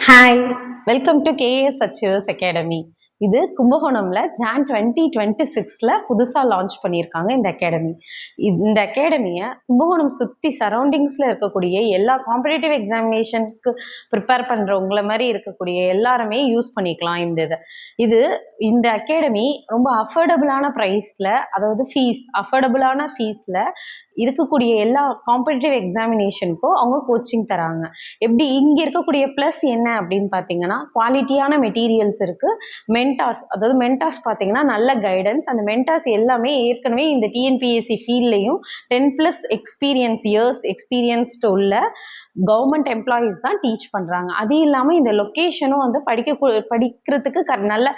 Hi, welcome to KS achievers academy. இது கும்பகோணம்ல John 2026ல புதுசாக லான்ச் பண்ணியிருக்காங்க இந்த அகாடமி. இந்த அகாடமியை கும்பகோணம் சுற்றி சரௌண்டிங்ஸில் இருக்கக்கூடிய எல்லா காம்படிட்டிவ் எக்ஸாமினேஷனுக்கு ப்ரிப்பேர் பண்ணுறவங்கள மாதிரி இருக்கக்கூடிய எல்லாருமே யூஸ் பண்ணிக்கலாம். இந்த அகாடமி ரொம்ப அஃபோர்டபுளான ப்ரைஸில், அதாவது அஃபோர்டபுளான ஃபீஸில் இருக்கக்கூடிய எல்லா காம்படிட்டிவ் எக்ஸாமினேஷனுக்கும் அவங்க கோச்சிங் தராங்க. எப்படி இங்கே இருக்கக்கூடிய ப்ளஸ் என்ன அப்படின்னு பார்த்தீங்கன்னா, குவாலிட்டியான மெட்டீரியல்ஸ் இருக்குது. மென்டாஸ் பார்த்தீங்கன்னா நல்ல கைடன்ஸ். அந்த மென்டாஸ் எல்லாமே ஏற்கனவே இந்த டிஎன்பிஎஸ்சி ஃபீல்ட்லையும் 10+ இயர்ஸ் எக்ஸ்பீரியன்ஸ்டு உள்ள கவர்மெண்ட் எம்ப்ளாயீஸ் தான் டீச் பண்ணுறாங்க. அது இல்லாமல் இந்த லொக்கேஷனும் வந்து படிக்கிறதுக்கு நல்ல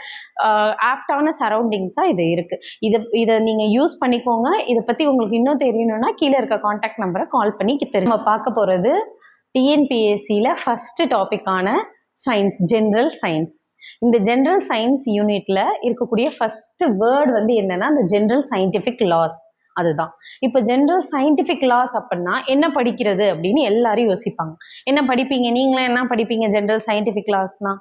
ஆப்டான சரௌண்டிங்ஸாக இது இருக்குது. இதை நீங்கள் யூஸ் பண்ணிக்கோங்க. இதை பற்றி உங்களுக்கு இன்னும் தெரியணும்னா கீழே இருக்க காண்டாக்ட் நம்பரை கால் பண்ணி நம்ம பார்க்க போகிறது டிஎன்பிஎஸ்சியில் ஃபஸ்ட்டு டாப்பிக்கான சயின்ஸ், ஜென்ரல் சயின்ஸ். இந்த ஜென்ரல் சயின்ஸ் யூனிட்ல இருக்கக்கூடிய ஃபர்ஸ்ட் வேர்ட் வந்து என்னன்னா, இந்த ஜென்ரல் சயின்டிஃபிக் லாஸ். அதுதான் இப்போ ஜென்ரல் சயின்டிஃபிக் லாஸ் அப்படின்னா என்ன படிக்கிறது அப்படின்னு எல்லாரும் யோசிப்பாங்க. என்ன படிப்பீங்க, நீங்களும் என்ன படிப்பீங்க ஜென்ரல் சயின்டிஃபிக் லாஸ்னா?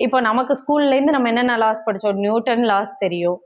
இப்போ நமக்கு ஸ்கூல்லேருந்து நம்ம என்னென்ன லாஸ் படித்தோம்? நியூட்டன் லாஸ் தெரியும்,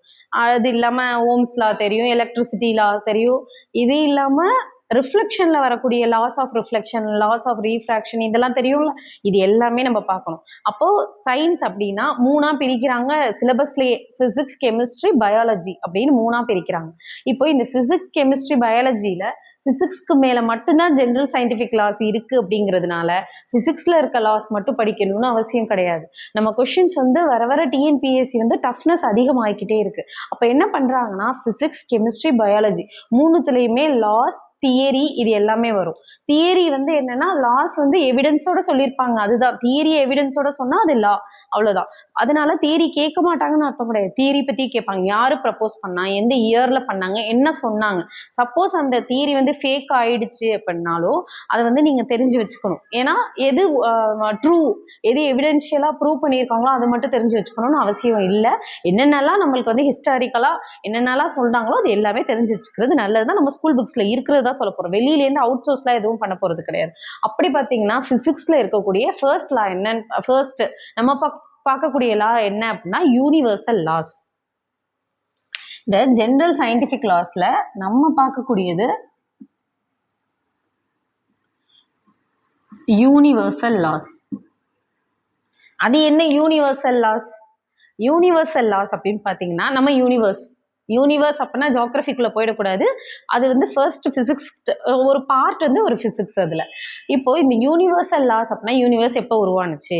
அது இல்லாமல் ஓம்ஸ் லா தெரியும், எலக்ட்ரிசிட்டி லா தெரியும். இது இல்லாமல் ரிஃப்ளெக்ஷனில் வரக்கூடிய laws of reflection, laws of refraction, இதெல்லாம் தெரியும்ல. இது எல்லாமே நம்ம பார்க்கணும். அப்போது சயின்ஸ் அப்படின்னா 3ஆக பிரிக்கிறாங்க சிலபஸ்லேயே. ஃபிசிக்ஸ், கெமிஸ்ட்ரி, பயாலஜி அப்படின்னு 3ஆக பிரிக்கிறாங்க. இப்போ இந்த ஃபிசிக்ஸ், கெமிஸ்ட்ரி, பயாலஜியில் ஃபிசிக்ஸ்க்கு மேலே மட்டும்தான் ஜென்ரல் சயின்டிஃபிக் லாஸ் இருக்குது. அப்படிங்கிறதுனால ஃபிசிக்ஸில் இருக்க லாஸ் மட்டும் படிக்கணும்னு அவசியம் கிடையாது. நம்ம கொஷின்ஸ் வந்து வர டிஎன்பிஎஸ்சி வந்து டஃப்னஸ் அதிகமாகிக்கிட்டே இருக்குது. அப்போ என்ன பண்ணுறாங்கன்னா, ஃபிசிக்ஸ், கெமிஸ்ட்ரி, பயாலஜி 3துலேயுமே லாஸ், தியரி, இது எல்லாமே வரும். தியரி வந்து என்னன்னா, லாஸ் வந்து எவிடன்ஸோட சொல்லியிருப்பாங்க. அதுதான் தியரி. எவிடன்ஸோட சொன்னால் அது லா, அவ்வளோதான். அதனால தியரி கேட்க மாட்டாங்கன்னு அர்த்தம் கிடையாது. தியரி பற்றி கேட்பாங்க. யார் ப்ரப்போஸ் பண்ணா, எந்த இயரில் பண்ணாங்க, என்ன சொன்னாங்க. சப்போஸ் அந்த தியரி வந்து ஃபேக் ஆயிடுச்சு அப்படின்னாலும் அதை வந்து நீங்கள் தெரிஞ்சு வச்சுக்கணும். ஏன்னா எது ட்ரூ, எது எவிடென்ஷியலாக ப்ரூவ் பண்ணியிருக்காங்களோ அதை மட்டும் தெரிஞ்சு வச்சுக்கணும்னு அவசியம் இல்லை. என்னென்னலாம் நம்மளுக்கு வந்து ஹிஸ்டாரிக்கலாக என்னென்னலாம் சொல்கிறாங்களோ அது எல்லாமே தெரிஞ்சு வச்சுக்கிறது நல்லது தான். நம்ம ஸ்கூல் புக்ஸில் இருக்கிறது தான் சொல்ல போகிறோம். வெளியிலேருந்து அவுட் சோர்ஸ்லாம் எதுவும் பண்ண போகிறது கிடையாது. அப்படி பார்த்தீங்கன்னா ஃபிசிக்ஸில் இருக்கக்கூடிய ஃபர்ஸ்ட் லா என்னன்னு, ஃபர்ஸ்ட் நம்ம பார்க்கக்கூடிய லா என்ன அப்படின்னா, யூனிவர்சல் லாஸ். இந்த ஜென்ரல் சயின்டிஃபிக் லாஸில் நம்ம பார்க்கக்கூடியது யூனிவர்சல் லாஸ். அது என்ன யூனிவர்சல் லாஸ்? யூனிவர்சல் லாஸ் அப்படின்னு பார்த்தீங்கன்னா, நம்ம யூனிவர்ஸ் அப்படின்னா ஜியோகிரபிக்குள்ளே போயிடக்கூடாது. அது வந்து ஃபர்ஸ்ட் ஃபிசிக்ஸ் ஒரு பார்ட் வந்து ஒரு ஃபிசிக்ஸ். அதில் இப்போ இந்த யூனிவர்சல் லாஸ் அப்படின்னா, யூனிவர்ஸ் எப்போ உருவானுச்சு,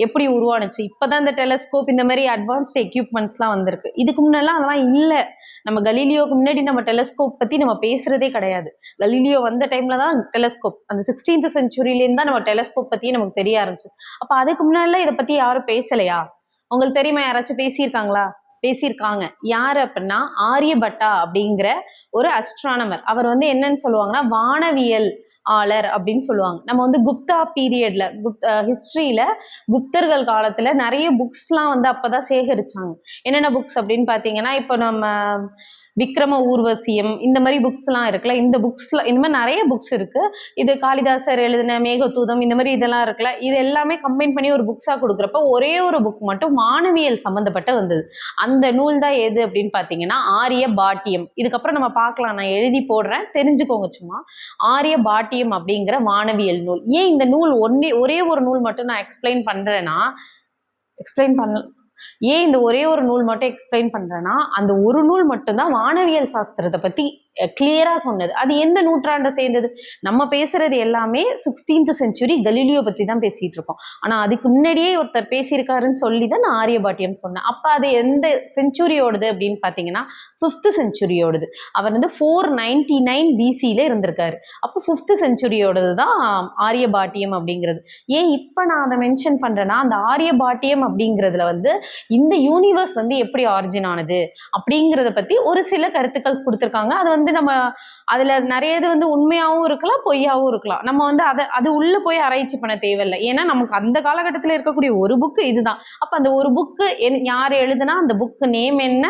எப்படி உருவானுச்சு? இப்போ தான் இந்த டெலஸ்கோப் இந்த மாதிரி அட்வான்ஸ்ட் எக்யூப்மெண்ட்ஸ்லாம் வந்திருக்கு. இதுக்கு முன்னெல்லாம் அதெல்லாம் இல்லை. நம்ம கலீலியோக்கு முன்னாடி நம்ம டெலஸ்கோப் பற்றி நம்ம பேசுகிறதே கிடையாது. கலீலியோ வந்த டைமில் தான் டெலஸ்கோப், அந்த 16th செஞ்சுரியிலேருந்து தான் நம்ம டெலஸ்கோப் பற்றியே நமக்கு தெரிய ஆரம்பிச்சு. அப்போ அதுக்கு முன்னாடிலாம் இதை பற்றி யாரும் பேசலையா? உங்களுக்கு தெரியுமா? யாராச்சும் பேசியிருக்காங்க. யார் அப்படின்னா, ஆரியபட்டா அப்படிங்கிற ஒரு அஸ்ட்ரானமர். அவர் வந்து என்னன்னு சொல்லுவாங்கன்னா, வானவியல் ஆளர் அப்படின்னு சொல்லுவாங்க. நம்ம வந்து குப்தா பீரியட்ல, ஹிஸ்டரியில குப்தர்கள் காலத்துல நிறைய புக்ஸ்லாம் வந்து அப்பதான் சேகரிச்சாங்க. என்னென்ன புக்ஸ் அப்படின்னு பார்த்தீங்கன்னா, இப்போ நம்ம விக்ரம ஊர்வசியம் இந்த மாதிரி புக்ஸ்லாம் இருக்குல்ல. இந்த மாதிரி நிறைய புக்ஸ் இருக்கு. இது காளிதாசர் எழுதின மேகதூதம் இந்த மாதிரி இதெல்லாம் இருக்குல்ல. இது எல்லாமே கம்பைன் பண்ணி ஒரு புக்ஸா கொடுக்குறப்ப ஒரே ஒரு புக் மட்டும் வானவியல் சம்பந்தப்பட்ட வந்தது. அந்த நூல் தான் எது அப்படின்னு பார்த்தீங்கன்னா, ஆரியபாட்டியம். இதுக்கப்புறம் நம்ம பார்க்கலாம், நான் எழுதி போடுறேன், தெரிஞ்சுக்கோங்க. சும்மா ஆரியபாட்டியம் அப்படிங்கிற வானவியல் நூல். ஏன் இந்த நூல் ஒரே ஒரு நூல் மட்டும் நான் எக்ஸ்பிளைன் பண்றேன்னா, ஏன் இந்த ஒரே ஒரு நூல் மட்டும் எக்ஸ்பிளைன் பண்றேன்னா, அந்த ஒரு நூல் மட்டும்தான் வானவியல் சாஸ்திரத்தை பத்தி கிளியரா சொன்னது. அது எந்த நூற்றாண்டை சேர்ந்தது? நம்ம பேசுறது எல்லாமே 16th செஞ்சுரி கலீலியோ பத்தி தான் பேசிட்டு இருக்கோம். ஆனா அதுக்கு முன்னாடியே ஒருத்தர் பேசியிருக்காருன்னு சொல்லி தான் நான் ஆரியபாட்டியம் சொன்னேன். அப்ப அது எந்த செஞ்சுரியோடது அப்படின்னு பாத்தீங்கன்னா, 5th செஞ்சுரியோடது. அவர் வந்து 499 BCல இருந்திருக்காரு. அப்போ 5th செஞ்சுரியோடது தான் ஆரியபாட்டியம் அப்படிங்கிறது. ஏன் இப்ப நான் அதை மென்ஷன் பண்றேன்னா, அந்த ஆரியபாட்டியம் அப்படிங்கிறதுல வந்து இந்த யூனிவர்ஸ் வந்து எப்படி ஆரிஜின் ஆனது அப்படிங்கிறத பத்தி ஒரு சில கருத்துக்கள் கொடுத்துருக்காங்க. அது வந்து வந்து நம்ம அதுல நிறைய இது வந்து உண்மையாவும் இருக்கலாம், பொய்யாவும் இருக்கலாம். நம்ம வந்து அது உள்ள போய் ஆராய்ச்சி பண்ண தேவையில்லை. ஏன்னா நமக்கு அந்த காலகட்டத்தில் இருக்கக்கூடிய ஒரு புக்கு இதுதான். அப்ப அந்த ஒரு புக்கு யார் எழுதுனா, அந்த புக்கு நேம் என்ன,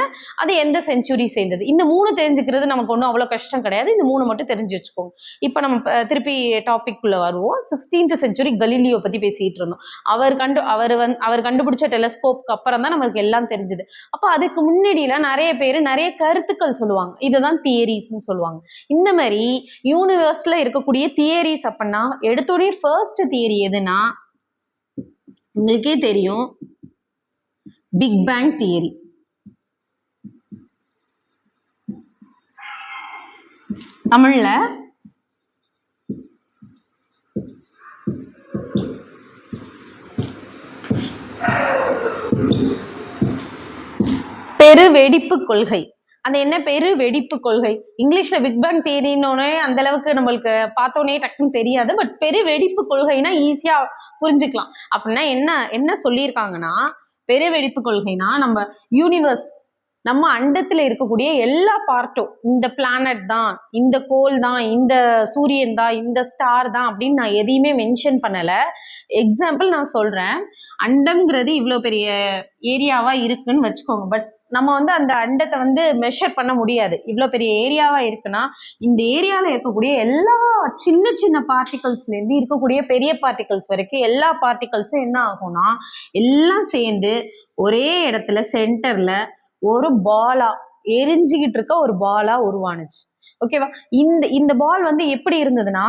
அது எந்த செஞ்சுரி சேர்ந்தது, இந்த 3 தெரிஞ்சுக்கிறது நமக்கு ஒன்றும் அவ்வளோ கஷ்டம் கிடையாது. இந்த 3 மட்டும் தெரிஞ்சு வச்சுக்கோங்க. இப்போ நம்ம திருப்பி டாபிக் குள்ள வருவோம். 16th செஞ்சுரி கலீலியோ பத்தி பேசிட்டு இருந்தோம். அவர் கண்டுபிடிச்ச டெலஸ்கோப்க்கு அப்புறம் தான் நம்மளுக்கு எல்லாம் தெரிஞ்சது. அப்ப அதுக்கு முன்னாடியில நிறைய பேர் நிறைய கருத்துக்கள் சொல்லுவாங்க. இதுதான் தியரிஸ்ன்னு சொல்லுவாங்க. இந்த மாதிரி யூனிவர்ஸ்ல இருக்கக்கூடிய தியரிஸ் அப்படின்னா எடுத்தோடனே ஃபர்ஸ்ட் தியரி எதுனா உங்களுக்கே தெரியும், பிக் பேங் தியரி. தமிழ்ல பெரு வெடிப்பு கொள்கை. அந்த என்ன பெரு வெடிப்பு கொள்கை, இங்கிலீஷ்ல பிக் பேங் தியரின்னு அந்த அளவுக்கு நம்மளுக்கு பார்த்தோன்னே டக்குன்னு தெரியாது. பட் பெரு வெடிப்பு கொள்கைனா ஈஸியா புரிஞ்சுக்கலாம். அப்படின்னா என்ன சொல்லியிருக்காங்கன்னா, பெரு வெடிப்பு கொள்கைனா நம்ம யூனிவர்ஸ், நம்ம அண்டத்துல இருக்கக்கூடிய எல்லா பார்ட்டும், இந்த பிளானட் தான், இந்த கோள் தான், இந்த சூரியன் தான், இந்த ஸ்டார் தான் அப்படின்னு நான் எதையுமே மென்ஷன் பண்ணல. எக்ஸாம்பிள் நான் சொல்றேன். அண்டம்ங்கிறது இவ்வளோ பெரிய ஏரியாவா இருக்குன்னு வச்சுக்கோங்க. பட் நம்ம வந்து அந்த அண்டத்தை வந்து மெஷர் பண்ண முடியாது. இவ்வளோ பெரிய ஏரியாவா இருக்குன்னா இந்த ஏரியாவில் இருக்கக்கூடிய எல்லா சின்ன சின்ன பார்ட்டிகல்ஸ்லேருந்து இருக்கக்கூடிய பெரிய பார்ட்டிகல்ஸ் வரைக்கும் எல்லா பார்ட்டிகல்ஸும் என்ன ஆகும்னா எல்லாம் சேர்ந்து ஒரே இடத்துல சென்டர்ல ஒரு பாலா எரிஞ்சுக்கிட்டு இருக்க ஒரு பாலா உருவானுச்சு. ஓகேவா? இந்த பால் வந்து எப்படி இருந்ததுன்னா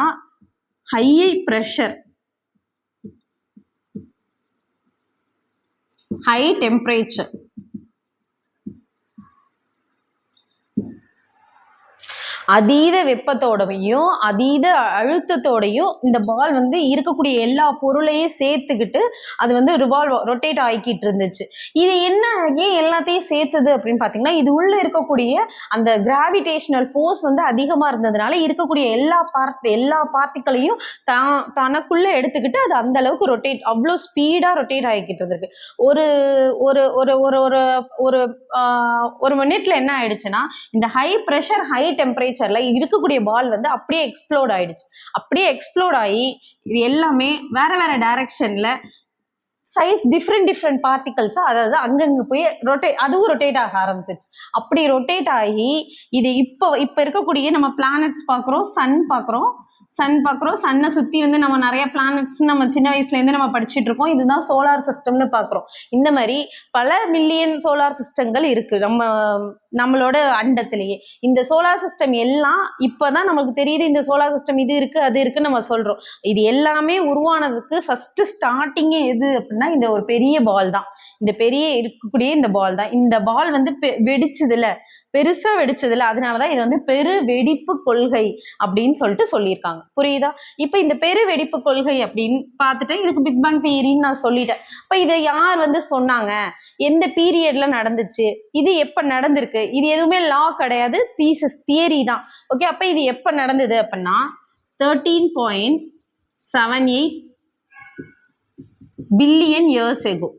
ஹை ப்ரெஷர், ஹை டெம்பரேச்சர், அதீத வெப்பத்தோடையும் அதீத அழுத்தத்தோடையும் இந்த பால் வந்து இருக்கக்கூடிய எல்லா பொருளையும் சேர்த்துக்கிட்டு அது வந்து ரொட்டேட் ஆகிக்கிட்டு இருந்துச்சு. இது என்ன, ஏன் எல்லாத்தையும் சேர்த்துது அப்படின்னு பார்த்தீங்கன்னா, இது உள்ள இருக்கக்கூடிய அந்த கிராவிடேஷனல் ஃபோர்ஸ் வந்து அதிகமாக இருந்ததுனால இருக்கக்கூடிய எல்லா பார்ட்டிகளையும் தனக்குள்ள எடுத்துக்கிட்டு அது அந்த அளவுக்கு அவ்வளோ ஸ்பீடாக ரொட்டேட் ஆகிக்கிட்டு இருந்திருக்கு. ஒரு ஒரு ஒரு ஒரு ஒரு ஒரு மினிட்ல என்ன ஆயிடுச்சுன்னா இந்த ஹை ப்ரெஷர் ஹை டெம்பரேச்சர்ல இருக்கக்கூடிய பால் வந்து அப்படியே எக்ஸ்ப்ளோட் ஆயிடுச்சு. அப்படியே எக்ஸ்ப்ளோட் ஆகி இது எல்லாமே வேற வேற டைரக்ஷன்ல சைஸ் டிஃப்ரெண்ட் பார்ட்டிகல்ஸா, அதாவது அங்கங்க போய் அதுவும் ரொட்டேட் ஆக ஆரம்பிச்சிச்சு. அப்படி ரொட்டேட் ஆகி இது இப்ப இருக்கக்கூடிய நம்ம பிளானட்ஸ் பார்க்குறோம், சன் பார்க்குறோம். சன்னை சுற்றி வந்து நம்ம நிறைய பிளானட்ஸ் நம்ம சின்ன வயசுலேருந்து நம்ம படிச்சுட்டு இருக்கோம். இதுதான் சோலார் சிஸ்டம்னு பார்க்குறோம். இந்த மாதிரி பல மில்லியன் சோலார் சிஸ்டங்கள் இருக்கு நம்மளோட அண்டத்திலேயே. இந்த சோலார் சிஸ்டம் எல்லாம் இப்போதான் நமக்கு தெரியுது. இந்த சோலார் சிஸ்டம் இது இருக்கு அது இருக்குன்னு நம்ம சொல்றோம். இது எல்லாமே உருவானதுக்கு ஃபர்ஸ்ட் ஸ்டார்டிங்கே எது அப்படின்னா இந்த ஒரு பெரிய பால் தான். இந்த பெரிய இருக்கக்கூடிய இந்த பால் தான். இந்த பால் வந்து பெருசா வெடிச்சதுல, அதனாலதான் இது வந்து பெரு வெடிப்பு கொள்கை அப்படின்னு சொல்லியிருக்காங்க. புரியுதா? இப்ப இந்த பெரு வெடிப்பு கொள்கை அப்படின்னு பார்த்துட்டு இதுக்கு பிக் பேங் தியரின்னு நான் சொல்லிட்டேன். இப்ப இதை யார் வந்து சொன்னாங்க, எந்த பீரியட்ல நடந்துச்சு, இது எப்ப நடந்திருக்கு, இது எதுவுமே லா கிடையாது, தியரி தான். ஓகே, அப்ப இது எப்ப நடந்தது அப்படின்னா 13.78 பில்லியன் இயர்ஸ் எகோ.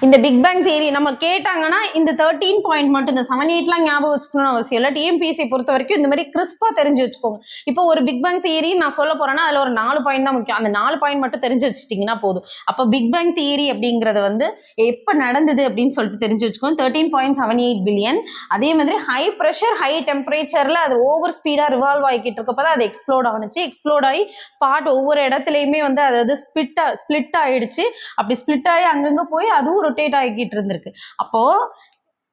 இந்த பிக் பேங் தியரி நம்ம கேட்டாங்கன்னா இந்த 13 பாயிண்ட் மட்டும், இந்த 7-8லாம் ஞாபகம் வச்சுக்கணும்னு அவசியம் இல்லை. டிஎம்பிஎஸ்சி பொறுத்த வரைக்கும் இந்த மாதிரி கிறிஸ்பா தெரிஞ்சு வச்சுக்கோங்க. இப்போ ஒரு பிக் பேங் தியரி நான் சொல்ல போறேன்னா அதுல ஒரு 4 பாயிண்ட் தான் முக்கியம். அந்த 4 பாயிண்ட் மட்டும் தெரிஞ்சு வச்சுட்டீங்கன்னா போதும். அப்போ பிக் பேங் தியரி அப்படிங்கறது வந்து எப்ப நடந்தது அப்படின்னு தெரிஞ்சு வச்சுக்கோங்க. 13.78 பில்லியன். அதே மாதிரி ஹை ப்ரெஷர் ஹை டெம்பரேச்சர்ல அது ஓவர் ஸ்பீடா ரிவால்வ் ஆகிக்கிட்டு இருக்கப்பதான் அது எக்ஸ்ப்ளோட் ஆனிச்சு. எக்ஸ்ப்ளோட் ஆகி பார்ட் ஒவ்வொரு இடத்துலயுமே வந்து அதாவது ஸ்பிளிட் ஆயிடுச்சு. அப்படி ஸ்பிளிட் ஆகி அங்கங்க போய் அதுவும் ரொட்டேட் ஆகிக்கிட்டு இருந்திருக்கு. அப்போ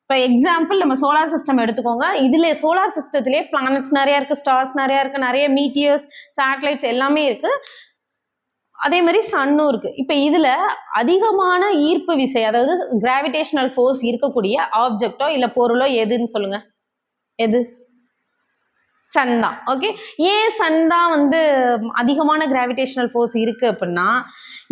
இப்போ எக்ஸாம்பிள் நம்ம சோலார் சிஸ்டம் எடுத்துக்கோங்க. இதுல சோலார் சிஸ்டத்திலே பிளானட்ஸ் நிறைய இருக்கு, ஸ்டார்ஸ் நிறைய இருக்கு, நிறைய மீட்டியர்ஸ், சேட்டலைட்ஸ் எல்லாமே இருக்கு. அதே மாதிரி சன்னும் இருக்கு. இப்ப இதுல அதிகமான ஈர்ப்பு விசை, அதாவது கிராவிடேஷனல் ஃபோர்ஸ் இருக்கக்கூடிய ஆப்ஜெக்டோ இல்ல பொருளோ எதுன்னு சொல்லுங்க. எது? சன் தான். ஓகே, ஏன் சன் தான் வந்து அதிகமான கிராவிடேஷனல் ஃபோர்ஸ் இருக்கு அப்படின்னா,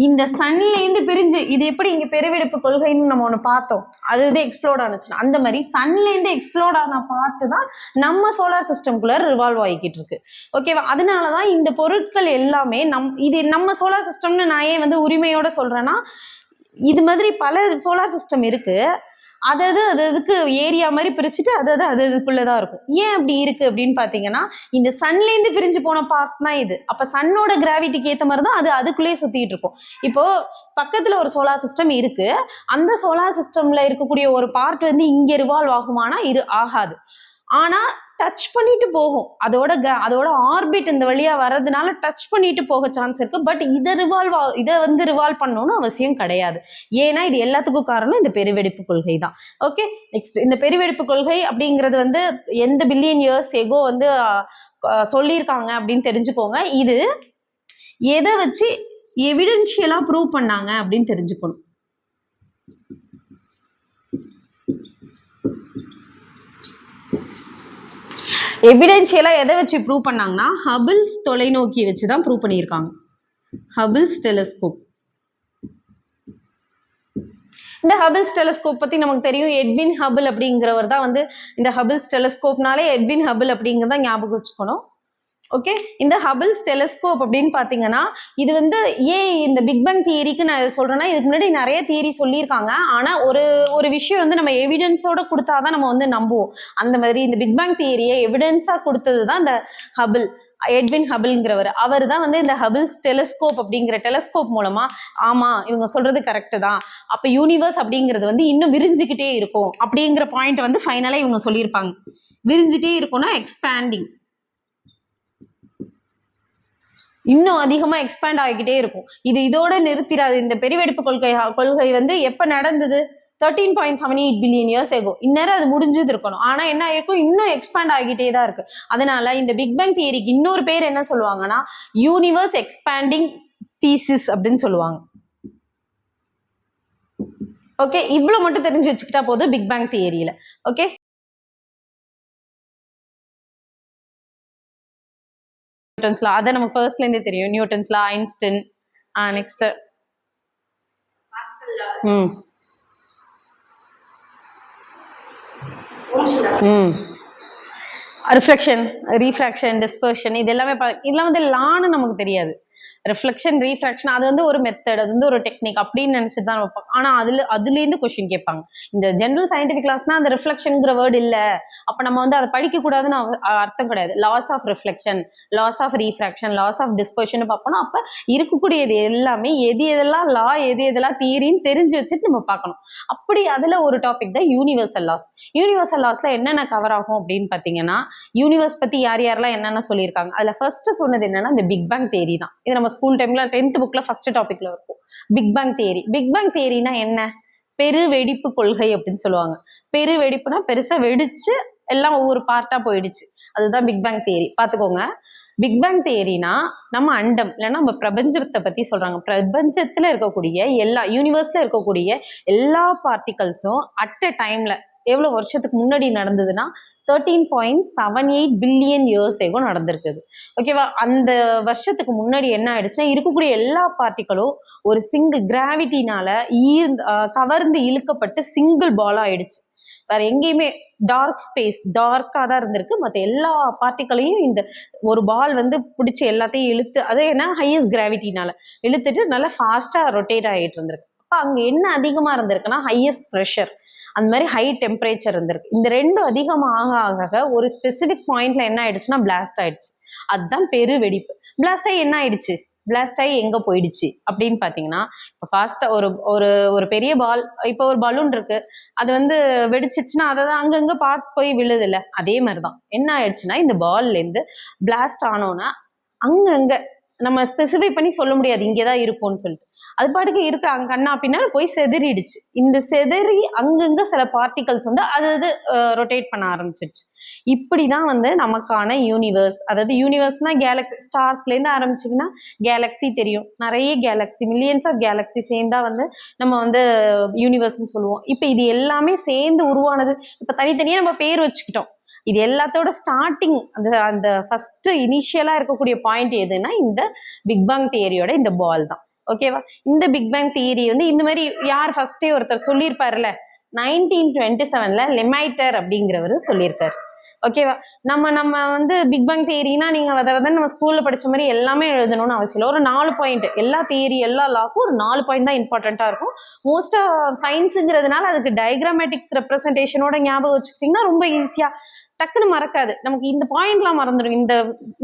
இந்த சன்லேருந்து பிரிஞ்சு இது எப்படி இங்க பெருவெடிப்பு கொள்கைன்னு நம்ம ஒன்று பார்த்தோம், அது எக்ஸ்ப்ளோர்ட் ஆனிச்சுன்னா அந்த மாதிரி சன்லேருந்து எக்ஸ்ப்ளோர்ட் ஆன பார்ட்டு தான் நம்ம சோலார் சிஸ்டம்குள்ள ரிவால்வ் ஆகிக்கிட்டு இருக்கு. ஓகேவா? அதனாலதான் இந்த பொருட்கள் எல்லாமே இது நம்ம சோலார் சிஸ்டம்னு நான் ஏன் வந்து உரிமையோட சொல்றேன்னா, இது மாதிரி பல சோலார் சிஸ்டம் இருக்கு. அதுக்கு ஏரியா மாதிரி பிரிச்சுட்டு அதுக்குள்ளதான் இருக்கும். ஏன் அப்படி இருக்கு அப்படின்னு பாத்தீங்கன்னா, இந்த சன்லேருந்து பிரிஞ்சு போன பார்ட் தான் இது. அப்ப சன்னோட கிராவிட்டிக்கு ஏத்த மாதிரி தான் அதுக்குள்ளேயே சுத்திட்டு இருக்கும். இப்போ பக்கத்துல ஒரு சோலார் சிஸ்டம் இருக்கு. அந்த சோலார் சிஸ்டம்ல இருக்கக்கூடிய ஒரு பார்ட் வந்து இங்க ரிவால்வ் ஆகுமானா ஆகாது. ஆனா டச் பண்ணிட்டு போகும். அதோட ஆர்பிட் இந்த வழியா வர்றதுனால டச் பண்ணிட்டு போக சான்ஸ் இருக்கு. பட் இதை வந்து ரிவால்வ் பண்ணணும்னு அவசியம் கிடையாது. ஏன்னா இது எல்லாத்துக்கும் காரணம் இந்த பெருவெடிப்பு கொள்கை தான். ஓகே, நெக்ஸ்ட் இந்த பெருவெடிப்பு கொள்கை அப்படிங்கிறது வந்து எந்த பில்லியன் இயர்ஸ் எகோ வந்து சொல்லியிருக்காங்க அப்படின்னு தெரிஞ்சுக்கோங்க. இது எதை வச்சு எவிடென்ஷியலா ப்ரூவ் பண்ணாங்க அப்படின்னு தெரிஞ்சுக்கணும். எவிடென்ஷியலா எதை வச்சு ப்ரூவ் பண்ணாங்கன்னா, ஹபிள்ஸ் தொலைநோக்கி வச்சு தான் ப்ரூவ் பண்ணியிருக்காங்க. Hubble's telescope. இந்த ஹபிள்ஸ் டெலிஸ்கோப் பத்தி நமக்கு தெரியும். எட்வின் ஹபிள் அப்படிங்கிறவர் தான் வந்து இந்த ஹபிள்ஸ் டெலிஸ்கோப்னாலே எட்வின் ஹபிள் அப்படிங்கிறத ஞாபகம் வச்சுக்கணும். ஓகே, இந்த ஹபிள்ஸ் டெலிஸ்கோப் அப்படின்னு பாத்தீங்கன்னா, இது வந்து ஏன் இந்த பிக் பேங் தியரிக்கு நான் சொல்றேன்னா, இதுக்கு முன்னாடி நிறைய தியரி சொல்லியிருக்காங்க. ஆனா ஒரு விஷயம் வந்து நம்ம எவிடன்ஸோட கொடுத்தாதான் நம்ம வந்து நம்புவோம். அந்த மாதிரி இந்த பிக் பேங் தியரியை எவிடன்ஸா கொடுத்ததுதான் இந்த ஹபிள், எட்வின் ஹபிள்ங்கிறவர். அவர் தான் வந்து இந்த ஹபிள்ஸ் டெலிஸ்கோப் அப்படிங்கிற டெலிஸ்கோப் மூலமா ஆமா இவங்க சொல்றது கரெக்ட் தான், அப்ப யூனிவர்ஸ் அப்படிங்கிறது வந்து இன்னும் விரிஞ்சுக்கிட்டே இருக்கும் அப்படிங்கிற பாயிண்ட் வந்து ஃபைனலா இவங்க சொல்லியிருப்பாங்க. விரிஞ்சிட்டே இருக்கும்னா எக்ஸ்பேண்டிங், இன்னும் அதிகமா எக்ஸ்பேண்ட் ஆகிக்கிட்டே இருக்கும். இதோட நிறுத்திடாது. இந்த பெருவெடிப்பு கொள்கை வந்து எப்ப நடந்தது? 13.78 பில்லியன் இயர்ஸ் எகோ. இந்நேரம் அது முடிஞ்சது இருக்கணும். ஆனா என்ன ஆயிருக்கும், இன்னும் எக்ஸ்பேண்ட் ஆகிட்டே தான் இருக்கு. அதனால இந்த பிக் பேங் தியரிக்கு இன்னொரு பேர் என்ன சொல்லுவாங்கன்னா, யூனிவர்ஸ் எக்ஸ்பேண்டிங் தீசிஸ் அப்படின்னு சொல்லுவாங்க. ஓகே, இவ்வளவு மட்டும் தெரிஞ்சு வச்சுக்கிட்டா போதும் பிக் பேங் தியரியில. ஓகே, நியூட்டன்ஸ் லா அதை நம்ம ஃபர்ஸ்ட்ல இருந்தே தெரியும். Newton's law, Einstein, next reflection, refraction, dispersion, இது எல்லாமே இதெல்லாம் வந்து லான்னு நமக்கு தெரியாது. ரிஃப்ளெக்ஷன், ரீஃப்ராக்ஷன் அது வந்து ஒரு மெத்தட், அது வந்து ஒரு டெக்னிக் அப்படின்னு நினைச்சிட்டு தான் வைப்பாங்க. ஆனா அதுலேருந்து கொஸ்டின் கேட்பாங்க. இந்த ஜென்ரல் சயின்டிபிக் கிளாஸ்னா அந்த ரிஃப்ளெக்ஷன்ங்கிற வேர்டு இல்லை, அப்ப நம்ம வந்து அதை படிக்க கூடாதுன்னு அர்த்தம் கிடையாது. Laws of reflection, laws of refraction, laws of dispersion பார்ப்போம்னா அப்ப இருக்கக்கூடியது எல்லாமே எது எதெல்லாம் லா, எது எதெல்லாம் தியரின்னு தெரிஞ்சு வச்சுட்டு நம்ம பார்க்கணும். அப்படி அதுல ஒரு டாபிக் தான் யூனிவர்சல் லாஸ். யூனிவர்சல் லாஸ்ல என்னென்ன கவர் ஆகும் அப்படின்னு பாத்தீங்கன்னா, யூனிவர்ஸ் பத்தி யாரெல்லாம் என்னென்ன சொல்லியிருக்காங்க. அதுல ஃபர்ஸ்ட் சொன்னது என்னன்னா இந்த பிக் பேங் தியரி தான். இது நம்ம ஸ்கூல் டைம்ல 10th புக்ல ஃபர்ஸ்ட் டாபிக்ல இருக்கும் big bang theory. Big bang தியரினா என்ன? பெருவெடிப்பு கொள்கை அப்படின்னு சொல்லுவாங்க. பெருவெடிப்புனா பெருசா வெடிச்சு எல்லாம் ஒவ்வொரு பார்ட்டா போயிடுச்சு, அதுதான் பிக் பேங் தியரி. பாத்துக்கோங்க, பிக் பேங் தியரினா நம்ம அண்டம் இல்லைன்னா நம்ம பிரபஞ்சத்தை பத்தி சொல்றாங்க. பிரபஞ்சத்துல இருக்கக்கூடிய எல்லா யூனிவர்ஸ்ல இருக்கக்கூடிய எல்லா பார்ட்டிகல்ஸும் அட் அ டைம்ல எவ்வளவு வருஷத்துக்கு முன்னாடி நடந்ததுன்னா 13.78 பில்லியன் இயர்ஸ் ஏகோ நடந்திருக்குது. ஓகேவா? அந்த வருஷத்துக்கு முன்னாடி என்ன ஆயிடுச்சுன்னா, இருக்கக்கூடிய எல்லா பார்ட்டிகளும் ஒரு சிங்கிள் கிராவிட்டினால கவர்ந்து இழுக்கப்பட்டு சிங்கிள் பால் ஆயிடுச்சு. வேற எங்கேயுமே டார்க் ஸ்பேஸ் டார்க்கா தான் இருந்திருக்கு. மற்ற எல்லா பார்ட்டிகளையும் இந்த ஒரு பால் வந்து பிடிச்சி எல்லாத்தையும் இழுத்து, அதே என்ன ஹையஸ்ட் கிராவிட்டினால இழுத்துட்டு நல்லா ஃபாஸ்டா ரொட்டேட் ஆகிட்டு இருந்திருக்கு. அப்ப அங்க என்ன அதிகமா இருந்திருக்குன்னா ஹையஸ்ட் ப்ரெஷர், அந்த மாதிரி ஹை டெம்பரேச்சர் இருந்திருக்கு. இந்த ரெண்டும் அதிகமாக ஆக ஒரு ஸ்பெசிபிக் பாயிண்ட்ல என்ன ஆயிடுச்சுன்னா பிளாஸ்ட் ஆயிடுச்சு. அதுதான் பெரு வெடிப்பு. பிளாஸ்ட் ஆகி என்ன ஆயிடுச்சு, பிளாஸ்ட் ஆகி எங்க போயிடுச்சு அப்படின்னு பாத்தீங்கன்னா, இப்போ ஃபாஸ்டா ஒரு பெரிய பால், இப்போ ஒரு பலூன் இருக்கு, அது வந்து வெடிச்சிச்சுன்னா அதை தான் அங்கங்க பார்த்து போய் விழுது இல்லை, அதே மாதிரிதான் என்ன ஆயிடுச்சுன்னா இந்த பால்ல இருந்து பிளாஸ்ட் ஆனோன்னா அங்கங்க நம்ம ஸ்பெசிஃபை பண்ணி சொல்ல முடியாது இங்கேதான் இருக்கும்னு சொல்லிட்டு, அது பாட்டுக்கு இருக்கு அங்க கண்ணா பின்னாடி போய் செதறிடுச்சு. இந்த செதறி அங்கங்க சில பார்ட்டிகல்ஸ் வந்து அது ரொட்டேட் பண்ண ஆரம்பிச்சிடுச்சு. இப்படிதான் வந்து நமக்கான யூனிவர்ஸ், அதாவது யூனிவர்ஸ்னா கேலக்சி, ஸ்டார்ஸ்ல இருந்து ஆரம்பிச்சிங்கன்னா கேலக்சி தெரியும், நிறைய கேலக்சி, மில்லியன்ஸ் ஆஃப் கேலக்சி சேர்ந்தா வந்து நம்ம வந்து யூனிவர்ஸ்ன்னு சொல்லுவோம். இப்ப இது எல்லாமே சேர்ந்து உருவானது. இப்ப தனித்தனியா நம்ம பேர் வச்சுக்கிட்டோம். இது எல்லாத்தோட ஸ்டார்டிங் அந்த ஃபர்ஸ்ட் இனிஷியலா இருக்கக்கூடிய பாயிண்ட் எதுன்னா இந்த பிக் பேங் தியரியோட இந்த பால் தான். ஓகேவா? இந்த பிக் பேங் தியரி வந்து இந்த மாதிரி யார் ஃபர்ஸ்டே ஒருத்தர் சொல்லியிருப்பாருல்ல, 1927ல லெமைட்டர் அப்படிங்கிறவர் சொல்லியிருக்காரு. ஓகேவா? நம்ம வந்து பிக் பேங் தியரினா நீங்க அதை நம்ம ஸ்கூல்ல படிச்ச மாதிரி எல்லாமே எழுதணும்னு அவசியம் இல்லை. ஒரு 4 பாயிண்ட், எல்லா தியரி எல்லா லாக்கும் ஒரு 4 பாயிண்ட் தான் இம்பார்ட்டண்டா இருக்கும். மோஸ்டா சயின்ஸுங்கிறதுனால அதுக்கு டயக்ராமேட்டிக் ரெப்ரசன்டேஷனோட ஞாபகம் வச்சுக்கிட்டீங்கன்னா ரொம்ப ஈஸியா டக்குன்னு மறக்காது. நமக்கு இந்த பாயிண்ட்லாம் மறந்துடும்.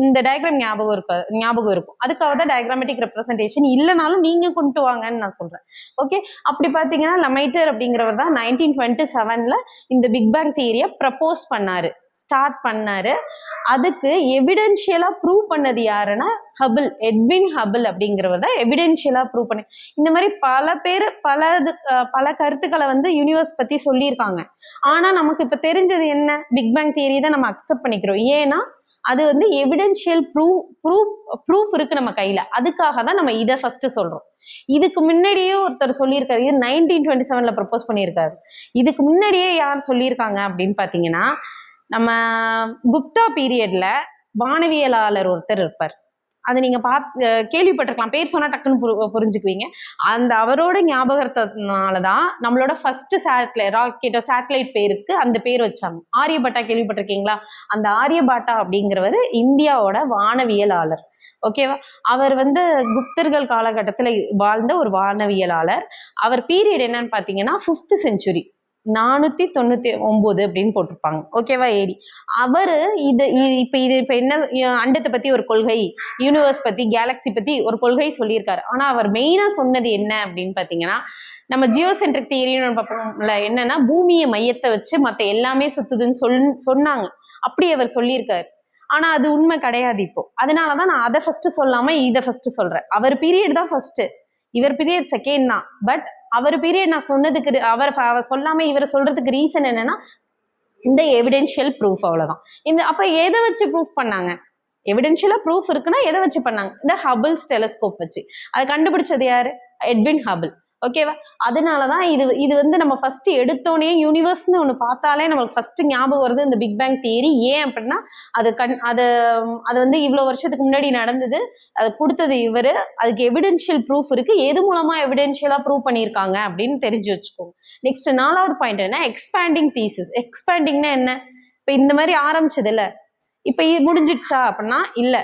இந்த டயக்ராம் ஞாபகம் இருக்கும். அதுக்காக தான் டயக்ராமேட்டிக் ரெப்ரசன்டேஷன். இல்லைனாலும் நீங்க கொண்டு வாங்கன்னு நான் சொல்றேன். ஓகே, அப்படி பாத்தீங்கன்னா லெமைட்டர் அப்படிங்கிறவர் தான் 1927ல இந்த பிக் பேங் தியரியை ப்ரப்போஸ் பண்ணாரு, ஸ்டார்ட் பண்ணாரு. அதுக்கு எவிடென்ஷியலா ப்ரூவ் பண்ணது யாருன்னா ஹபிள், எட்வின் ஹபிள் அப்படிங்கிறவர் தான் எவிடென்ஷியலா ப்ரூவ் பண்ண. இந்த மாதிரி பல பேர் பல கருத்துக்களை வந்து யூனிவர்ஸ் பத்தி சொல்லியிருக்காங்க. ஆனா நமக்கு இப்ப தெரிஞ்சது என்ன? பிக் பேங் தியரி தான் நம்ம அக்செப்ட் பண்ணிக்கிறோம். ஏன்னா அது வந்து எவிடென்ஷியல் ப்ரூஃப் இருக்கு நம்ம கையில. அதுக்காக தான் நம்ம இதை ஃபர்ஸ்ட் சொல்றோம். இதுக்கு முன்னாடியே ஒருத்தர் சொல்லியிருக்காரு, இது 1927ல ப்ரப்போஸ் பண்ணியிருக்காரு. இதுக்கு முன்னாடியே யார் சொல்லியிருக்காங்க அப்படின்னு பாத்தீங்கன்னா, நம்ம குப்தா பீரியட்ல வானவியலாளர் ஒருத்தர் இருப்பார். அதை நீங்க கேள்விப்பட்டிருக்கலாம். பேர் சொன்னா டக்குன்னு புரிஞ்சுக்குவீங்க. அவரோட ஞாபகத்தினாலதான் நம்மளோட ஃபர்ஸ்ட் சேட்டலைட் பேருக்கு அந்த பேர் வச்சாங்க. ஆரியபட்டா கேள்விப்பட்டிருக்கீங்களா? அந்த ஆரியபட்டா அப்படிங்கிறவர் இந்தியாவோட வானவியலாளர். ஓகேவா? அவர் வந்து குப்தர்கள் காலகட்டத்துல வாழ்ந்த ஒரு வானவியலாளர். அவர் பீரியட் என்னன்னு பாத்தீங்கன்னா 5th century, 499 அப்படின்னு போட்டிருப்பாங்க. ஓகேவா? ஏடி அவரு இப்ப என்ன அண்டத்தை பத்தி ஒரு கொள்கை, யூனிவர்ஸ் பத்தி, கேலக்சி பத்தி ஒரு கொள்கை சொல்லியிருக்காரு. ஆனா அவர் மெயினா சொன்னது என்ன அப்படின்னு பாத்தீங்கன்னா, நம்ம ஜியோசென்ட்ரிக் தியரின்னு பார்ப்போம்ல, என்னன்னா பூமியை மையத்தை வச்சு மத்த எல்லாமே சுத்துதுன்னு சொன்னாங்க. அப்படி அவர் சொல்லியிருக்காரு. ஆனா அது உண்மை கிடையாது இப்போ. அதனாலதான் நான் அதை ஃபர்ஸ்ட் சொல்லாம இதை ஃபர்ஸ்ட் சொல்றேன். அவர் பீரியட் தான் ஃபர்ஸ்ட், இவர் பீரியட் செகண்ட் தான். பட் அவர் பீரியட் நான் சொன்னதுக்கு அவர் சொல்லாம இவர் சொல்றதுக்கு ரீசன் என்னன்னா இந்த எவிடென்ஷியல் ப்ரூஃப், அவ்வளவுதான். அப்ப எதை வச்சு ப்ரூஃப் பண்ணாங்க? எவிடென்ஷியலா ப்ரூஃப் இருக்குன்னா எதை வச்சு பண்ணாங்க? இந்த ஹபிள்ஸ் டெலஸ்கோப் வச்சு. அதை கண்டுபிடிச்சது யாரு? Edwin Hubble. ஓகேவா? அதனாலதான் இது வந்து நம்ம ஃபர்ஸ்ட் எடுத்தோடனே யூனிவர்ஸ்னு ஒண்ணு பார்த்தாலே நமக்கு ஃபர்ஸ்ட் ஞாபகம் வருது இந்த பிக் பேங் தியரி. ஏன் அப்படின்னா அது வந்து இவ்வளவு வருஷத்துக்கு முன்னாடி நடந்தது, அது கொடுத்தது இவரு, அதுக்கு எவிடென்ஷியல் ப்ரூஃப் இருக்கு. எது மூலமா எவிடென்ஷியலா ப்ரூவ் பண்ணியிருக்காங்க அப்படின்னு தெரிஞ்சு வச்சுக்கோங்க. நெக்ஸ்ட் 4வது பாயிண்ட் என்ன? Expanding thesis. எக்ஸ்பேண்டிங்னா என்ன? இப்ப இந்த மாதிரி ஆரம்பிச்சது இல்ல, இப்ப இது முடிஞ்சிடுச்சா அப்படின்னா இல்ல,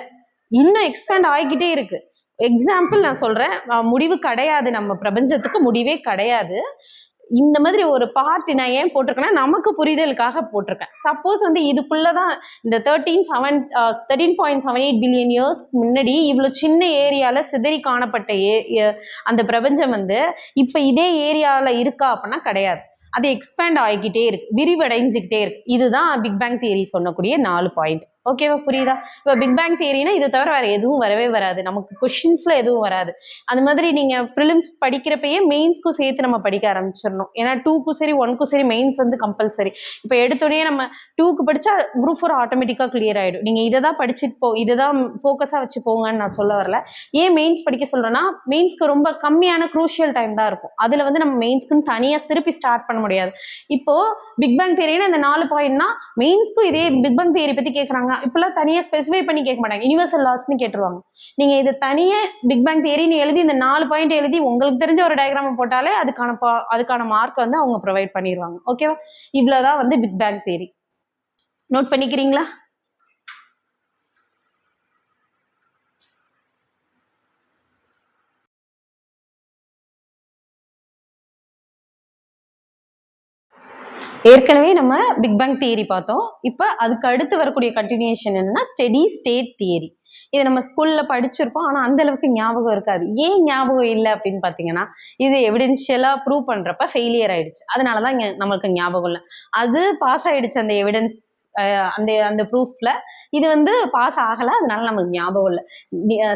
இன்னும் எக்ஸ்பேண்ட் ஆகிக்கிட்டே இருக்கு. எக்ஸாம்பிள் நான் சொல்றேன், முடிவு கிடையாது, நம்ம பிரபஞ்சத்துக்கு முடிவே கிடையாது. இந்த மாதிரி ஒரு பார்ட் நான் ஏன் போட்டிருக்கேன்னா நமக்கு புரிதலுக்காக போட்டிருக்கேன். சப்போஸ் வந்து இதுக்குள்ளதான் இந்த 13.78 பில்லியன் இயர்ஸ் முன்னாடி இவ்வளவு சின்ன ஏரியால சிதறி காணப்பட்ட அந்த பிரபஞ்சம் வந்து இப்ப இதே ஏரியால இருக்கா அப்படின்னா கிடையாது. அது எக்ஸ்பேண்ட் ஆகிக்கிட்டே இருக்கு, விரிவடைஞ்சுக்கிட்டே இருக்கு. இதுதான் பிக் பேங் தியரி சொன்னக்கூடிய 4 பாயிண்ட். ஓகேவா? புரியுதா? இப்போ பிக் பேங் தியரினா இதை தவிர வேற எதுவும் வரவே வராது, நமக்கு கொஸ்டின்ஸ்ல எதுவும் வராது. அது மாதிரி நீங்க ப்ரிலிம்ஸ் படிக்கிறப்பயே மெயின்ஸ்க்கும் சேர்த்து நம்ம படிக்க ஆரம்பிச்சிடணும். ஏன்னா 2க்கும் சரி 1க்கும் சரி மெயின்ஸ் வந்து கம்பல்சரி. இப்போ எடுத்தோடனே நம்ம 2க்கு படிச்சா குரூப் 4 ஆட்டோமேட்டிக்கா கிளியர் ஆயிடும். நீங்க இதை தான் படிச்சுட்டு இதுதான் ஃபோக்கஸா வச்சு போங்கன்னு நான் சொல்ல வரல. ஏன் மெயின்ஸ் படிக்க சொல்றேன்னா, மெயின்ஸ்க்கு ரொம்ப கம்மியான குரூஷியல் டைம் தான் இருக்கும். அதுல வந்து நம்ம மெயின்ஸ்க்குன்னு தனியா திருப்பி ஸ்டார்ட் பண்ண முடியாது. இப்போ பிக் பேங் தியரினா இந்த 4 பாயிண்ட்னா மெயின்ஸ்க்கும் இதே பிக் பேங் தியரி பத்தி கேட்கறாங்க, இப்பெல்லாம் தனியா ஸ்பெசிஃபை பண்ணி கேட்க மாட்டாங்க, யுனிவர்சல் லாஸ்ன்னு கேட்டுருவாங்க. நீங்க இது தனியா பிக் பேங் தியரின்னு எழுதி இந்த 4 பாயிண்ட் எழுதி உங்களுக்கு தெரிஞ்ச ஒரு டயக்ராம் போட்டாலே அதுக்கான மார்க் வந்து அவங்க ப்ரொவைட் பண்ணிடுவாங்க. ஓகேவா? இவ்வளவுதான் வந்து பிக் பேங் தியரி. நோட் பண்ணிக்கிறீங்களா? ஏற்கனவே நம்ம பிக் பேங் தியரி பார்த்தோம். இப்போ அதுக்கு அடுத்து வரக்கூடிய கண்டினியூஷன் என்னன்னா ஸ்டெடி ஸ்டேட் தியரி. இது நம்ம ஸ்கூல்ல படிச்சிருப்போம், ஆனா அந்த அளவுக்கு ஞாபகம் இருக்காது. ஏன் ஞாபகம் இல்லை அப்படின்னு பாத்தீங்கன்னா, இது எவிடென்ஷியலா ப்ரூவ் பண்றப்ப ஃபெயிலியர் ஆயிடுச்சு. அதனாலதான் இங்க நமக்கு ஞாபகம் இல்லை. அது பாஸ் ஆயிடுச்சு அந்த எவிடன்ஸ், அந்த ப்ரூஃப்ல. இது வந்து பாஸ் ஆகல, அதனால நமக்கு ஞாபகம் இல்லை.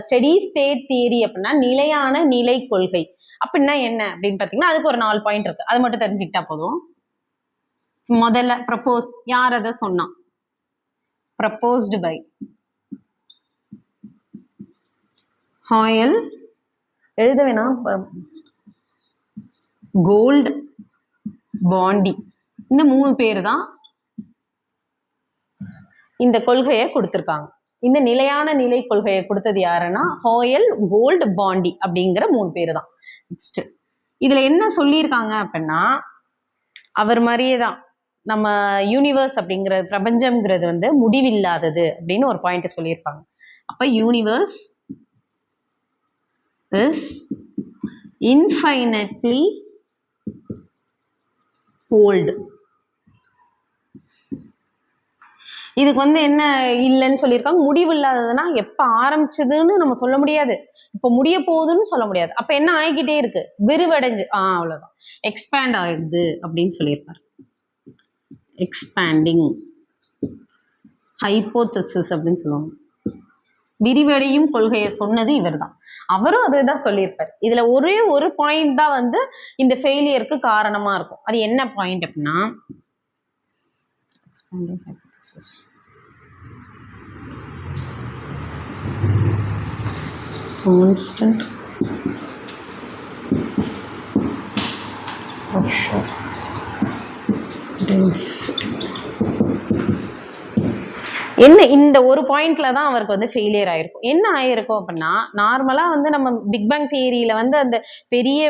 ஸ்டெடி ஸ்டேட் தியரி அப்படின்னா நிலையான நிலை கொள்கை அப்படின்னா என்ன அப்படின்னு பாத்தீங்கன்னா அதுக்கு ஒரு 4 பாயிண்ட் இருக்கு. அது மட்டும் தெரிஞ்சுக்கிட்டா போதும். முதல்ல ப்ரப்போஸ், யார் அதை சொன்னா? ப்ரப்போஸ்டு பை ஹாயல், எழுத வேணாம், கோல்ட் பாண்டி. இந்த 3 பேர் தான் இந்த கொள்கையை கொடுத்திருக்காங்க. இந்த நிலையான நிலை கொள்கையை கொடுத்தது யாருன்னா ஹாயல், கோல்ட், பாண்டி அப்படிங்கிற 3 பேர் தான். நெக்ஸ்ட் இதுல என்ன சொல்லியிருக்காங்க அப்படின்னா அவர் மாதிரியே தான் நம்ம யூனிவர்ஸ் அப்படிங்கிறது பிரபஞ்சம்ங்கிறது வந்து முடிவில்லாதது அப்படின்னு ஒரு பாயிண்ட் சொல்லியிருப்பாங்க. அப்ப யூனிவர்ஸ் இஸ் இன்ஃபைனட்லி ஓல்டு. இதுக்கு வந்து என்ன இல்லைன்னு சொல்லியிருக்காங்க, முடிவு இல்லாததுன்னா எப்போ ஆரம்பிச்சதுன்னு நம்ம சொல்ல முடியாது, இப்போ முடிய போகுதுன்னு சொல்ல முடியாது. அப்போ என்ன ஆகிக்கிட்டே இருக்கு, விரிவடைஞ்சு அவ்வளோதான், எக்ஸ்பேண்ட் ஆகுது அப்படின்னு சொல்லியிருப்பாரு. எக்ஸ்பேண்டிங் ஹைப்போதசிஸ் அப்படின்னு சொல்லுவாங்க. விரிவடையும் கொள்கையை சொன்னது இவர் தான், அவரும் அதை தான் சொல்லியிருப்பார். இதுல ஒரே ஒரு பாயிண்ட் தான் வந்து இந்த ஃபெயிலியருக்கு காரணமா இருக்கும். அது என்ன பாயிண்ட் அப்படின்னா, expanding hypothesis. Constant pressure density. என்ன இந்த ஒரு பாயிண்ட்ல தான் அவருக்கு வந்து ஃபெயிலியர் ஆயிருக்கும். என்ன ஆயிருக்கும் அப்படின்னா, நார்மலா வந்து நம்ம பிக் பேங் தியரியில வந்து அந்த பெரிய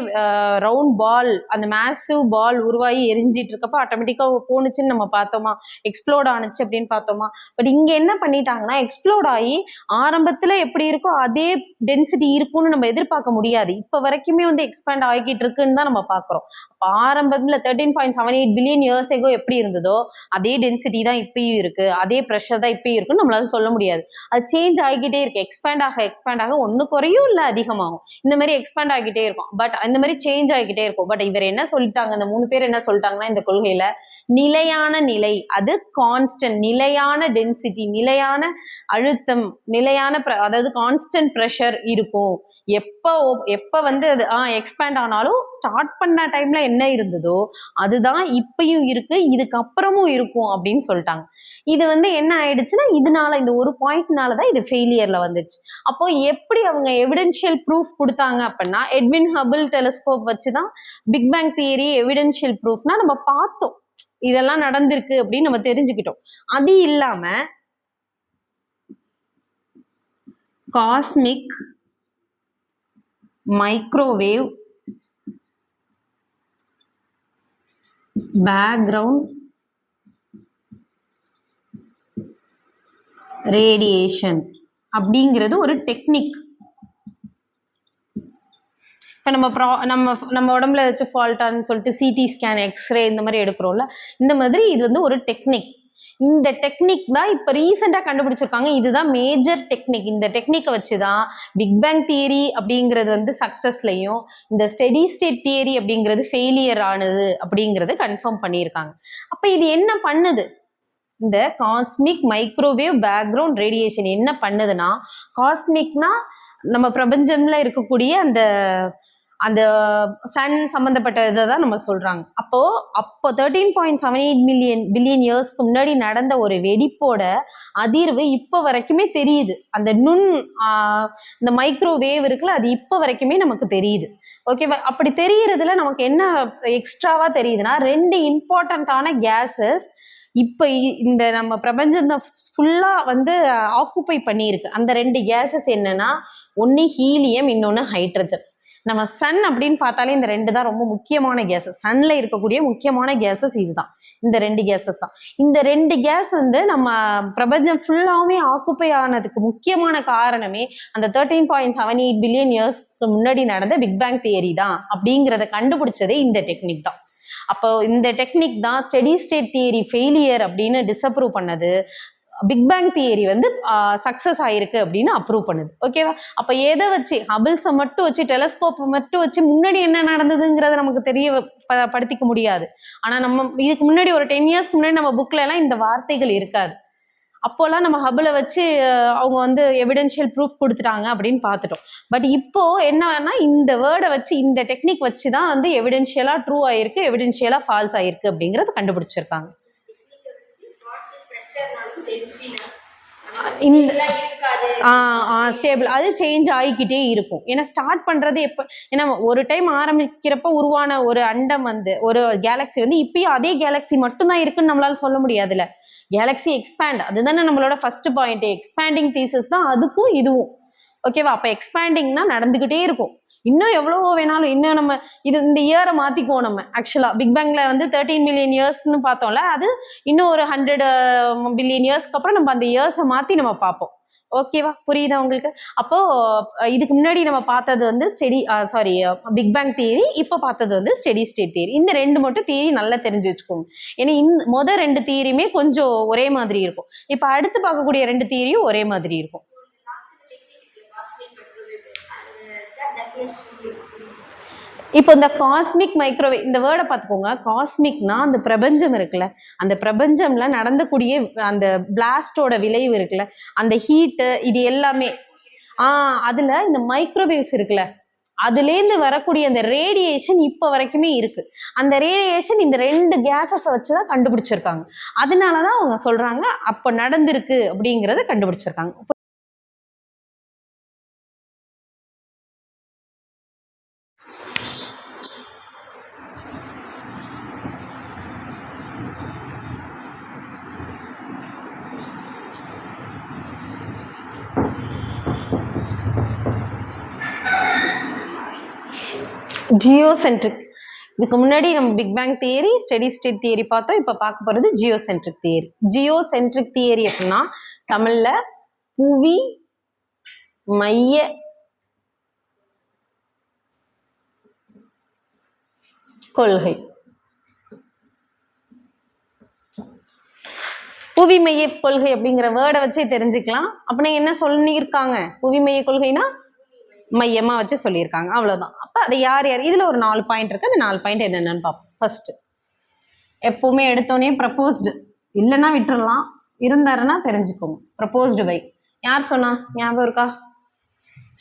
ரவுண்ட் பால், அந்த மேசிவ் பால் உருவாகி எரிஞ்சிட்டு இருக்கப்போ ஆட்டோமேட்டிக்கா போணுச்சுன்னு நம்ம பார்த்தோமா, எக்ஸ்ப்ளோட் ஆனிச்சு அப்படின்னு பார்த்தோமா. பட் இங்க என்ன பண்ணிட்டாங்கன்னா, எக்ஸ்ப்ளோட் ஆகி ஆரம்பத்துல எப்படி இருக்கோ அதே டென்சிட்டி இருக்கும்னு நம்ம எதிர்பார்க்க முடியாது. இப்ப வரைக்குமே வந்து எக்ஸ்பேண்ட் ஆகிட்டு இருக்குன்னு தான் நம்ம பாக்குறோம். ஆரம்பத்துல 13.78 பில்லியன் இயர்ஸ் எகோ எப்படி இருந்ததோ அதே டென்சிட்டி தான் இப்பயும் இருக்கு, அதே ப்ரெஷர் தான் இப்பயும் இருக்குன்னு நம்மளால சொல்ல முடியாது. அது சேஞ்ச் ஆகிக்கிட்டே இருக்கு. எக்ஸ்பேண்ட் ஆக ஒண்ணு குறையும் இல்ல அதிகமாகும், இந்த மாதிரி எக்ஸ்பேண்ட் ஆகிட்டே இருக்கும். பட் இந்த மாதிரி சேஞ்ச் ஆகிக்கிட்டே இருக்கும். பட் இவர் என்ன சொல்லிட்டாங்க, இந்த 3 பேர் என்ன சொல்லிட்டாங்கன்னா, இந்த கொள்கையில நிலையான நிலை, அது கான்ஸ்டன்ட், நிலையான டென்சிட்டி, நிலையான அழுத்தம், நிலையான அதாவது கான்ஸ்டன்ட் ப்ரெஷர் இருக்கும். எப்ப வந்து அது எக்ஸ்பேண்ட் ஆனாலும் ஸ்டார்ட் பண்ண டைம்ல என்ன இருந்ததோ அதுதான் இப்பயும் இருக்கு, இதுக்கப்புறமும் இருக்கும் அப்படின்னு சொல்லிட்டாங்க. இது வந்து என்ன ஆயிடுச்சுன்னா, இதனால இந்த ஒரு பாயிண்ட்னாலதான் இது ஃபெயிலியர்ல வந்துச்சு. அப்போ எப்படி அவங்க எவிடென்ஷியல் ப்ரூஃப் கொடுத்தாங்க அப்படின்னா, எட்வின் ஹபிள் டெலிஸ்கோப் வச்சுதான் பிக் பேங் தியரி எவிடென்ஷியல் ப்ரூஃப்னா நம்ம பார்த்தோம், இதெல்லாம் நடந்திருக்கு அப்படின்னு நம்ம தெரிஞ்சுக்கிட்டோம். அது இல்லாம காஸ்மிக் மைக்ரோவேவ் பேக்ரவுண்ட் ரேடியேஷன் அப்படிங்கிறது ஒரு டெக்னிக். இப்போ நம்ம உடம்புல ஏதாச்சும் ஃபால்ட்டான்னு சொல்லிட்டு சிடி ஸ்கேன், எக்ஸ்ரே இந்த மாதிரி எடுக்கிறோம்ல, இந்த மாதிரி இது வந்து ஒரு டெக்னிக். இந்த டெக்னிக் தான் இப்போ ரீசெண்டாக கண்டுபிடிச்சிருக்காங்க. இதுதான் மேஜர் டெக்னிக். இந்த டெக்னிக்கை வச்சு தான் பிக் பேங் தியரி அப்படிங்கிறது வந்து சக்ஸஸ்லையும், இந்த ஸ்டெடி ஸ்டேட் தியரி அப்படிங்கிறது ஃபெயிலியர் ஆனது அப்படிங்கிறது கன்ஃபார்ம் பண்ணியிருக்காங்க. அப்போ இது என்ன பண்ணுது, இந்த காஸ்மிக் மைக்ரோவேவ் பேக்ரவுண்ட் ரேடியேஷன் என்ன பண்ணுதுன்னா, காஸ்மிக்னா நம்ம பிரபஞ்சம்ல இருக்கக்கூடிய அந்த அந்த சன் சம்பந்தப்பட்ட இதை தான் நம்ம சொல்றாங்க. அப்போ 13.78 பில்லியன் இயர்ஸ்க்கு முன்னாடி நடந்த ஒரு வெடிப்போட அதிர்வு இப்போ வரைக்குமே தெரியுது. அந்த இந்த மைக்ரோவேவ் இருக்குல்ல, அது இப்போ வரைக்குமே நமக்கு தெரியுது. ஓகேவா? அப்படி தெரியறதுல நமக்கு என்ன எக்ஸ்ட்ராவா தெரியுதுன்னா, 2 இம்பார்ட்டண்ட்டான கேஸஸ் இப்போ இந்த நம்ம பிரபஞ்சத்தை ஃபுல்லா வந்து ஆக்குப்பை பண்ணியிருக்கு. அந்த 2 கேஸஸ் என்னன்னா, ஒன்னு ஹீலியம், இன்னொன்னு ஹைட்ரஜன். நம்ம சன் அப்படின்னு பார்த்தாலே இந்த 2 தான் ரொம்ப முக்கியமான கேஸஸ். சன்ல இருக்கக்கூடிய முக்கியமான கேஸஸ் இதுதான், இந்த 2 கேஸஸ் தான். இந்த 2 கேஸ் வந்து நம்ம பிரபஞ்சம் ஃபுல்லாவே ஆக்குப்பை ஆனதுக்கு முக்கியமான காரணமே அந்த 13.78 பில்லியன் இயர்ஸ்க்கு முன்னாடி நடந்த பிக் பேங் தியரி தான் அப்படிங்கிறத கண்டுபிடிச்சதே இந்த டெக்னிக் தான். அப்போ இந்த டெக்னிக் தான் ஸ்டெடி ஸ்டேட் தியரி ஃபெயிலியர் அப்படின்னு டிஸ்அப்ரூவ் பண்ணது, பிக் பேங் தியரி வந்து சக்சஸ் ஆயிருக்கு அப்படின்னு அப்ரூவ் பண்ணுது. ஓகேவா? அப்ப எதை வச்சு, ஹபிள்ஸை மட்டும் வச்சு, டெலஸ்கோப்பை மட்டும் வச்சு முன்னாடி என்ன நடந்ததுங்கிறத நமக்கு படுத்திக்க முடியாது. ஆனா நம்ம இதுக்கு முன்னாடி ஒரு 10 இயர்ஸ்க்கு முன்னாடி நம்ம புக்ல எல்லாம் இந்த வார்த்தைகள் இருக்காது. அப்போல்லாம் நம்ம ஹபிளை வச்சு அவங்க வந்து எவிடென்ஷியல் ப்ரூஃப் கொடுத்துட்டாங்க அப்படின்னு பார்த்துட்டோம். பட் இப்போ என்னன்னா, இந்த வேர்டை வச்சு, இந்த டெக்னிக் வச்சு தான் வந்து எவிடென்ஷியலா ட்ரூ ஆயிருக்கு, எவிடென்ஷியலா ஃபால்ஸ் ஆயிருக்கு அப்படிங்கறத கண்டுபிடிச்சிருக்காங்க. ஸ்டேபிள், அது சேஞ்ச் ஆகிக்கிட்டே இருக்கும். ஏன்னா ஸ்டார்ட் பண்றது எப்போ, ஏன்னா ஒரு டைம் ஆரம்பிக்கிறப்ப உருவான ஒரு அண்டம் வந்து, ஒரு கேலக்சி வந்து இப்பயும் அதே கேலக்சி மட்டும்தான் இருக்குன்னு நம்மளால சொல்ல முடியாதுல்ல. கேலக்சி எக்ஸ்பேண்ட், அதுதானே நம்மளோட ஃபர்ஸ்ட் பாயிண்ட். எக்ஸ்பேண்டிங் தீசஸ் தான் அதுக்கும் இதுவும். ஓகேவா? அப்ப எக்ஸ்பேண்டிங்னா நடந்துகிட்டே இருக்கும். இன்னும் எவ்வளவோ வேணாலும் இன்னும் நம்ம இந்த இயரை மாத்திக்குவோம். நம்ம ஆக்சுவலா பிக் பேங்ல வந்து 13 மில்லியன் இயர்ஸ்னு பார்த்தோம்ல, அது இன்னும் ஒரு 100 பில்லியன் இயர்ஸ்க்கு அப்புறம் நம்ம அந்த இயர்ஸை மாத்தி நம்ம பார்ப்போம். ஓகேவா, புரியுதா உங்களுக்கு? அப்போ இதுக்கு முன்னாடி நம்ம பார்த்தது வந்து பிக் பேங் தியரி, இப்போ பார்த்தது வந்து ஸ்டெடி ஸ்டேட் தியரி. இந்த ரெண்டு மட்டும் தியரி நல்லா தெரிஞ்சு வச்சுக்கோங்க. ஏன்னா மொதல் 2 தியரியுமே கொஞ்சம் ஒரே மாதிரி இருக்கும். இப்போ அடுத்து பார்க்கக்கூடிய 2 தியரியும் ஒரே மாதிரி இருக்கும். இப்போ இந்த காஸ்மிக் மைக்ரோவேவ் இந்த வேர்டை பார்த்துக்கோங்க. காஸ்மிக்னா அந்த பிரபஞ்சம் இருக்குல்ல, அந்த பிரபஞ்சம்ல நடந்தக்கூடிய அந்த பிளாஸ்டோட விளைவு இருக்குல்ல, அந்த ஹீட்டு, இது எல்லாமே அதுல இந்த மைக்ரோவேவ்ஸ் இருக்குல்ல, அதுலேருந்து வரக்கூடிய அந்த ரேடியேஷன் இப்போ வரைக்குமே இருக்கு. அந்த ரேடியேஷன் இந்த 2 கேஸஸை வச்சுதான் கண்டுபிடிச்சிருக்காங்க. அதனாலதான் அவங்க சொல்றாங்க அப்ப நடந்திருக்கு அப்படிங்கிறத கண்டுபிடிச்சிருக்காங்க. ஜியோசென்ட்ரிக். இதுக்கு முன்னாடி நம்ம big bang theory, steady state theory பார்த்தோம். இப்போ பார்க்க போகிறது ஜியோசென்ட்ரிக் தியரி. ஜியோசென்ட்ரிக் தியரி அப்படின்னா தமிழ்ல புவி மைய கொள்கை. புவி மைய கொள்கை அப்படிங்கிற வேர்டை வச்சே தெரிஞ்சுக்கலாம். அப்படின்னா என்ன சொல்லியிருக்காங்க? புவி மைய கொள்கைனா மையமா வச்சு சொல்லியிருக்காங்க, அவ்வளவுதான். அப்ப அது யார் யார், இதுல ஒரு 4 பாயிண்ட் இருக்கு. அந்த 4 பாயிண்ட் என்னென்னு பார்ப்போம். ஃபர்ஸ்ட், எப்பவுமே எடுத்தோடனே ப்ரப்போஸ்டு இல்லைன்னா விட்டுறலாம், இருந்தாருன்னா தெரிஞ்சுக்கோங்க. ப்ரப்போஸ்டு பை யார் சொன்னா, ஞாபகம் இருக்கா?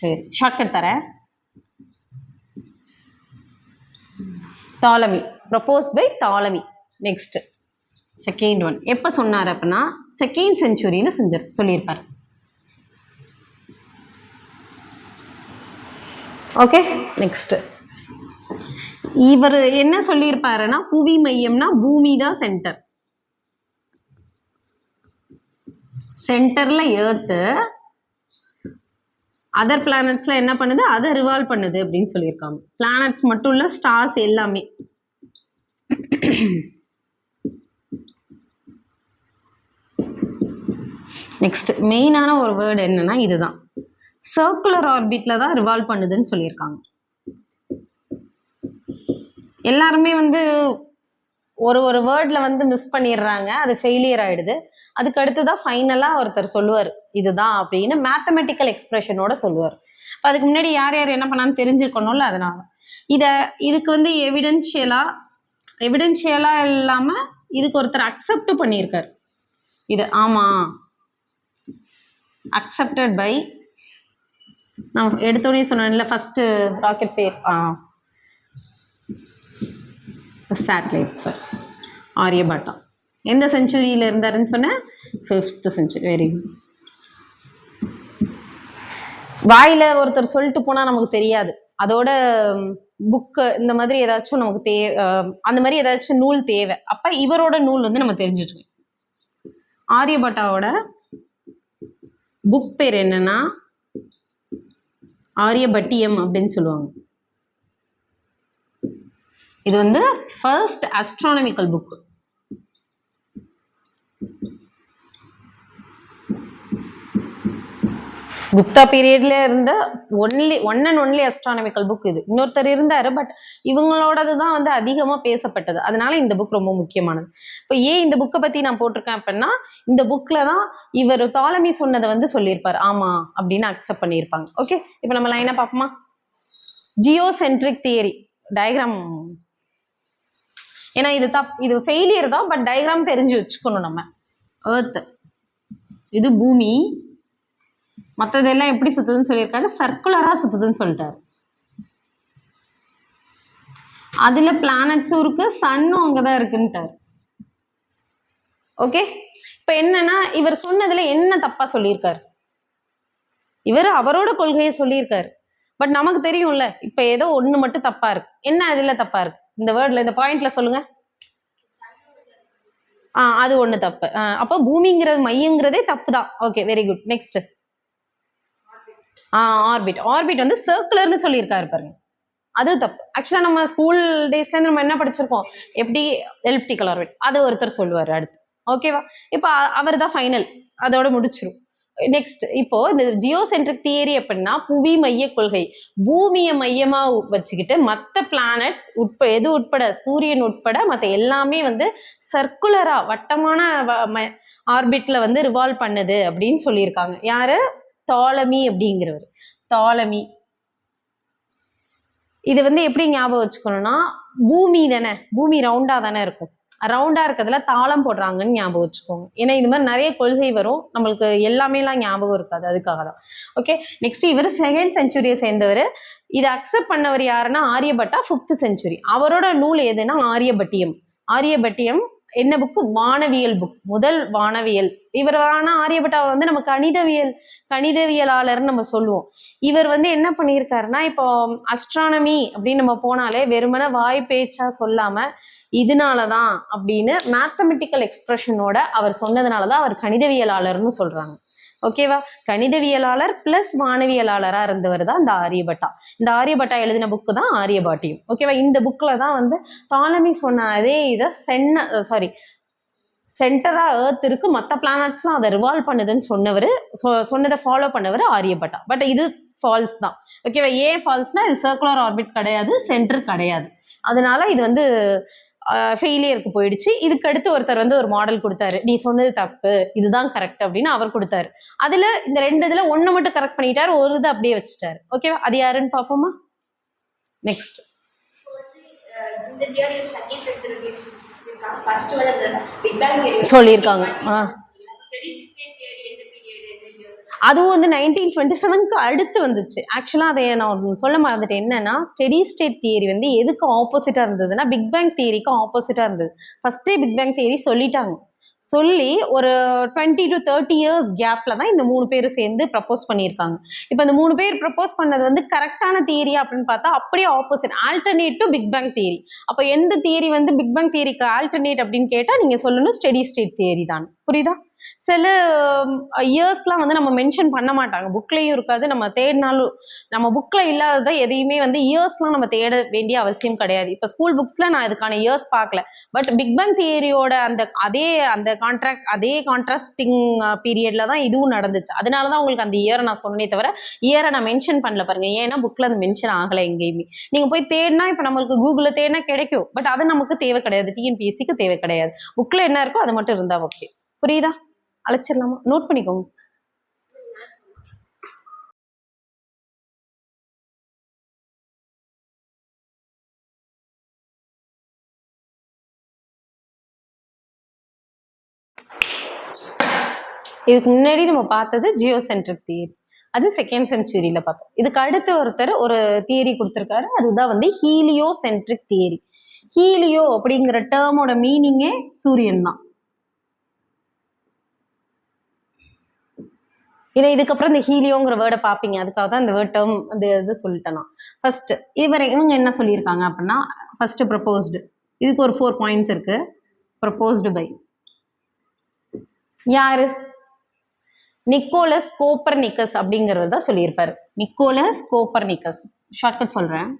சரி, ஷார்ட்கட் தரேன். Ptolemy. Propose by Ptolemy. Next second one எப்ப சொன்னார் அப்படின்னா செகண்ட் செஞ்சுரின்னு சொல்லியிருப்பார். ஓகே, நெக்ஸ்ட் இவர் என்ன சொல்லியிருப்பாருன்னா புவி மையம்னா பூமி தான் சென்டர். சென்டர்ல எர்த்து, அதர் பிளானட்ஸ்ல என்ன பண்ணுது, அதை ரிவால்வ் பண்ணுது அப்படின்னு சொல்லியிருக்காங்க. பிளானட்ஸ் மட்டும் இல்ல, ஸ்டார்ஸ் எல்லாமே. நெக்ஸ்ட் மெயினான ஒரு வேர்டு என்னன்னா இதுதான், சர்க்குலர் ஆர்பிட்ல தான் ரிவால்வ் பண்ணுதுன்னு சொல்லியிருக்காங்க. எல்லாருமே வந்து ஒரு வேர்ட்ல வந்து மிஸ் பண்ணிடுறாங்க, அது ஃபெயிலியர் ஆயிடுது. அதுக்கு அடுத்துதான் ஃபைனலா ஒருத்தர் சொல்லுவார் இதுதான் அப்படின்னு, மேத்தமெட்டிக்கல் எக்ஸ்பிரஷனோட சொல்லுவார். அதுக்கு முன்னாடி யார் யார் என்ன பண்ணான்னு தெரிஞ்சுக்கணும்ல, அதனால இதுக்கு வந்து எவிடென்ஷியலா இல்லாம இதுக்கு ஒருத்தர் அக்செப்ட் பண்ணியிருக்காரு. இது ஆமா அக்செப்டட் பை, நான் எடுத்தோடனே சொன்னேன்ல ஃபர்ஸ்ட் ராக்கெட் பேர் சேட்டலைட், சார் ஆரியபட்டா. எந்த செஞ்சுரியில இருந்தாருன்னு சொன்ன, 5th செஞ்சுரி. Very good. வாயில ஒருத்தர் சொல்லிட்டு போனா நமக்கு தெரியாது, அதோட புக்கு இந்த மாதிரி ஏதாச்சும் நமக்கு அந்த மாதிரி ஏதாச்சும் நூல் தேவை. அப்ப இவரோட நூல் வந்து நம்ம தெரிஞ்சுட்டு, ஆரியபட்டாவோட புக் பேர் என்னன்னா ஆரியபட்டியம் அப்படின்னு சொல்லுவாங்க. இது வந்து ஃபர்ஸ்ட் அஸ்ட்ரானமிக்கல் புக். குப்தா பீரியட்ல இருந்த one and only astronomical book இது. இன்னொருத்தர் இருந்தாரு, பட் இவங்களோடது தான் வந்து அதிகமா பேசப்பட்டது. அதனால இந்த புக் ரொம்ப முக்கியமானது. இப்போ ஏன் இந்த புக்கை பத்தி நான் போட்டிருக்கேன் அப்படின்னா, இந்த புக்ல தான் இவர் தாலமி சொன்னதை வந்து சொல்லியிருப்பார், ஆமா அப்படின்னு அக்செப்ட் பண்ணியிருப்பாங்க. ஓகே, இப்போ நம்ம லைனா பார்ப்போமா? ஜியோசென்ட்ரிக் தியரி டயக்ராம், ஏன்னா இது ஃபெயிலியர் தான், பட் டயக்ராம் தெரிஞ்சு வச்சுக்கணும் நம்ம. எர்த் இது பூமி, மற்றதெல்லாம் எப்படி சுத்துதுன்னு சொல்லியிருக்காரு, சர்க்குலரா சுத்துதுன்னு சொல்லிட்டாரு. அதுல பிளானட்ஸும் இருக்கு, சன்னும் அங்கதான் இருக்குன்ட்டாரு. ஓகே, இப்ப என்னன்னா இவர் சொன்னதுல என்ன தப்பா சொல்லியிருக்காரு, இவர் அவரோட கொள்கையை சொல்லியிருக்காரு, பட் நமக்கு தெரியும்ல இப்ப ஏதோ ஒண்ணு மட்டும் தப்பா இருக்கு. என்ன அதுல தப்பா இருக்கு, இந்த வேர்ட்ல இந்த பாயிண்ட்ல சொல்லுங்க. அது ஒண்ணு தப்பு. அப்போ பூமிங்கிறது மையங்கிறதே தப்பு தான். Okay, very good. Next orbit. Orbit வந்து சர்க்குலர்னு சொல்லியிருக்காரு பாருங்க. அது தப்பு. ஆக்சுவலா நம்ம ஸ்கூல் டேஸ்லேருந்து நம்ம என்ன படிச்சிருக்கோம், எப்படி எலிப்டிக்கல் ஆர்பிட் அதை ஒருத்தர் சொல்லுவார் அடுத்து. ஓகேவா? இப்போ அவர் தான் ஃபைனல், அதோட முடிச்சிரும். நெக்ஸ்ட் இப்போ இந்த ஜியோசென்ட்ரிக் தியரி அப்படின்னா புவி மைய கொள்கை. பூமியை மையமா வச்சுக்கிட்டு மற்ற பிளானட்ஸ் எது உட்பட சூரியன் உட்பட மற்ற எல்லாமே வந்து சர்க்குலரா வட்டமான ஆர்பிட்ல வந்து ரிவால்வ் பண்ணுது அப்படின்னு சொல்லியிருக்காங்க. யாரு? தாலமி அப்படிங்கிறவர். தாலமி. இது வந்து எப்படி ஞாபகம் வச்சுக்கணும்னா, பூமி தானே, பூமி ரவுண்டா தானே இருக்கும். ரவுண்டா இருக்கிறதுல தாளம் போடுறாங்கன்னு ஞாபகம் வச்சுக்கோங்க. ஏன்னா இது மாதிரி நிறைய கொள்கை வரும், நம்மளுக்கு எல்லாமேலாம் ஞாபகம் இருக்காது, அதுக்காக தான். ஓகே, நெக்ஸ்ட் இவர் 2nd செஞ்சுரியை சேர்ந்தவர். இதை அக்செப்ட் பண்ணவர் யாருன்னா ஆரியபட்டா, 5th செஞ்சுரி. அவரோட நூல் எதுன்னா ஆரியபட்டியம். ஆரியபட்டியம் என்ன புக்கு? வானவியல் புக், முதல் வானவியல். இவர் ஆரியபட்டா வந்து நம்ம கணிதவியலாளர்னு நம்ம சொல்லுவோம். இவர் வந்து என்ன பண்ணியிருக்காருன்னா, இப்போ அஸ்ட்ரானமி அப்படின்னு நம்ம போனாலே வெறுமனே வாய் பேச்சா சொல்லாம இதனாலதான் அப்படின்னு மேத்தமெட்டிக்கல் எக்ஸ்பிரஷனோட அவர் சொன்னதுனாலதான் அவர் கணிதவியலாளர்னு சொல்றாங்க. ஓகேவா? கணிதவியலாளர் பிளஸ் வானவியலாளரா இருந்தவர் தான் இந்த ஆரியபட்டா. இந்த ஆரியபட்டா எழுதின புக்கு தான் ஆரியபாட்டியம். ஓகேவா? இந்த புக்ல தான் வந்து தாலமி சொன்ன அதே இதை சென்டரா ஏர்த் இருக்கு, மற்ற பிளானட்ஸ்லாம் அதை ரிவால்வ் பண்ணுதுன்னு சொன்னதை ஃபாலோ பண்ணவர் ஆரியபட்டா. பட் இது ஃபால்ஸ் தான். ஓகேவா? ஏன் ஃபால்ஸ்னா இது சர்க்குலர் ஆர்பிட் கிடையாது, சென்டர் கிடையாது. அதனால இது வந்து ஃபெயிலியருக்கு போயிடுச்சு. இதுக்கு அடுத்து ஒருத்தர் வந்து ஒரு மாடல் கொடுத்தாரு, நீ சொன்னது தப்பு, இதுதான் கரெக்ட் அப்படின்னு அவர் கொடுத்தாரு. அதுல இந்த 2 இதுல ஒண்ணு மட்டும் கரெக்ட் பண்ணிட்டாரு, ஒரு இதை அப்படியே வச்சுட்டாரு. ஓகேவா? அது யாருன்னு பார்ப்போமா? நெக்ஸ்ட் சொல்லியிருக்காங்க. அதுவும் வந்து 1927க்கு அடுத்து வந்துச்சு. ஆக்சுவலாக அதை நான் சொல்ல மறந்துட்டேன். என்னன்னா, ஸ்டெடி ஸ்டேட் தியரி வந்து எதுக்கு ஆப்போசிட்டாக இருந்ததுன்னா பிக் பேங் தியரிக்கு ஆப்போசிட்டாக இருந்தது. ஃபர்ஸ்டே பிக் பேங் தியரி சொல்லிட்டாங்க. சொல்லி ஒரு 20 to 30 இயர்ஸ் கேப்ல தான் இந்த 3 பேரும் சேர்ந்து ப்ரப்போஸ் பண்ணியிருக்காங்க. இப்போ இந்த 3 பேர் ப்ரப்போஸ் பண்ணது வந்து கரெக்டான தியரியா அப்படின்னு பார்த்தா அப்படியே opposite, alternate to big bang theory. அப்போ எந்த தியரி வந்து பிக் பேங் தியரிக்கு ஆல்டர்னேட் அப்படின்னு கேட்டால் நீங்கள் சொல்லணும் ஸ்டெடி ஸ்டேட் தியரி தான். புரியுதா? சில இயர்ஸ்லாம் வந்து நம்ம மென்ஷன் பண்ண மாட்டாங்க, புக்லேயும் இருக்காது, நம்ம தேடினாலும் நம்ம புக்கில் இல்லாததை எதையுமே வந்து இயர்ஸ்லாம் நம்ம தேட வேண்டிய அவசியம் கிடையாது. இப்போ ஸ்கூல் புக்ஸில் நான் இதுக்கான இயர்ஸ் பார்க்கல. பட் பிக் பேங் தியரியோட அதே கான்ட்ராஸ்டிங் பீரியட்ல தான் இதுவும் நடந்துச்சு. அதனால தான் உங்களுக்கு அந்த இயரை நான் சொன்னே தவிர இயரை நான் மென்ஷன் பண்ணல பாருங்க. ஏன்னா புக்கில் அது மென்ஷன் ஆகலை எங்கேயுமே. நீங்கள் போய் தேடினா இப்போ நம்மளுக்கு கூகுளில் தேடினா கிடைக்கும். பட் அது நமக்கு தேவை கிடையாது, டிஎன்பிஎஸ்சிக்கு தேவை கிடையாது. புக்கில் என்ன இருக்கோ அது மட்டும் இருந்தால் ஓகே. புரியுதா? அழைச்சிடலாமா? நோட் பண்ணிக்கோங்க. இதுக்கு முன்னாடி நம்ம பார்த்தது ஜியோசென்ட்ரிக் தியரி, அது 2nd செஞ்சுரியில பார்த்தோம். இதுக்கு அடுத்து ஒருத்தர் ஒரு தியரி கொடுத்துருக்காரு, அதுதான் வந்து ஹீலியோசென்ட்ரிக் தியரி. ஹீலியோ அப்படிங்கிற டேர்மோட மீனிங்கே சூரியன் தான். இதுக்கப்புறம் இந்த ஹீலியோங்கிற வேர்டை பார்ப்பீங்க, அதுக்காக தான் இந்த வேர்ட் டேர்ம் அந்த இது சொல்லிட்டேன். ஃபர்ஸ்ட் இவங்க என்ன சொல்லியிருக்காங்க அப்படின்னா, ஃபர்ஸ்ட் ப்ரப்போஸ்டு, இதுக்கு ஒரு 4 பாயிண்ட்ஸ் இருக்கு. ப்ரப்போஸ்டு பை யாரு? நிக்கோலஸ் கோப்பர்னிக்கஸ் அப்படிங்கிறவர் தான் சொல்லியிருப்பாரு. நிக்கோலஸ் கோப்பர்னிக்கஸ், ஷார்ட்கட் சொல்றேன்.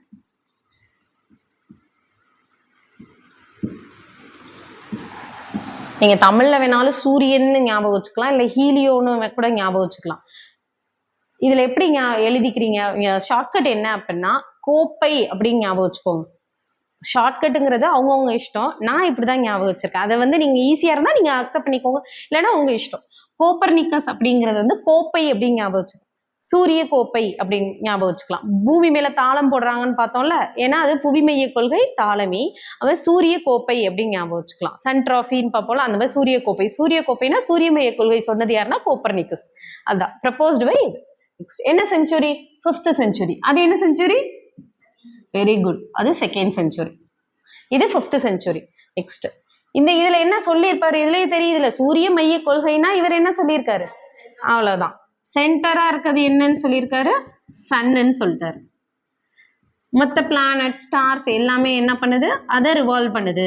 நீங்க தமிழ்ல வேணாலும் சூரியன் ஞாபகம் வச்சுக்கலாம், இல்ல ஹீலியோன்னு கூட ஞாபகம் வச்சுக்கலாம். இதுல எப்படி எழுதிக்கிறீங்க? ஷார்ட்கட் என்ன அப்படின்னா கோப்பை அப்படின்னு ஞாபகம் வச்சுக்கோங்க. ஷார்ட்கட்டுங்கிறது அவங்கவுங்க இஷ்டம். நான் இப்படிதான் ஞாபகம் வச்சிருக்கேன். அதை வந்து நீங்க ஈஸியா இருந்தா நீங்க அக்செப்ட் பண்ணிக்கோங்க, இல்லைன்னா உங்க இஷ்டம். கோப்பர்னிக்கஸ் அப்படிங்கிறது வந்து கோப்பை அப்படின்னு ஞாபகம் வச்சுக்கோங்க. சூரிய கோப்பை அப்படின்னு ஞாபகம் வச்சுக்கலாம். பூமி மேல தாளம் போடுறாங்கன்னு பார்த்தோம்ல, ஏன்னா அது புவிமைய கொள்கை தாளமி. அவன் சூரிய கோப்பை அப்படின்னு ஞாபகம் வச்சுக்கலாம். சன்ட்ராஃபின்னு பார்ப்போம்ல, அந்த மாதிரி சூரிய கோப்பை. சூரிய கோப்பைனா சூரியமைய கொள்கை சொன்னது யாருன்னா கோப்பர்னிக்கஸ். அதுதான் ப்ரப்போஸ்டு பை. நெக்ஸ்ட் என்ன செஞ்சுரி? 5th century. அது என்ன செஞ்சுரி? வெரி குட், அது 2nd செஞ்சுரி. இது 5th செஞ்சுரி. நெக்ஸ்ட் இதுல என்ன சொல்லியிருப்பாரு? இதுலயே தெரியுதுல, சூரிய மைய கொள்கைனா இவர் என்ன சொல்லியிருக்காரு? அவ்வளவுதான். சென்டரா இருக்கிறது என்னன்னு சொல்லியிருக்காரு? சன்னு சொல்லிட்டாரு. மற்ற பிளானட் ஸ்டார்ஸ் எல்லாமே என்ன பண்ணுது? அதை ரிவால்வ் பண்ணுது.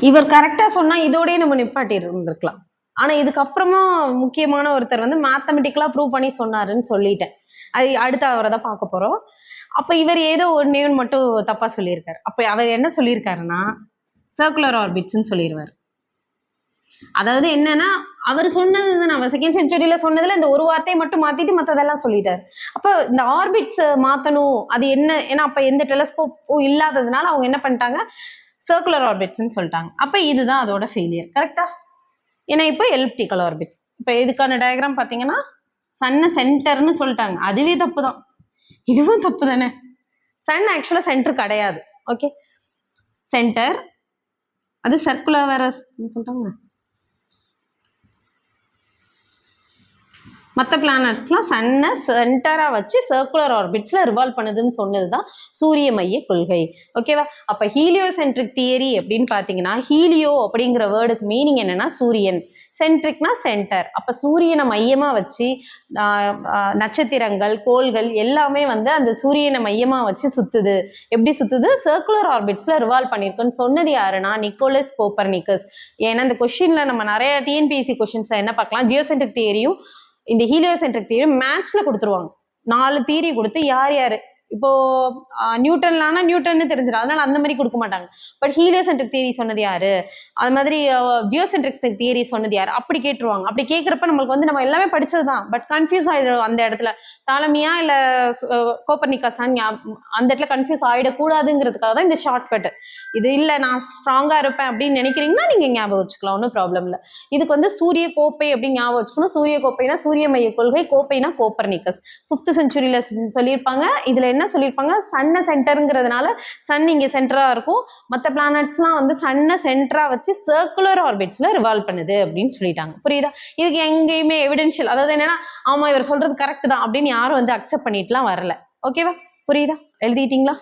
இவர் கரெக்டா சொன்னா இதோடய நம்ம நிப்பாட்டி இருந்திருக்கலாம். ஆனா இதுக்கப்புறமா முக்கியமான ஒருத்தர் வந்து மேத்தமெட்டிக்கலா ப்ரூவ் பண்ணி சொன்னாருன்னு சொல்லிட்டேன். அது அடுத்த அவரை தான் பார்க்க போறோம். அப்ப இவர் ஏதோ ஒன்னே மட்டும் தப்பா சொல்லியிருக்காரு. அப்ப அவர் என்ன சொல்லியிருக்காருன்னா சர்க்குலர் ஆர்பிட்ஸ்ன்னு சொல்லிடுவார். அதாவது என்னன்னா அவர் சொன்னது அவர் செகண்ட் செஞ்சுரியில சொன்னதுல இந்த ஒரு வார்த்தையை மட்டும் மாத்திட்டு மற்றதெல்லாம் சொல்லிட்டாரு. அப்ப இந்த ஆர்பிட்ஸ் மாத்தணும் அது என்ன, ஏன்னா அப்ப எந்த டெலஸ்கோப்பும் இல்லாததுனால அவங்க என்ன பண்ணிட்டாங்க, சர்க்குலர் ஆர்பிட்ஸ்ன்னு சொல்லிட்டாங்க. அப்ப இதுதான் அதோட ஃபெயிலியர். கரெக்டா? ஏன்னா இப்போ எலிப்டிக்கல் ஆர்பிட்ஸ். இப்போ இதுக்கான டயக்ராம் பார்த்தீங்கன்னா சன்னை சென்டர்னு சொல்லிட்டாங்க. அதுவே தப்பு தான், இதுவும் தப்பு தானே. சன் ஆக்சுவலாக சென்டர் கிடையாது. ஓகே, சென்டர் அது சர்க்குலர் வேற சொல்லிட்டாங்க. மற்ற பிளானட்ஸ்லாம் சன்னை சென்டராக வச்சு சர்க்குலர் ஆர்பிட்ஸில் ரிவால்வ் பண்ணுதுன்னு சொன்னது தான் சூரிய மைய கொள்கை. ஓகேவா? அப்போ ஹீலியோசென்ட்ரிக் தியரி அப்படின்னு பார்த்தீங்கன்னா ஹீலியோ அப்படிங்கிற வேர்டுக்கு மீனிங் என்னன்னா சூரியன், சென்ட்ரிக்னா சென்டர். அப்போ சூரியனை மையமாக வச்சு நட்சத்திரங்கள் கோள்கள் எல்லாமே வந்து அந்த சூரியனை மையமாக வச்சு சுற்றுது. எப்படி சுற்றுது? சர்க்குலர் ஆர்பிட்ஸில் ரிவால்வ் பண்ணியிருக்குன்னு சொன்னது யாருன்னா நிக்கோலஸ் கோப்பர்னிக்கஸ். ஏன்னா இந்த கொஷினில் நம்ம நிறைய டிஎன்பிஎஸ்சி கொஷின்ஸில் என்ன பார்க்கலாம், ஜியோசென்ட்ரிக் தியரியும் இந்த ஹீலியோசென்ட்ரிக் தியரி மேட்ச்ல கொடுத்துருவாங்க. 4 தியரி கொடுத்து யார் யாரு இப்போ நியூட்டன்லானா நியூட்டன்னு தெரிஞ்சிடும், அதனால அந்த மாதிரி கொடுக்க மாட்டாங்க. பட் ஹீலியோசென்ட்ரிக் தியரி சொன்னது யாரு, அது மாதிரி ஜியோசென்ட்ரிக் தியரி சொன்னது யாரு அப்படி கேட்டுருவாங்க. அப்படி கேட்குறப்ப நம்மளுக்கு வந்து நம்ம எல்லாமே படிச்சது தான், பட் கன்ஃபியூஸ் ஆயிடும் அந்த இடத்துல. தாலமியா இல்லை கோப்பர்னிக்கஸான்னு அந்த இடத்துல கன்ஃபியூஸ் ஆகிடக்கூடாதுங்கிறதுக்காக தான் இந்த ஷார்ட்கட். இது இல்லை நான் ஸ்ட்ராங்காக இருப்பேன் அப்படின்னு நினைக்கிறீங்கன்னா நீங்கள் ஞாபகம் வச்சுக்கலாம், ஒன்றும் ப்ராப்ளம் இல்லை. இதுக்கு வந்து சூரிய கோப்பை அப்படின்னு ஞாபகம் வச்சுக்கணும். சூரிய கோப்பைனா சூரிய மைய கொள்கை, கோப்பைனா கோப்பர்னிக்கஸ். 5th செஞ்சுரியில் சொல்லியிருப்பாங்க. இதில் என்ன சொல்லியிருப்பாங்க, சன்னை சென்டருங்கிறதுனால சன் இங்கே சென்டராக இருக்கும், மற்ற பிளானட்ஸ்லாம் வந்து சன்னை சென்டராக வச்சு சர்க்குலர் ஆர்பிட்ஸில் ரிவால்வ் பண்ணுது அப்படின்னு சொல்லிட்டாங்க. புரியுதா? இதுக்கு எங்கேயுமே எவிடென்ஷியல், அதாவது என்னன்னா ஆமாம் இவர் சொல்றது கரெக்ட் தான் அப்படின்னு யாரும் வந்து அக்செப்ட் பண்ணிட்டுலாம் வரல. ஓகேவா? புரியுதா? எழுதிட்டீங்களா?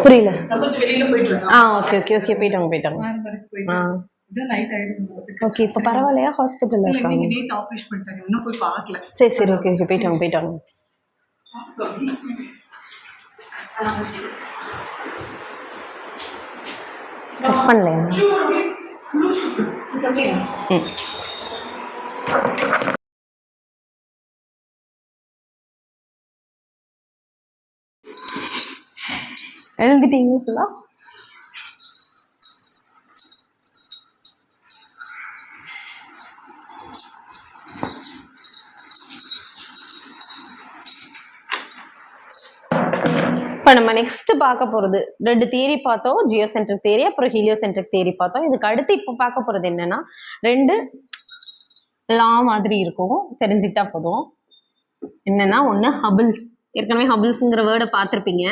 புரியல. ஓகே ஓகே ஓகே போயிட்டாங்க. ஓகே, இப்போ பரவாயில்லையா? ஹாஸ்பிட்டல்ல இருக்காங்க. சரி சரி, ஓகே ஓகே போயிட்டாங்க. கட் பண்ணலையா? எழுதிட்டீங்களா? இப்போ நம்ம நெக்ஸ்ட் பார்க்க போகிறது 2 தியரி பார்த்தோம், ஜியோசென்ட்ரிக் தியரி அப்புறம் ஹீலியோசென்ட்ரிக் தியரி பார்த்தோம். இதுக்கு அடுத்து இப்போ பார்க்க போகிறது என்னன்னா 2 லா மாதிரி இருக்கும், தெரிஞ்சுக்கிட்டா போதும். என்னன்னா ஒன்று ஹபிள்ஸ், ஏற்கனவே ஹபிள்ஸுங்கிற வேர்டை பார்த்துருப்பீங்க.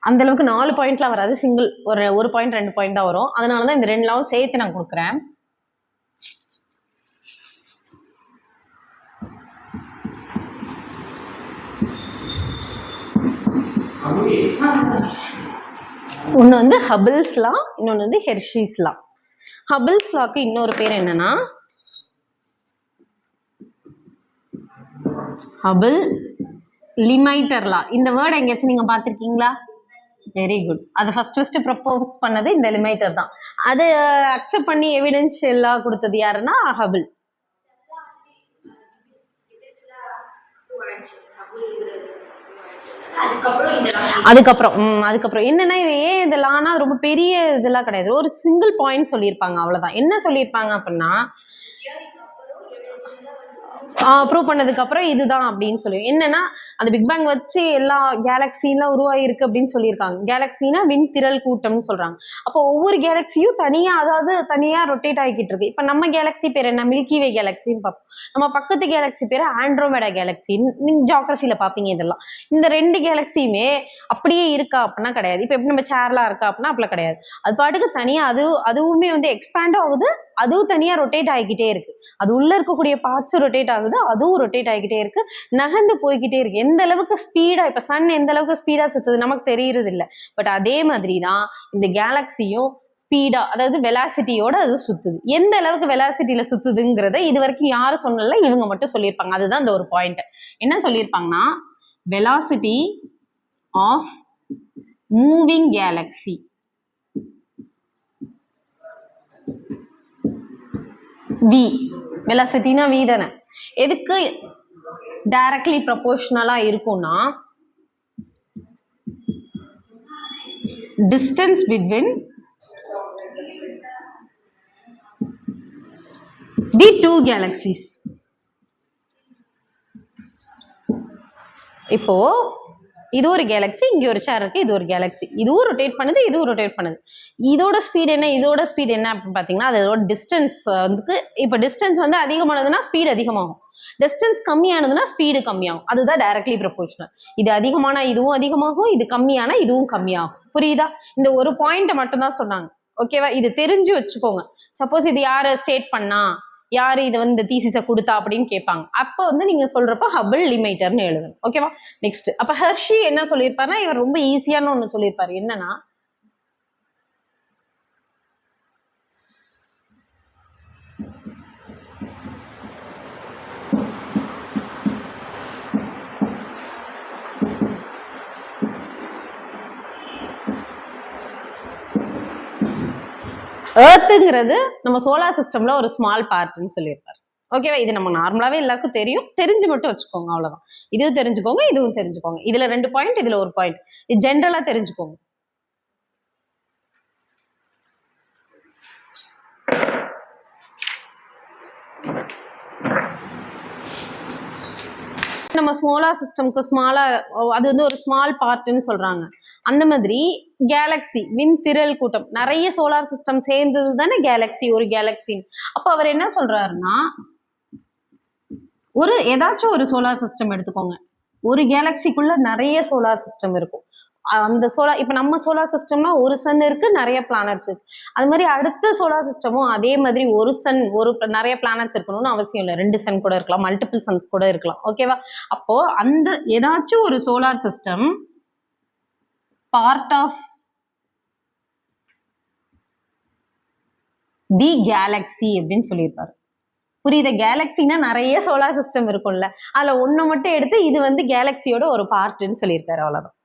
அந்த அளவுக்கு 4 பாயிண்ட்லாம் வராது, சிங்கிள் ஒரு பாயிண்ட் 2 பாயிண்ட் தான் வரும். அதனால தான் இந்த 2 லாவும் சேர்த்து நான் கொடுக்குறேன். ஒன்று வந்து ஹபிள்ஸ் லா, இன்னொன்று வந்து ஹெர்ஷீஸ் லா. ஹபிள்ஸ் லாக்கு இன்னொரு பேர் என்னன்னா ஹபிள் லிமைட்டர் லா. இந்த வேர்டு எங்கேயாச்சும் நீங்க பார்த்துருக்கீங்களா? Very good. அதை ஃபர்ஸ்ட் ப்ரப்போஸ் பண்ணது இந்த லிமைட்டர் தான். அது அக்செப்ட் பண்ணி எவிடென்ஷியலா கொடுத்தது யாருன்னா ஹபிள். அதுக்கப்புறம் என்னன்னா இது ஏன் இதெல்லாம் ரொம்ப பெரிய இதெல்லாம் கிடையாது, ஒரு சிங்கிள் பாயிண்ட் சொல்லியிருப்பாங்க, அவ்வளவுதான். என்ன சொல்லியிருப்பாங்க அப்படின்னா ப்ரூவ் பண்ணதுக்கப்புறம் இதுதான் அப்படின்னு சொல்லி என்னன்னா அந்த பிக் பேங் வச்சு எல்லா கேலக்சிலாம் உருவாயிருக்கு அப்படின்னு சொல்லியிருக்காங்க. கேலக்சினா விண்திரள் கூட்டம்னு சொல்றாங்க. அப்போ ஒவ்வொரு கேலக்சியும் தனியா, அதாவது தனியா ரொட்டேட் ஆகிக்கிட்டு இருக்கு. இப்போ நம்ம கேலக்சி பேர் என்ன, மில்கி வே கேலக்சின்னு பார்ப்போம். நம்ம பக்கத்து கேலக்சி பேர் ஆண்ட்ரோமேடா கேலக்சி. நீங்க ஜியாகிரபில பார்ப்பீங்க இதெல்லாம். இந்த 2 கேலக்சியுமே அப்படியே இருக்கா அப்படின்னா கிடையாது. இப்போ எப்படி நம்ம சேர்லாம் இருக்கா அப்படின்னா அப்படிலாம் கிடையாது. அது பாட்டுக்கு தனியா அதுவுமே வந்து எக்ஸ்பேண்ட் ஆகுது, அதுவும் தனியா ரொட்டேட் ஆகிக்கிட்டே இருக்கு. அது உள்ள இருக்கக்கூடிய பார்ட்ஸ் ரொட்டேட் ஆகுது, அதுவும் ரொட்டேட் ஆகிக்கிட்டே இருக்கு, நகர்ந்து போய்கிட்டே இருக்கு. எந்த அளவுக்கு ஸ்பீடா, இப்ப சன் எந்த அளவுக்கு ஸ்பீடா சுத்துது நமக்கு தெரியறது இல்லை. பட் அதே மாதிரி தான் இந்த கேலக்சியும் ஸ்பீடா, அதாவது வெலாசிட்டியோட அது சுத்துது. எந்த அளவுக்கு வெலாசிட்டியில சுத்துதுங்கிறத இது வரைக்கும் யாரும் சொன்னல, இவங்க மட்டும் சொல்லியிருப்பாங்க. அதுதான் இந்த ஒரு பாயிண்ட். என்ன சொல்லியிருப்பாங்கன்னா, velocity of moving galaxy v, வெலாசிட்டினா v தானே, எதுக்கு டைரக்ட்லி ப்ரொபோர்ஷனலா இருக்கும்னா distance between the two galaxies. இப்போ இது ஒரு கேலக்சி, இங்க ஒரு சேர் இருக்கு, இது ஒரு கேலக்சி, இதுவும் ரொட்டேட் பண்ணுது, இதுவும் ரொட்டேட் பண்ணுது. இதோட ஸ்பீட் என்ன, இதோட ஸ்பீட் என்ன அப்படின்னு பாத்தீங்கன்னா, அதோட டிஸ்டன்ஸ் வந்து, இப்போ டிஸ்டன்ஸ் வந்து அதிகமானதுன்னா ஸ்பீட் அதிகமாகும், டிஸ்டன்ஸ் கம்மியானதுன்னா ஸ்பீடு கம்மியாகும். அதுதான் டைரக்ட்லி ப்ரொபோர்ஷனல். இது அதிகமானா இதுவும் அதிகமாகும், இது கம்மியானா இதுவும் கம்மியாகும். புரியுதா? இந்த ஒரு பாயிண்ட் மட்டும் தான் சொன்னாங்க. ஓகேவா? இது தெரிஞ்சு வச்சுக்கோங்க. சப்போஸ் இது யாரு ஸ்டேட் பண்ணா, யாரு இதை வந்து இந்த தீசிஸை கொடுத்தா அப்படின்னு கேட்பாங்க. அப்போ வந்து நீங்க சொல்றப்போ ஹபிள் லிமிட்டர்னு எழுதணும். ஓகேவா? நெக்ஸ்ட், அப்ப ஹெர்ஷி என்ன சொல்லியிருப்பாருன்னா, இவர் ரொம்ப ஈஸியான ஒண்ணு சொல்லியிருப்பாரு. என்னன்னா, எர்த்துங்கிறது நம்ம சோலார் சிஸ்டம்ல ஒரு ஸ்மால் பார்ட்னு சொல்லியிருப்பாரு. ஓகேவா? இது நம்ம நார்மலாவே எல்லாருக்கும் தெரியும், தெரிஞ்சு மட்டும் வச்சுக்கோங்க, அவ்வளவுதான். இதுவும் தெரிஞ்சுக்கோங்க, இதுவும் தெரிஞ்சுக்கோங்க. இதுல 2 பாயிண்ட், இதுல ஒரு பாயிண்ட். இது ஜென்ரலா தெரிஞ்சுக்கோங்க. நம்ம சோலார் சிஸ்டம்க்கு ஸ்மாலா, அது வந்து ஒரு ஸ்மால் பார்ட்னு சொல்றாங்க. அந்த மாதிரி கேலக்சி, விண்திரள் கூட்டம், நிறைய சோலார் சிஸ்டம் சேர்ந்தது தானே கேலக்சி, ஒரு கேலக்சி. அப்ப அவர் என்ன சொல்றாருன்னா, ஒரு ஏதாச்சும் ஒரு சோலார் சிஸ்டம் எடுத்துக்கோங்க. ஒரு கேலக்சிக்குள்ள நிறைய சோலார் சிஸ்டம் இருக்கும். அந்த சோலார், இப்ப நம்ம சோலார் சிஸ்டம்னா ஒரு சன் இருக்கு, நிறைய பிளானட்ஸ் இருக்கு. அது மாதிரி அடுத்த சோலார் சிஸ்டமும் அதே மாதிரி ஒரு சன், நிறைய பிளானட்ஸ் இருக்கணும்னு அவசியம் இல்லை. 2 சன் கூட இருக்கலாம், மல்டிபிள் சன்ஸ் கூட இருக்கலாம். ஓகேவா? அப்போ அந்த ஏதாச்சும் ஒரு solar system part of the galaxy அப்படின்னு சொல்லியிருப்பாரு. புரியுத? கேலக்சினா நிறைய சோலார் சிஸ்டம் இருக்கும்ல, அதுல ஒண்ணு மட்டும் எடுத்து இது வந்து கேலக்சியோட ஒரு பார்ட்னு சொல்லியிருக்காரு. அவ்வளவுதான்.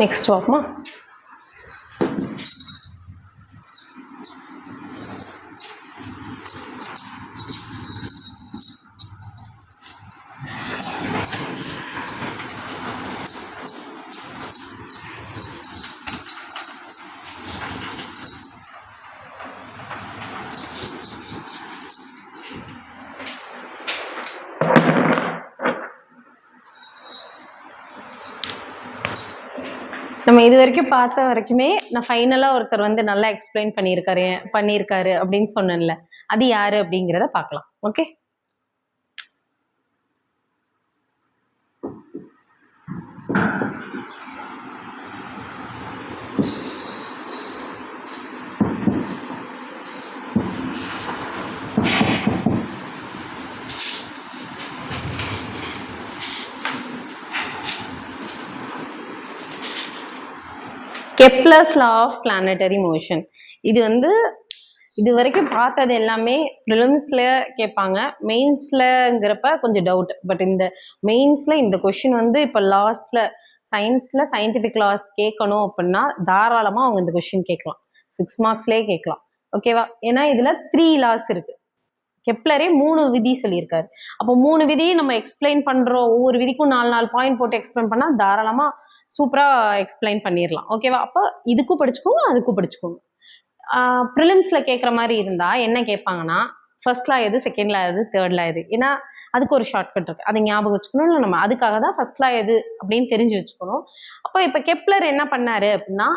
நெக்ஸ்ட் பார்ப்போமா? நம்ம இது வரைக்கும் பார்த்த வரைக்குமே நான் ஃபைனலாக ஒருத்தர் வந்து நல்லா எக்ஸ்பிளைன் பண்ணியிருக்காரு அப்படின்னு சொன்னேன்ல, அது யாரு அப்படிங்கிறத பார்க்கலாம். Okay, Kepler's law of planetary motion. இது வந்து இது வரைக்கும் பார்த்தது எல்லாமே ப்ரிலிம்ஸில் கேட்பாங்க, மெயின்ஸ்லங்கிறப்ப கொஞ்சம் டவுட். பட் இந்த மெயின்ஸில் இந்த கொஷின் வந்து இப்போ லாஸ்ட்டில் சயின்ஸில் சயின்டிஃபிக் லாஸ் கேட்கணும் அப்படின்னா தாராளமாக அவங்க இந்த கொஷின் கேட்கலாம், 6 மார்க்ஸ்லேயே கேட்கலாம். ஓகேவா? ஏன்னா இதில் 3 லாஸ் இருக்குது. கெப்லரே 3 விதி சொல்லியிருக்காரு. அப்போ 3 விதியை நம்ம எக்ஸ்பிளைன் பண்ணுறோம், ஒவ்வொரு விதிக்கும் 4 பாயிண்ட் போட்டு எக்ஸ்பிளைன் பண்ணால் தாராளமாக சூப்பராக எக்ஸ்பிளைன் பண்ணிடலாம். ஓகேவா? அப்போ இதுக்கும் படிச்சுக்கோங்க, அதுக்கும் படிச்சுக்கோங்க. ப்ரிலிம்ஸில் கேட்குற மாதிரி இருந்தால் என்ன கேட்பாங்கன்னா, ஃபர்ஸ்ட் லா எது, செகண்ட் லா எது, தேர்ட் லா எது, ஏன்னா அதுக்கு ஒரு ஷார்ட்கட் இருக்குது, அதை ஞாபகம் வச்சுக்கணும். இல்லை நம்ம அதுக்காக தான் ஃபர்ஸ்ட் லா எது அப்படின்னு தெரிஞ்சு வச்சுக்கணும். அப்போ இப்போ கெப்லர் என்ன பண்ணாரு அப்படின்னா,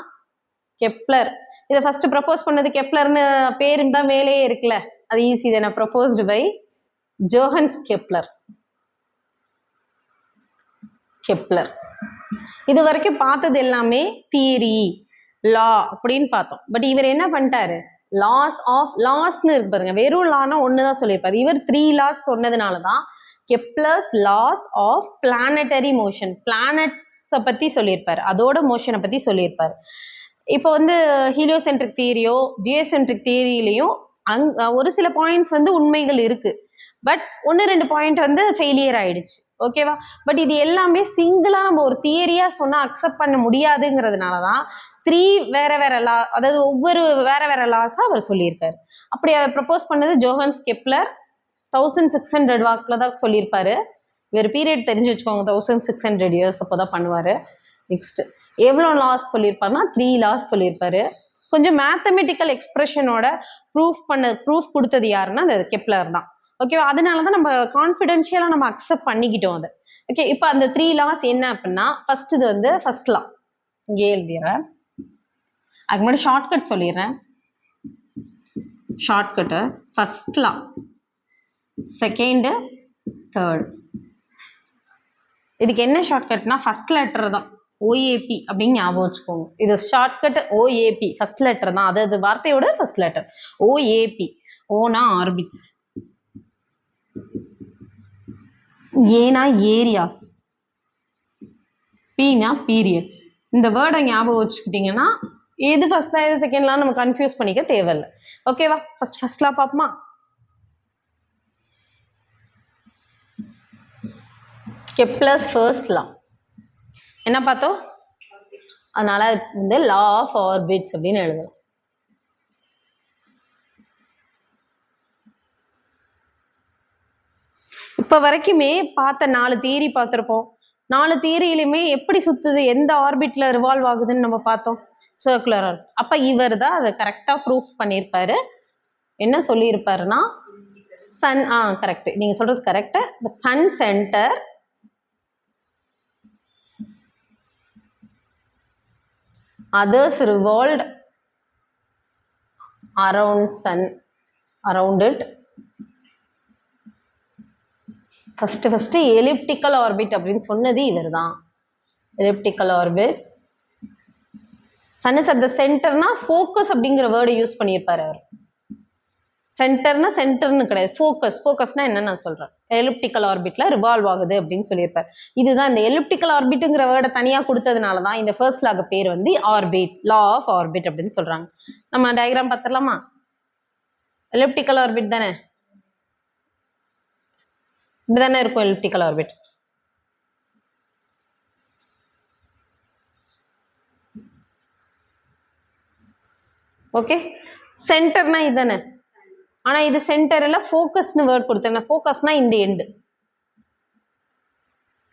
கெப்லர் இதை ஃபர்ஸ்ட் ப்ரப்போஸ் பண்ணது கெப்லர்னு பேரு தான் வேலையே இருக்குல்ல, அது ஈஸி தானே. Proposed by Johannes Kepler. Kepler இது வரைக்கும் பார்த்தது எல்லாமே தியரி, லா அப்படின்னு பார்த்தோம். பட் இவர் என்ன பண்ணிட்டாரு, லாஸ்ன்னு இருக்கு பாருங்க, வெறும் லானா ஒண்ணுதான் சொல்லியிருப்பாரு. இவர் 3 லாஸ் சொன்னதுனாலதான் Kepler's laws of planetary motion, பிளானட்ஸை பத்தி சொல்லியிருப்பாரு, அதோட மோஷனை பத்தி சொல்லியிருப்பாரு. இப்போ வந்து ஹீலியோசென்ட்ரிக் தியரியோ ஜியோசென்ட்ரிக் தியரியிலையும் ஒரு சில பாயிண்ட்ஸ் வந்து உண்மைகள் இருக்கு, பட் 1-2 பாயிண்ட் வந்து ஃபெயிலியர் ஆயிடுச்சு. ஓகேவா? பட் இது எல்லாமே சிங்கிளா நம்ம ஒரு தியரியா சொன்னா அக்செப்ட் பண்ண முடியாதுங்கிறதுனாலதான் 3 வேற லா, அதாவது ஒவ்வொரு வேற லாஸா அவர் சொல்லியிருக்காரு. அப்படி அவர் ப்ரப்போஸ் பண்ணது ஜோஹன்ஸ் கெப்லர் 1600 வாக்கில் தான் சொல்லியிருப்பாரு. இவர் பீரியட் தெரிஞ்சு வச்சுக்கோங்க, 1600 இயர்ஸ் அப்போதான் பண்ணுவாரு. நெக்ஸ்ட் எவ்வளோ லாஸ் சொல்லியிருப்பாருன்னா 3 லாஸ் சொல்லியிருப்பாரு. கொஞ்சம் மேத்தமெட்டிக்கல் எக்ஸ்பிரஷனோட ப்ரூஃப் கொடுத்தது யாருன்னா அந்த கெப்லர் தான். ஓகேவா? அதனால தான் நம்ம கான்ஃபிடென்ஷியலாக நம்ம அக்செப்ட் பண்ணிக்கிட்டோம் அதை. ஓகே, இப்போ அந்த 3 லாஸ் என்ன அப்படின்னா, ஃபர்ஸ்ட் இது வந்து ஃபர்ஸ்ட் லா இங்கே எழுதிடுறேன். அதுக்கு முன்னாடி ஷார்ட்கட் சொல்லிடுறேன். ஷார்ட்கட்டு ஃபர்ஸ்ட் லா, செகண்டு, தேர்ட். இதுக்கு என்ன ஷார்ட்கட்னா ஃபர்ஸ்ட் லெட்டர் தான், ஓஏபி அப்படின்னு ஞாபகம் வச்சுக்கோங்க. இது ஷார்ட்கட் ஓஏபி, ஃபர்ஸ்ட் லெட்டர் தான், அதாவது வார்த்தையோட ஃபர்ஸ்ட் லெட்டர் ஓஏபி. ஓனா ஆர்பிட்ஸ், ஏனா ஏரியாஸ், பீனா பீரியட்ஸ். இந்த வேர்டை ஞாபகம் வச்சுக்கிட்டீங்கன்னா எது ஃபர்ஸ்ட்லா எது செகண்ட்லாம் நம்ம கன்ஃபியூஸ் பண்ணிக்க தேவையில்லை. ஓகேவா? ஃபர்ஸ்ட்லா பார்ப்போமா? கெப்லர்ஸ் ஃபர்ஸ்ட் லா என்ன பார்த்தோம்? அதனால வந்து லா ஆஃப் ஆர்பிட்ஸ் அப்படின்னு எழுதலாம். இப்போ வரைக்குமே பார்த்த 4 தியரி பார்த்துருப்போம். 4 தியரியிலுமே எப்படி சுத்துது, எந்த ஆர்பிட்ல ரிவால்வ் ஆகுதுன்னு நம்ம பார்த்தோம், சர்க்குலர் ஆர்பிட். அப்போ இவர் தான் அதை கரெக்டாக ப்ரூஃப் பண்ணியிருப்பாரு. என்ன சொல்லியிருப்பாருன்னா, சன் கரெக்ட், நீங்க சொல்றது correct. But sun centre others revolved around it. First elliptical orbit அப்படின்னு சொன்னது இவர் தான். Elliptical orbit, sun is at the சென்டர்னா ஃபோக்கஸ் அப்படிங்கிற வேர்டு யூஸ் பண்ணியிருப்பாரு அவர். சென்டர்னு கிடையாது, ஃபோக்கஸ்னா என்ன நான் சொல்றேன், எலிப்டிக்கல் ஆர்பிட்ல ரிவால்வ் ஆகுது அப்படின்னு சொல்லியிருப்பாரு. இதுதான் இந்த எலிப்டிக்கல் ஆர்பிட்டுங்கிற வேர்டை தனியாக கொடுத்ததுனால தான் இந்த ஃபர்ஸ்ட் லாக்கு பேர் வந்து ஆர்பிட், லா ஆஃப் ஆர்பிட் அப்படின்னு சொல்றாங்க. நம்ம டயக்ராம் பார்த்துடலாமா? எலிப்டிக்கல் ஆர்பிட் தானே, இப்படிதானே இருக்கும் எலிப்டிக்கல் ஆர்பிட். ஓகே, சென்டர்னா இதுதானே, ஆனா இது சென்டர்ல ஃபோக்கஸ்னு வேர்ட் கொடுத்தேன். ஃபோக்கஸ்னா இந்த எண்டு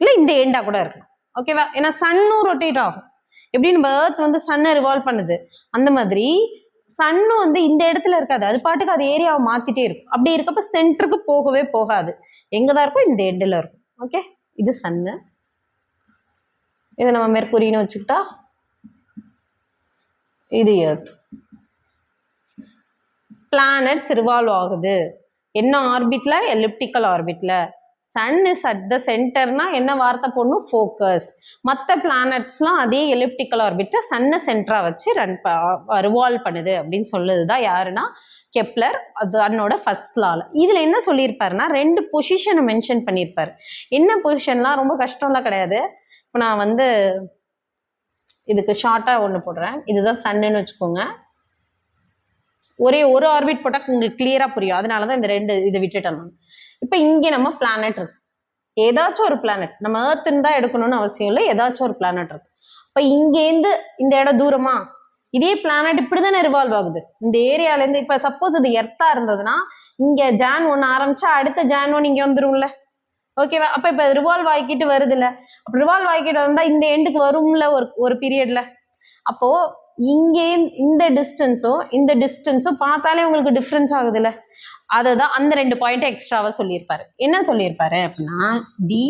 இல்ல இந்த எண்டா கூட இருக்கு. ஓகேவா? ஏன்னா சன்னும் ரொட்டேட் ஆகும். எப்படி நம்ம எர்த் வந்து சன்னை ரிவால்வ் பண்ணுது, அந்த மாதிரி சன்னும் வந்து இந்த இடத்துல இருக்காது, அது பாட்டுக்கு அது ஏரியாவை மாத்திட்டே இருக்கும். அப்படி இருக்கப்ப சென்டருக்கு போகவே போகாது, எங்கதான் இருக்கும், இந்த எண்டில் இருக்கும். ஓகே, இது சன்னு, இதை நம்ம மெர்க்குரின்னு வச்சுக்கிட்டா இது எர்த். பிளானட்ஸ் ரிவால்வ் ஆகுது என்ன ஆர்பிட்ல? எலிப்டிக்கல் ஆர்பிட்ல. சன் இஸ் அட் த சென்டர்னா என்ன வார்த்தை போடணும்? ஃபோக்கஸ். மற்ற பிளானட்ஸ்லாம் அதே எலிப்டிக்கல் ஆர்பிட்டை சன்னை சென்டரா வச்சு ரிவால்வ் பண்ணுது அப்படின்னு சொல்லுதுதான் யாருன்னா கெப்லர். அது அதனோட ஃபர்ஸ்ட் லால. இதுல என்ன சொல்லியிருப்பாருன்னா 2 பொசிஷனை மென்ஷன் பண்ணியிருப்பாரு. என்ன பொசிஷன்லாம் ரொம்ப கஷ்டம்லாம் கிடையாது. இப்போ நான் வந்து இதுக்கு ஷார்ட்டா ஒன்று போடுறேன். இதுதான் சன்னுன்னு வச்சுக்கோங்க. ஒரே ஒரு ஆர்பிட் போட்டால் உங்களுக்கு கிளியரா புரியும். அதனாலதான் இந்த 2 இதை விட்டுட்டேன் நான். இப்போ இங்கே நம்ம பிளானட் இருக்கு. ஏதாச்சும் ஒரு பிளானட், நம்ம ஏர்த்துன்னு தான் எடுக்கணும்னு அவசியம் இல்லை. ஏதாச்சும் ஒரு பிளானட் இருக்கு. இப்போ இங்கேருந்து இந்த இடம் தூரமா? இதே பிளானட் இப்படிதானே ரிவால்வ் ஆகுது இந்த ஏரியால இருந்து. இப்ப சப்போஸ் இது எர்த்தா இருந்ததுன்னா இங்க ஜான் 1 ஆரம்பிச்சா அடுத்த ஜான் 1 இங்க வந்துரும்ல. ஓகேவா? அப்ப இப்ப ரிவால்வ் ஆகிக்கிட்டு வருது இல்ல. ரிவால்வ் ஆகிக்கிட்டு வந்தா இந்த எண்டுக்கு வரும்ல ஒரு பீரியட்ல. அப்போ இங்கே இந்த டிஸ்டன்ஸும் பார்த்தாலே உங்களுக்கு டிஃபரன்ஸ் ஆகுதுல்ல. அதுதான் அந்த 2 பாயிண்ட் எக்ஸ்ட்ராவா சொல்லியிருப்பாரு. என்ன சொல்லியிருப்பாரு அப்படின்னா டி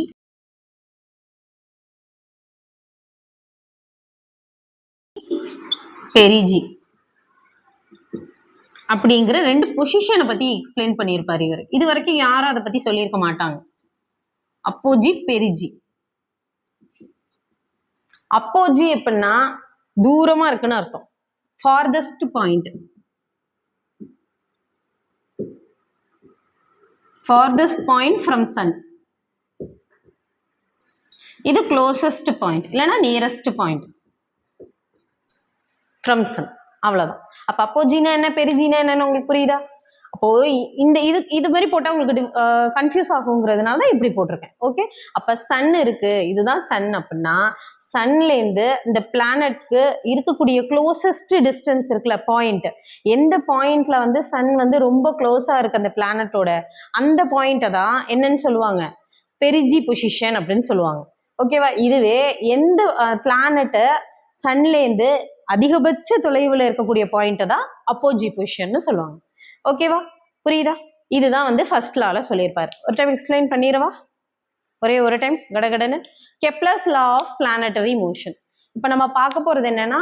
பெரிஜி அப்படிங்கிற 2 பொசிஷனை பத்தி எக்ஸ்பிளைன் பண்ணியிருப்பாரு இவர். இது வரைக்கும் யாரும் அதை பத்தி சொல்லியிருக்க மாட்டாங்க. அப்போஜி பெரிஜி. அப்போஜி எப்படின்னா தூரமா இருக்குன்னு அர்த்தம். farthest point. farthest point from sun. இது closest point இல்லைன்னா nearest point from sun. அவ்வளவுதான். அப்ப அப்போஜினா என்ன, பெரிஜினா என்னன்னு உங்களுக்கு புரியுதா? அப்போ இந்த இது மாதிரி போட்டா உங்களுக்கு கன்ஃபியூஸ் ஆகுங்கிறதுனால தான் இப்படி போட்டிருக்கேன். ஓகே. அப்ப சன் இருக்கு, இதுதான் சன் அப்படின்னா சன்ல இருந்து இந்த பிளானட்க்கு இருக்கக்கூடிய க்ளோசஸ்ட் டிஸ்டன்ஸ் இருக்குல்ல பாயிண்ட், எந்த பாயிண்ட்ல வந்து சன் வந்து ரொம்ப க்ளோஸா இருக்கு அந்த பிளானட்டோட, அந்த பாயிண்ட்டை தான் என்னன்னு சொல்லுவாங்க? பெரிஜி பொசிஷன் அப்படின்னு சொல்லுவாங்க. ஓகேவா? இதுவே எந்த பிளானட்டை சன்லேருந்து அதிகபட்ச தொலைவில் இருக்கக்கூடிய பாயிண்ட்டை தான் அப்போஜி பொசிஷன் சொல்லுவாங்க. ஓகேவா? புரியுதா? இதுதான் வந்து ஃபர்ஸ்ட் லால சொல்லியிருப்பாரு. ஒரு டைம் எக்ஸ்பிளைன் பண்ணிடவா? ஒரே ஒரு டைம் கடகடன்னு. Kepler's law of planetary motion. இப்ப நம்ம பார்க்க போறது என்னன்னா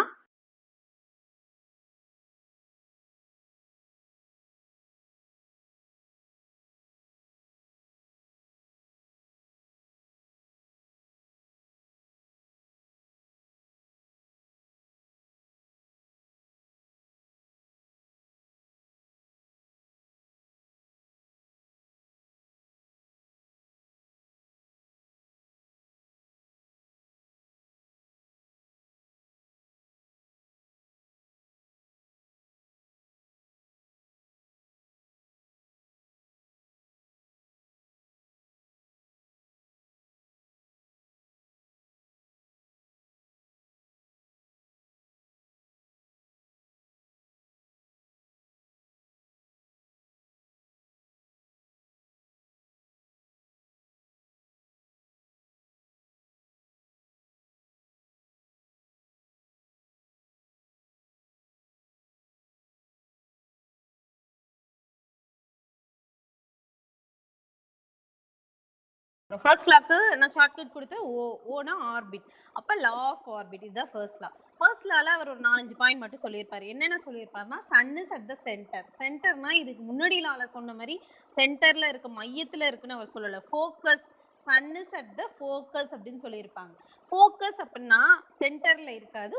ஃபர்ஸ்ட் லாக்கு நான் ஷார்ட்கட் கொடுத்தேன். ஓனா ஆர்பிட். அப்ப லா ஆஃப் ஆர்பிட் இதுதான் ஃபர்ஸ்ட் லா. ஃபர்ஸ்ட் லால அவர் ஒரு 4-5 பாயிண்ட் மட்டும் சொல்லியிருப்பாரு. என்னென்ன சொல்லியிருப்பாருன்னா sun is at the centre. சென்டர்னா இதுக்கு முன்னாடி லால சொன்ன மாதிரி சென்டர்ல இருக்கு, மையத்துல இருக்குன்னு அவர் சொல்லல. Focus, sun is at the focus அப்படின்னு சொல்லியிருப்பாங்க. ஃபோக்கஸ் அப்படின்னா சென்டர்ல இருக்காது,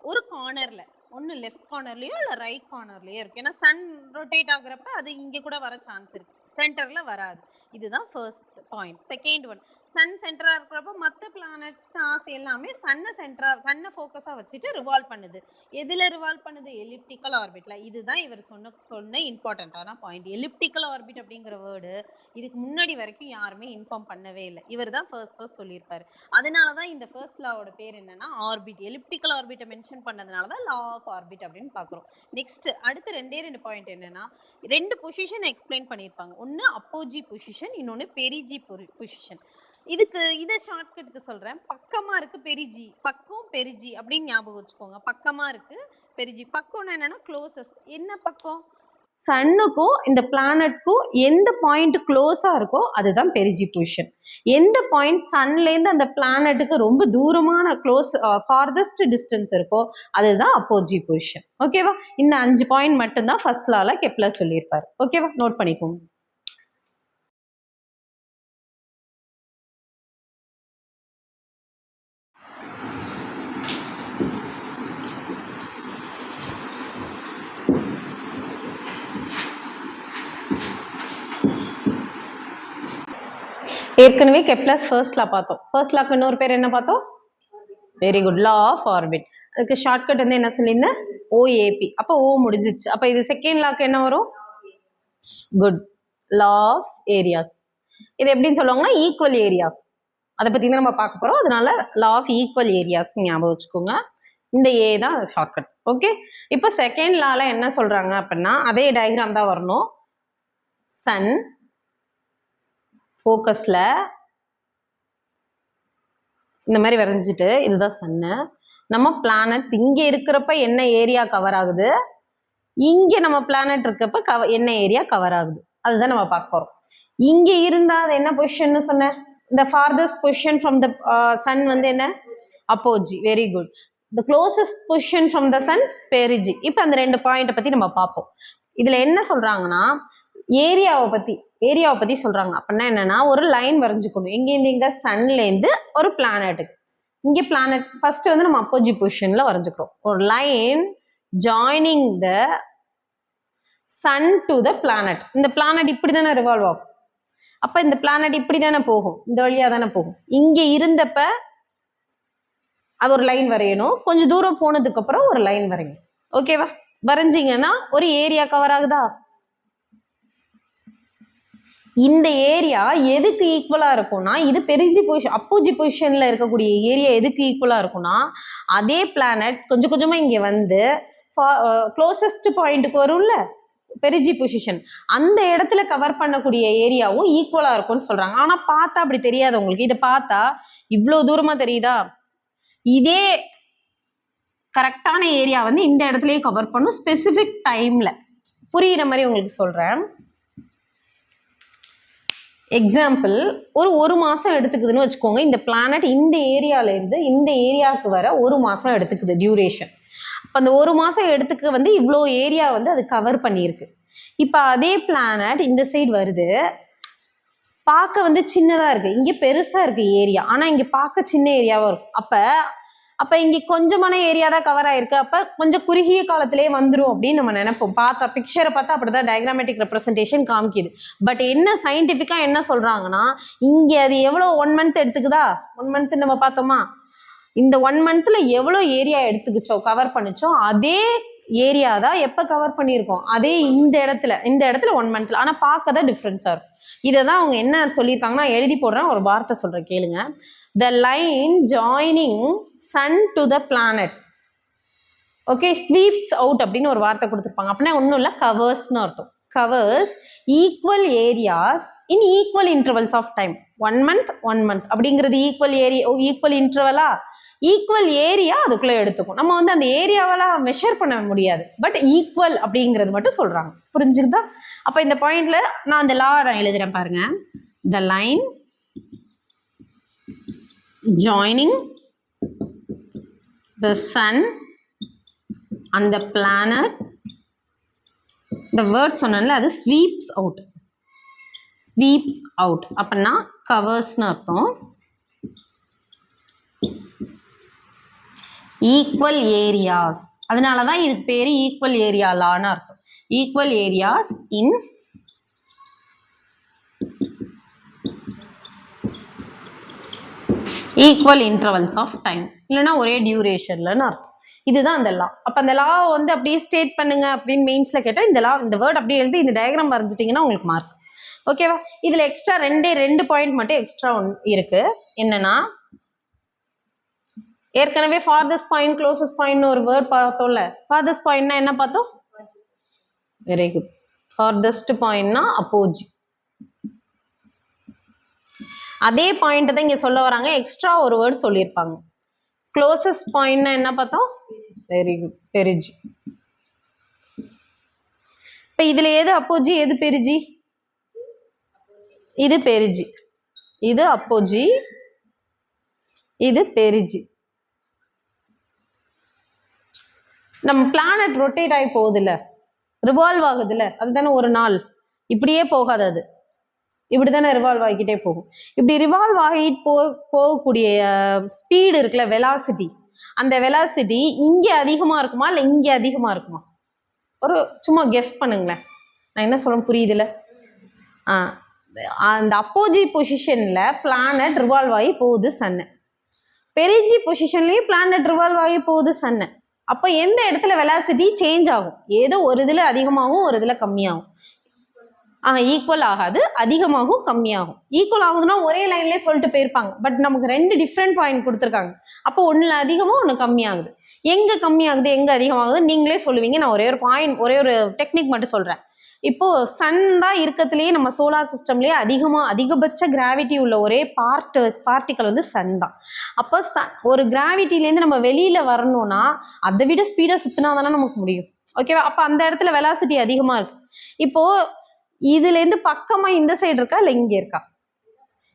ஒரு கார்னர்ல, ஒன்று லெஃப்ட் கார்னர்லயோ இல்லை ரைட் கார்னர்லயோ இருக்கு. ஏன்னா சன் ரொட்டேட் ஆகுறப்ப அது இங்கே கூட வர சான்ஸ் இருக்கு, சென்டர்ல வராது. இதுதான் first point. Second one, sun சென்டரா இருக்கிறப்ப மற்ற பிளானட் ஸ்டார்ஸ் எல்லாமே சன்னை ஃபோக்கஸா வச்சுட்டு ரிவால்வ் பண்ணுது. எதுல ரிவால்வ் பண்ணுது? எலிப்டிக்கல் ஆர்பிட்ல. இதுதான் இவர் சொன்ன இம்பார்ட்டன்டான பாயிண்ட். எலிப்டிக்கல் ஆர்பிட் அப்படிங்கிற வேர்டு இதுக்கு முன்னாடி வரைக்கும் யாருமே இன்ஃபார்ம் பண்ணவே இல்லை. இவர் தான் ஃபர்ஸ்ட் சொல்லியிருப்பாரு. அதனாலதான் இந்த ஃபர்ஸ்ட் லாவோட பேர் என்னன்னா ஆர்பிட். எலிப்டிக்கல் ஆர்பிட்டை மென்ஷன் பண்ணதுனாலதான் லா ஆஃப் ஆர்பிட் அப்படின்னு பாக்குறோம். நெக்ஸ்ட் அடுத்து 2 பாயிண்ட் என்னன்னா 2 பொசிஷன் எக்ஸ்பிளைன் பண்ணியிருப்பாங்க. ஒன்னு அப்போஜி பொசிஷன், இன்னொன்னு பெரிஜி பொசிஷன். இதை ஷார்ட்கட்டுக்கு சொல்றேன். பக்கமா இருக்கு பெரிஜி, பக்கம் பெரிஜி அப்படின்னு ஞாபகம் வச்சுக்கோங்க. பக்கமா இருக்கு பெரிஜி. பக்கம்னா என்னன்னா க்ளோசஸ்ட். என்ன பக்கம்? சன்னுக்கும் இந்த பிளானட்க்கும் எந்த பாயிண்ட் க்ளோஸா இருக்கோ அதுதான் பெரிஜி பொசிஷன். எந்த பாயிண்ட் சன்லேருந்து அந்த பிளானட்டுக்கு ரொம்ப தூரமான க்ளோஸ் ஃபார்தஸ்ட் டிஸ்டன்ஸ் இருக்கோ அதுதான் அப்போஜி பொசிஷன். ஓகேவா? இந்த 5 பாயிண்ட் மட்டும்தான் ஃபர்ஸ்ட் லால கெப்லர் சொல்லியிருப்பாரு. ஓகேவா? நோட் பண்ணிக்கோங்க. ஏற்கனவே கெப்லர்ஸ் ஃபர்ஸ்ட் லா பார்த்தோம். ஃபர்ஸ்ட் லாக்கு இன்னொரு பேர் என்ன பார்த்தோம்? Very good, law of orbit. அதுக்கு ஷார்ட்கட் வந்து என்ன சொல்லியிருந்தேன்? ஓஏபி. அப்போ ஓ முடிஞ்சிச்சு. அப்போ இது செகண்ட் லாக்கு என்ன வரும்? Good, law of areas. இது எப்படின்னு சொல்லுவாங்கன்னா ஈக்குவல் ஏரியாஸ். அதை பற்றி தான் நம்ம பார்க்க போகிறோம். அதனால லா ஆஃப் ஈக்குவல் ஏரியாஸ் ஞாபகம் வச்சுக்கோங்க. இந்த ஏ தான் ஷார்ட்கட். ஓகே, இப்போ செகண்ட் லால என்ன சொல்றாங்க அப்படின்னா அதே டயக்ராம் தான் வரணும். சன் ஃபோக்கஸ்ல இந்த மாதிரி வரைஞ்சிட்டு இதுதான் சன்னு. நம்ம பிளானட்ஸ் இங்க இருக்கிறப்ப என்ன ஏரியா கவர் ஆகுது, இங்க நம்ம பிளானட் இருக்கப்ப என்ன ஏரியா கவர் ஆகுது, அதுதான் நம்ம பார்க்க போறோம். இங்க இருந்தா அது என்ன பொசிஷன் சொன்னேன்? இந்த farthest position from the sun வந்து என்ன? Apogee. Very good. The closest position from the sun perigee. இப்போ அந்த 2 பாயிண்ட்டை பத்தி நம்ம பார்ப்போம். இதுல என்ன சொல்றாங்கன்னா ஏரியாவை பத்தி சொல்றாங்க. அப்படின்னா என்னன்னா ஒரு லைன் வரைஞ்சுக்கணும். எங்கேருந்து? இங்க சன்லேருந்து ஒரு பிளானட்டுக்கு. இங்க பிளானட் ஃபர்ஸ்ட் வந்து நம்ம அப்போஜி பொசிஷன்ல வரைஞ்சுக்கிறோம். ஒரு line joining the sun to the planet. இந்த பிளானட் இப்படி தானே ரிவால்வ் ஆகும். அப்ப இந்த பிளானட் இப்படி தானே போகும், இந்த வழியா தானே போகும். இங்க இருந்தப்ப அது ஒரு லைன் வரையணும். கொஞ்சம் தூரம் போனதுக்கு அப்புறம் ஒரு லைன் வரைங்க. ஓகேவா? வரைஞ்சிங்கன்னா ஒரு ஏரியா கவர் ஆகுதா? இந்த ஏரியா எதுக்கு ஈக்குவலா இருக்கும்னா இது பெரிஜி பொசிஷன் அப்போஜி பொசிஷன்ல இருக்கக்கூடிய ஏரியா எதுக்கு ஈக்குவலா இருக்கும்னா அதே பிளானட் கொஞ்சம் கொஞ்சமா இங்க வந்து க்ளோசஸ்ட் பாயிண்ட்டுக்கு வரும்ல பெரிஜி பொசிஷன், அந்த இடத்துல கவர் பண்ணக்கூடிய ஏரியாவும் ஈக்குவலா இருக்கும்னு சொல்றாங்க. ஆனா பார்த்தா அப்படி தெரியாது உங்களுக்கு. இதை பார்த்தா இவ்வளவு தூரமா தெரியுதா? இதே கரெக்டான ஏரியா வந்து இந்த இடத்துலயே கவர் பண்ணும் ஸ்பெசிபிக் டைம்ல. புரியுற மாதிரி உங்களுக்கு சொல்றேன். எக்ஸாம்பிள், ஒரு மாசம் எடுத்துக்குதுன்னு வச்சுக்கோங்க. இந்த பிளானட் இந்த ஏரியால இருந்து இந்த ஏரியாவுக்கு வர 1 மாசம் எடுத்துக்குது டியூரேஷன். அப்போ அந்த 1 மாசம் எடுத்துக்க வந்து இவ்வளோ ஏரியா வந்து அது கவர் பண்ணியிருக்கு. இப்போ அதே பிளானட் இந்த சைடு வருது, பார்க்க வந்து சின்னதா இருக்கு, இங்க பெருசா இருக்கு ஏரியா, ஆனா இங்க பார்க்க சின்ன ஏரியாவா இருக்கும். அப்ப இங்க கொஞ்சமான ஏரியா தான் கவர் ஆயிருக்கு. அப்ப கொஞ்சம் குறுகிய காலத்திலே வந்துடும் அப்படின்னு நம்ம நினைப்போம். பார்த்தா பிக்சரை பார்த்தா அப்படிதான் டயக்ராமேட்டிக் ரெப்ரசன்டேஷன் காமிக்குது. பட் என்ன சயின்டிபிக்கா என்ன சொல்றாங்கன்னா இங்க அது எவ்வளவு 1 மந்த் எடுத்துக்குதா? 1 மந்த் நம்ம பார்த்தோமா, இந்த 1 மந்த்ல எவ்வளவு ஏரியா எடுத்துக்கிச்சோ கவர் பண்ணிச்சோ அதே ஏரியா தான் எப்ப கவர் பண்ணியிருக்கோம், அதே இந்த இடத்துல 1 மந்த்ல. ஆனா பார்க்க தான் டிஃப்ரென்ஸா இருக்கும். இதை தான் அவங்க என்ன சொல்லியிருக்காங்கன்னா எழுதி போடுறேன், ஒரு வார்த்தை சொல்றேன் கேளுங்க. The line joining sun to the planet, okay, sweeps out அப்படின்னு ஒரு வார்த்தை கொடுத்துருப்பாங்க. அப்படின்னா ஒன்றும் இல்லை, கவர்ஸ்னு அர்த்தம். Covers equal areas in equal intervals of time. 1 month 1 month அப்படிங்கிறது ஈக்குவல் இன்டர்வலா, ஈக்குவல் ஏரியா அதுக்குள்ள எடுத்துக்கும். நம்ம வந்து அந்த ஏரியாவெல்லாம் மெஷர் பண்ண முடியாது, பட் ஈக்குவல் அப்படிங்கிறது மட்டும் சொல்றாங்க. புரிஞ்சுக்குதா? அப்ப இந்த பாயிண்ட்ல நான் அந்த லா நான் எழுதுறேன் பாருங்க. The line joining the sun and the planet, the word சொன்னேன்ல அது sweeps out. sweeps out அப்படின்னா கவர்ஸ்னு அர்த்தம். ஈக்குவல் ஏரியாஸ், அதனாலதான் இதுக்கு பேரு ஈக்குவல் ஏரியா லான்னு அர்த்தம். Equal areas in equal intervals of time, இல்லைன்னா ஒரே டியூரேஷன்லன்னு அர்த்தம். இதுதான் அந்த லா. அப்போ அந்த லா வந்து அப்படியே ஸ்டேட் பண்ணுங்க அப்படின்னு மெயின்ஸ்ல கேட்டால் இந்த லா, இந்த வேர்ட் அப்படியே எழுதி இந்த டயக்ராம் வரைஞ்சிட்டிங்கன்னா உங்களுக்கு மார்க். ஓகேவா? இதுல எக்ஸ்ட்ரா 2 பாயிண்ட் மட்டும் எக்ஸ்ட்ரா இருக்கு. என்னன்னா ஏற்கனவே ஃபார்தஸ்ட் பாயிண்ட் க்ளோசஸ்ட் பாயிண்ட் ஒரு வேர்ட் பார்த்தோம்ல. ஃபார்தஸ்ட் பாயிண்ட்னா என்ன பார்த்தோம்? Very good. ஃபார்தஸ்ட் பாயிண்ட்னா அப்போஜி. அதே பாயிண்ட் தான் இங்க சொல்ல வராங்க, எக்ஸ்ட்ரா ஒரு வேர்ட் சொல்லியிருப்பாங்க. க்ளோசஸ்ட் பாயிண்ட்னா என்ன பார்த்தோம்? Very good, perigee. இப்போ இதுல எது அப்போஜி எது பெரிஜி? இது பெரிஜி, இது அப்போஜி, இது பெரிஜி. நம்ம பிளானட் ரொட்டேட் ஆகி போகுதுல்ல, ரிவால்வ் ஆகுதுல்ல, அதுதானே ஒரு நாள். இப்படியே போகாது, அது இப்படிதானே ரிவால்வ் ஆகிக்கிட்டே போகும். இப்படி ரிவால்வ் ஆகிட்டு போகக்கூடிய ஸ்பீடு இருக்குல்ல, வெலாசிட்டி, அந்த வெலாசிட்டி இங்கே அதிகமாக இருக்குமா இல்லை இங்கே அதிகமாக இருக்குமா? ஒரு சும்மா கெஸ் பண்ணுங்களேன். நான் என்ன சொல்ல புரியுதுல்ல? அந்த அப்போஜி பொசிஷனில் பிளானட் ரிவால்வ் ஆகி போகுது சன்னு, பெரிஜி பொசிஷன்லேயும் பிளானட் ரிவால்வ் ஆகி போகுது சன்னு. அப்போ எந்த இடத்துல வெலாசிட்டி சேஞ்ச் ஆகும்? ஏதோ ஒரு இதில் அதிகமாகும், ஒரு இதில் கம்மியாகும். ஈக்குவல் ஆகாது, அதிகமாகும் கம்மியாகும். ஈக்குவல் ஆகுதுன்னா ஒரே லைன்லேயே சொல்லிட்டு போயிருப்பாங்க. பட் நமக்கு 2 டிஃப்ரெண்ட் பாயிண்ட் கொடுத்துருக்காங்க. அப்போ ஒன்றில் அதிகமாக ஒன்று கம்மியாகுது. எங்கே கம்மியாகுது எங்கே அதிகமாகுது நீங்களே சொல்லுவீங்க. நான் ஒரே ஒரு பாயிண்ட், ஒரே ஒரு டெக்னிக் மட்டும் சொல்கிறேன். இப்போ சன் தான் இருக்கிறதுலேயே நம்ம சோலார் சிஸ்டம்லேயே அதிகபட்ச கிராவிட்டி உள்ள ஒரே பார்ட்டிக்கல் வந்து சன் தான். அப்போ ஒரு கிராவிட்டிலேருந்து நம்ம வெளியில் வரணும்னா அதை விட ஸ்பீடாக சுற்றினா தானே நமக்கு முடியும். ஓகேவா? அப்போ அந்த இடத்துல வெலாசிட்டி அதிகமாக இருக்கு. இப்போது இதுலேருந்து பக்கமா இந்த சைடு இருக்கா இல்லை இங்கே இருக்கா?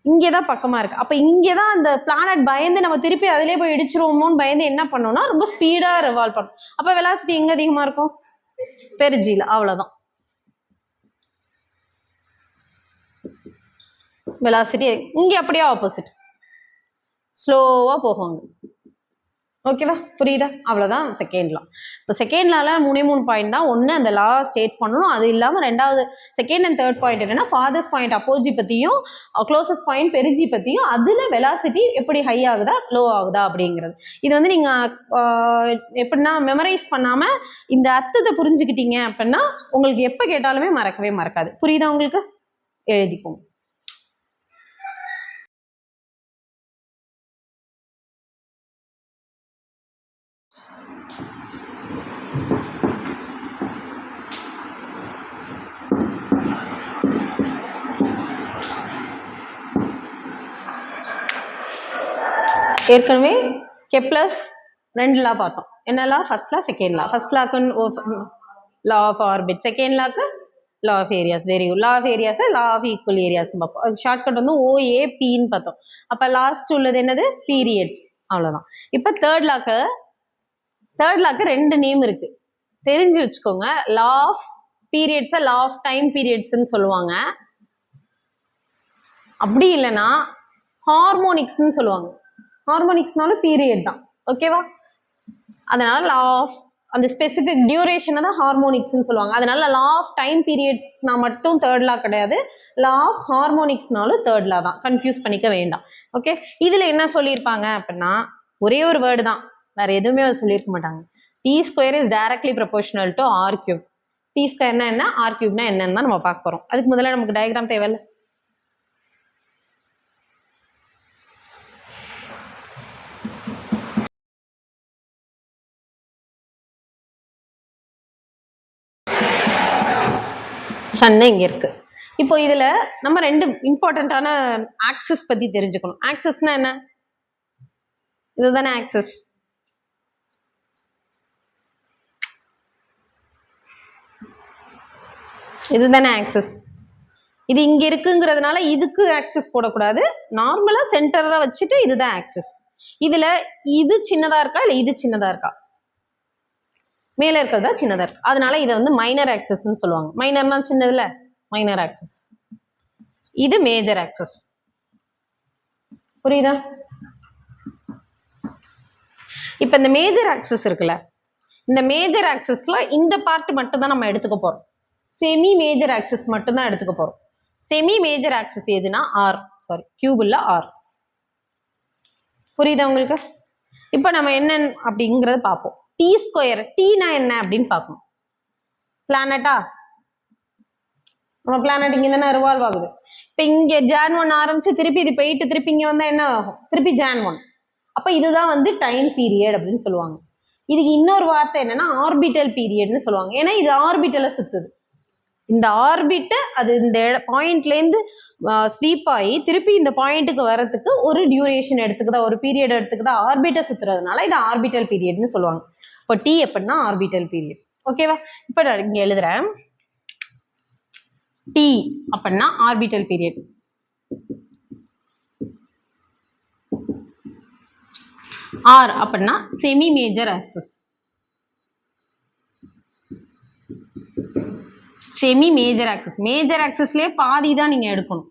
இங்கேதான் பக்கமா இருக்கு. அப்ப இங்கேதான் அந்த பிளானட் பயந்து நம்ம திருப்பி அதிலே போய் இடிச்சிருவோமோன்னு பயந்து என்ன பண்ணோம்னா ரொம்ப ஸ்பீடா ரிவால்வ் பண்ணும். அப்ப வெலாசிட்டி எங்க அதிகமா இருக்கும்? பெரிஜில. அவ்வளவுதான். வெலாசிட்டி இங்க அப்படியே ஆப்போசிட், ஸ்லோவா போகும். ஓகேவா? புரியுதா? அவ்வளோதான் செகண்ட் லா. இப்போ செகண்ட் லால 3 பாயிண்ட் தான். ஒன்று அந்த லா ஸ்டேட் பண்ணணும். அது இல்லாமல் ரெண்டாவது செகண்ட் அண்ட் தேர்ட் பாயிண்ட் என்னன்னா ஃபாதர்ஸ் பாயிண்ட் அப்போஜி பற்றியும் க்ளோசஸ்ட் பாயிண்ட் பெரிஜி பற்றியும், அதில் வெலாசிட்டி எப்படி ஹை ஆகுதா லோ ஆகுதா அப்படிங்கிறது. இது வந்து நீங்கள் எப்படின்னா மெமரைஸ் பண்ணாமல் இந்த அர்த்தத்தை புரிஞ்சுக்கிட்டீங்க அப்படின்னா உங்களுக்கு எப்போ கேட்டாலுமே மறக்கவே மறக்காது. புரியுதா உங்களுக்கு? எழுதிக்கோங்க. ஏற்கனவே கெப்லர்ஸ் 2 லா பார்த்தோம். என்ன law? First law, second law. First லாக்கு லா ஆஃப் ஆர்பிட், செகண்ட் லாக்கு law of areas. Very good. Law of areas, law of equal areas பார்ப்போம். அது ஷார்ட்கட் வந்து OAPன்னு பார்த்தோம். அப்போ லாஸ்ட் உள்ளது என்னது? பீரியட்ஸ். அவ்வளோதான். இப்போ தேர்ட் லாக்கு 2 நேம் இருக்கு, தெரிஞ்சு வச்சுக்கோங்க. லா ஆஃப் பீரியட்ஸை லா ஆஃப் டைம் பீரியட்ஸ்ன்னு சொல்லுவாங்க. அப்படி இல்லைன்னா ஹார்மோனிக்ஸ்ன்னு சொல்லுவாங்க. ஹார்மோனிக்ஸ்னாலும் பீரியட் தான். ஓகேவா? அதனால லா ஆஃப் அந்த ஸ்பெசிஃபிக் டியூரேஷனை தான் ஹார்மோனிக்ஸ்ன்னு சொல்லுவாங்க. அதனால லா ஆஃப் டைம் பீரியட்ஸ்னா மட்டும் தேர்ட் லா கிடையாது, லா ஆஃப் ஹார்மோனிக்ஸ்னாலும் தேர்ட் லா தான். கன்ஃபியூஸ் பண்ணிக்க வேண்டாம். ஓகே? இதில் என்ன சொல்லியிருப்பாங்க அப்படின்னா ஒரே ஒரு வேர்டு தான், வேற எதுவுமே சொல்லியிருக்க மாட்டாங்க. T² is directly proportional to R³. T² என்ன, R³ என்னன்னு தான் நம்ம பார்க்க போகிறோம். அதுக்கு முதல்ல நமக்கு டயக்ராம் தேவையில்லை. சன்னு இங்கே இருக்கு. இப்போ இதில் நம்ம 2 இம்பார்ட்டண்ட்டான ஆக்சிஸ் பற்றி தெரிஞ்சுக்கணும். ஆக்சிஸ்னா என்ன? இதுதானே ஆக்சிஸ். இதுதானே ஆக்சிஸ். இது இங்கே இருக்குங்கிறதுனால இதுக்கு ஆக்சிஸ் போடக்கூடாது. நார்மலாக சென்டராக வச்சுட்டு இதுதான் ஆக்சிஸ். இதில் இது சின்னதாக இருக்கா இல்லை இது சின்னதாக இருக்கா? மேலே இருக்கிறதா சின்னதாக இருக்கு. அதனால இதை வந்து மைனர் ஆக்சிஸ்ன்னு சொல்லுவாங்க. மைனர்னா சின்னதுல மைனர் ஆக்சிஸ். இது மேஜர் ஆக்சிஸ். புரியுதா? இப்போ இந்த மேஜர் ஆக்சிஸ் இருக்குல்ல, இந்த மேஜர் ஆக்சிஸ்ல இந்த பார்ட் மட்டும் தான் நம்ம எடுத்துக்க போறோம். செமி மேஜர் ஆக்சிஸ் மட்டும் தான் எடுத்துக்க போறோம். செமி மேஜர் ஆக்சிஸ் எதுனா கியூப்ல R. புரியுதா உங்களுக்கு? இப்போ நம்ம என்ன அப்படிங்கறத பார்ப்போம். T², Tனா என்ன அப்படின்னு பார்க்கணும். பிளானட்டா? நம்ம பிளானட் இங்க தானே ரிவால்வ் ஆகுது. இப்போ இங்க Jan 1 ஆரம்பிச்சு திருப்பி இது போயிட்டு திருப்பி இங்க வந்தா என்ன ஆகும்? திருப்பி Jan 1. அப்ப இதுதான் வந்து டைம் பீரியட் அப்படின்னு சொல்லுவாங்க. இதுக்கு இன்னொரு வார்த்தை என்னன்னா ஆர்பிட்டல் பீரியட்னு சொல்லுவாங்க. ஏன்னா இது ஆர்பிட்டல சுத்துது. இந்த ஆர்பிட் அது இந்த பாயிண்ட்லேருந்து ஸ்வீப் ஆகி திருப்பி இந்த பாயிண்ட்டுக்கு வரதுக்கு ஒரு டியூரேஷன் எடுத்துக்குதா, ஒரு பீரியட் எடுத்துக்குதா, ஆர்பிட்டை சுத்துறதுனால இது ஆர்பிட்டல் பீரியட்னு சொல்லுவாங்க. இப்போ T எப்படின்னா ஆர்பிட்டல் பீரியட். ஓகேவா? இப்போ நான் இங்கே எழுதுறேன். T அப்படின்னா ஆர்பிட்டல் பீரியட். R அப்படின்னா semi major axis. Semi major axis, major ஆக்சிஸ்லயே பாதி தான் நீங்க எடுக்கணும்.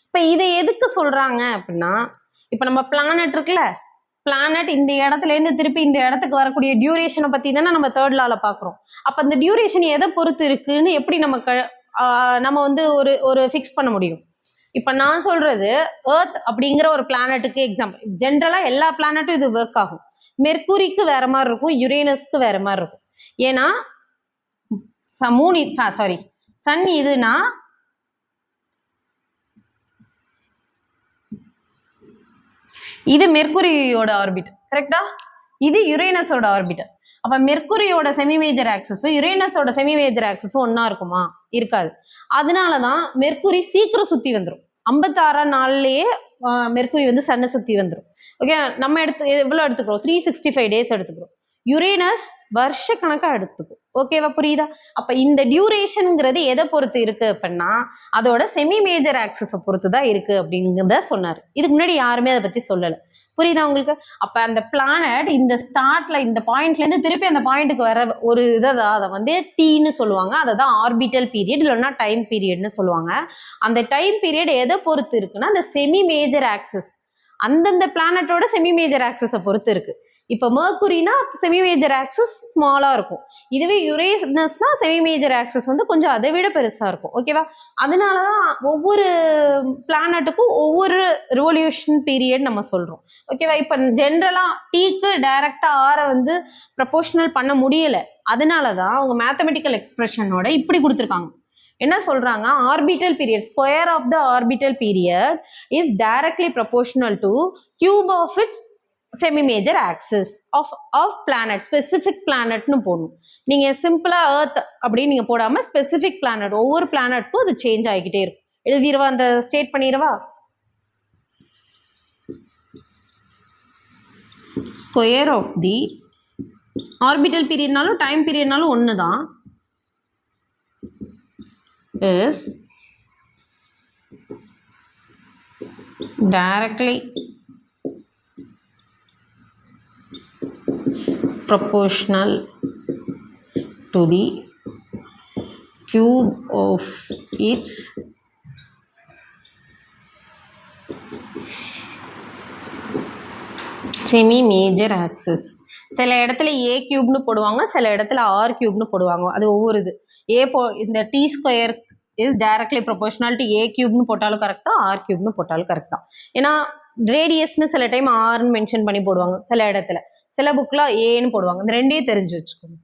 இப்ப இதை எதுக்கு சொல்றாங்க அப்படின்னா, இப்ப நம்ம பிளானட் இருக்குல்ல, பிளானட் இந்த இடத்துல இருந்து திருப்பி இந்த இடத்துக்கு வரக்கூடிய டியூரேஷனை பத்தி தானே நம்ம தேர்ட் லால பாக்குறோம். அப்ப இந்த டியூரேஷன் எதை பொறுத்து இருக்குன்னு எப்படி நம்ம வந்து ஒரு ஃபிக்ஸ் பண்ண முடியும்? இப்ப நான் சொல்றது எர்த் அப்படிங்கிற ஒரு பிளானட்டுக்கு எக்ஸாம்பிள். ஜென்ரலா எல்லா பிளானட்டும் இது ஒர்க் ஆகும். மெர்க்குரிக்கு வேற மாதிரி இருக்கும், யுரேனஸ்க்கு வேற மாதிரி இருக்கும். ஏன்னா சன் இதுனா இது மெர்க்குரியோட ஆர்பிட், கரெக்டா? இது யுரேனஸோட ஆர்பிட். அப்ப மெர்க்குரியோட செமி மேஜர் ஆக்சிஸும் யுரேனஸோட செமி மேஜர் ஆக்சிஸும் ஒன்னா இருக்குமா? இருக்காது. அதனாலதான் மெர்க்குரி சீக்கிரம் சுத்தி வந்துடும். 56 நாள்லயே மெர்க்குரி வந்து சன்னை சுத்தி வந்துடும். ஓகே, நம்ம எவ்வளவு எடுத்துக்கிறோம்? 365 days எடுத்துக்கிறோம். யுரேனஸ் வருஷ கணக்கா எடுத்துக்கும். ஓகேவா, புரியுதா? அப்ப இந்த டியூரேஷன்ங்கிறது எதை பொறுத்து இருக்கு அப்படின்னா அதோட செமி மேஜர் ஆக்சிஸை பொறுத்து தான் இருக்கு அப்படிங்கிறத சொன்னாரு. இதுக்கு முன்னாடி யாருமே அதை பத்தி சொல்லல. புரியுதா உங்களுக்கு? அப்ப அந்த பிளானட் இந்த ஸ்டார்ட்ல இந்த பாயிண்ட்ல இருந்து திருப்பி அந்த பாயிண்ட்டுக்கு வர ஒரு அதை வந்து டீன்னு சொல்லுவாங்க. அதை தான் ஆர்பிட்டல் பீரியட் இல்லைன்னா டைம் பீரியட்னு சொல்லுவாங்க. அந்த டைம் பீரியட் எதை பொறுத்து இருக்குன்னா அந்த செமி மேஜர் ஆக்சிஸ், அந்தந்த பிளானட்டோட செமி மேஜர் ஆக்சிஸை பொறுத்து இருக்கு. இப்ப மெர்க்குரினா செமி மேஜர் ஆக்சிஸ் ஸ்மாலா இருக்கும். இதுவே யுரேனஸ்னா செமி மேஜர் ஆக்சிஸ் வந்து கொஞ்சம் அதை விட பெருசா இருக்கும். ஓகேவா? அதனாலதான் ஒவ்வொரு பிளானட்டுக்கும் ஒவ்வொரு ரிவல்யூஷன் பீரியட் நம்ம சொல்றோம். ஓகேவா? இப்ப ஜென்ரலா டீக்கு டைரக்டா ஆரை வந்து ப்ரொபோஷனல் பண்ண முடியல. அதனாலதான் அவங்க மேத்தமெட்டிக்கல் எக்ஸ்பிரஷனோட இப்படி கொடுத்துருக்காங்க. என்ன சொல்றாங்க? Orbital period, square of the orbital period is directly proportional to cube of its semi major axis of planet. Specific பிளானட்னு போடணும். நீங்க சிம்பிளா எர்த் அப்படின்னு நீங்க போடாம ஸ்பெசிபிக் பிளானட், ஒவ்வொரு பிளானட்க்கும் அது சேஞ்ச் ஆகிக்கிட்டே இருக்கும். எழுதிரவா? அந்த ஸ்டேட் பண்ணிடவா? ஸ்கொயர் ஆஃப் தி ஆர்பிட்டல் பீரியட்னாலும் டைம் பீரியட்னாலும் ஒண்ணுதான், is directly proportional to the cube of its semi major axis. சில இடத்துல a கியூப்னு போடுவாங்க, சில இடத்துல r கியூப்னு போடுவாங்க. அது ஒவ்வொரு இது. இந்த t square is directly proportional to a கியூப்னு போட்டாலும் கரெக்ட் தான், r கியூப்னு போட்டாலும் கரெக்ட் தான். ஏன்னா ரேடியஸ்னு சில டைம் ஆர்னு மென்ஷன் பண்ணி போடுவாங்க, சில இடத்துல சில புக்ல ஏன்னு போடுவாங்க. இந்த ரெண்டே தெரிஞ்சு வச்சுக்கோங்க.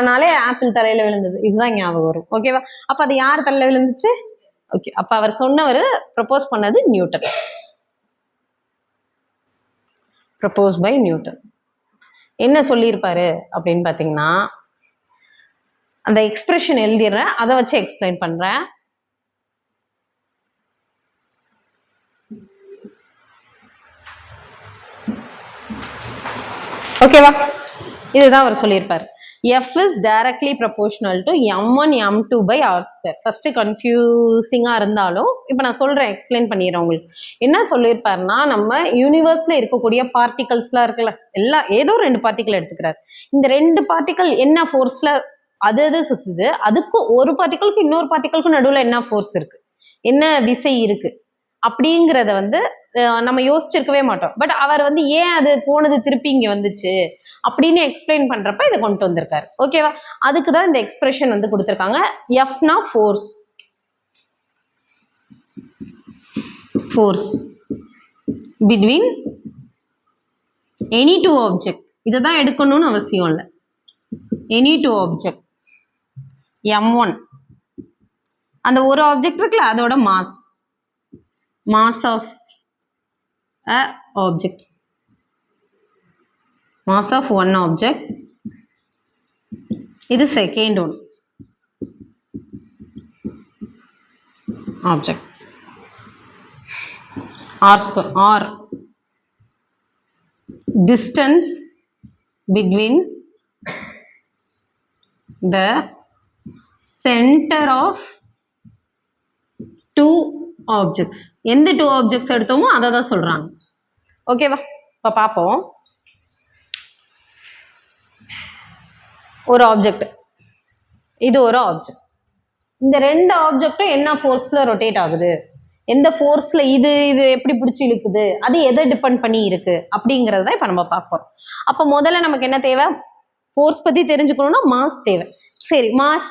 நாளே ஆப்பிள் தலையில விழுந்தது, இதுதான் ஞாபகம் வரும். ஓகேவா? அப்ப அது யார் தலையில விழுந்துச்சு? ஓகே, அப்ப அவர் சொன்னவர் ப்ரப்போஸ் பண்ணது நியூட்டன். Propose by Newton. என்ன சொல்லியிருப்பாரு அப்படின்னு பாத்தீங்கன்னா, அந்த எக்ஸ்பிரஷன் எழுதிடுறேன், அதை வச்சு எக்ஸ்பிளைன் பண்றேன். ஓகேவா? இதுதான் அவர் சொல்லியிருப்பாரு. F is directly proportional to m1 m2 by r square. First கன்ஃபியூசிங்கா இருந்தாலும் இப்ப நான் சொல்றேன், எக்ஸ்பிளைன் பண்ணிடுறேன் உங்களுக்கு. என்ன சொல்லியிருப்பாருன்னா, நம்ம யூனிவர்ஸ்ல இருக்கக்கூடிய பார்ட்டிகல்ஸ்லாம் இருக்குல்ல, ஏதோ 2 பார்ட்டிகல் எடுத்துக்கிறாரு. இந்த 2 பார்ட்டிகல் என்ன ஃபோர்ஸ்ல அது சுத்துது, அதுக்கு ஒரு பார்ட்டிகலுக்கு இன்னொரு பார்ட்டிகலுக்கு நடுவில் என்ன ஃபோர்ஸ் இருக்கு, என்ன விசை இருக்கு அப்படிங்கிறத வந்து நம்ம யோசிச்சிருக்கவே மாட்டோம். பட் அவர் வந்து ஏன் அது போனது திருப்பி இங்க வந்துச்சு அப்படின்னு எக்ஸ்பிளைன் பண்றப்ப இதை கொண்டு வந்திருக்காரு. ஓகேவா? அதுக்குதான் இந்த எக்ஸ்பிரஷன் வந்து கொடுத்துருக்காங்க. எஃப்னா force, force between any 2 object. இதை தான் எடுக்கணும்னு அவசியம் இல்லை. எனி 2 ஆப்ஜெக்ட் m1, அந்த ஒரு ஆப்ஜெக்ட் இருக்குல்ல அதோட mass of a object, mass of one object. இது second one object. r square, r distance between the centre of two objects. எந்த டூ ஆப்ஜெக்ட்ஸ் எடுத்தோமோ அதை தான் சொல்கிறாங்க. ஓகேவா? இப்போ பார்ப்போம். ஒரு ஆப்ஜெக்ட், இது ஒரு ஆப்ஜெக்ட். இந்த ரெண்டு ஆப்ஜெக்டும் என்ன ஃபோர்ஸில் ரொட்டேட் ஆகுது, எந்த ஃபோர்ஸில் இது இது எப்படி பிடிச்சி இழுக்குது, அது எதை டிபெண்ட் பண்ணி இருக்கு அப்படிங்கிறத இப்போ நம்ம பார்ப்போம். அப்போ முதல்ல நமக்கு என்ன தேவை? ஃபோர்ஸ் பற்றி தெரிஞ்சுக்கணும்னா மாஸ் தேவை. சரி, மாஸ்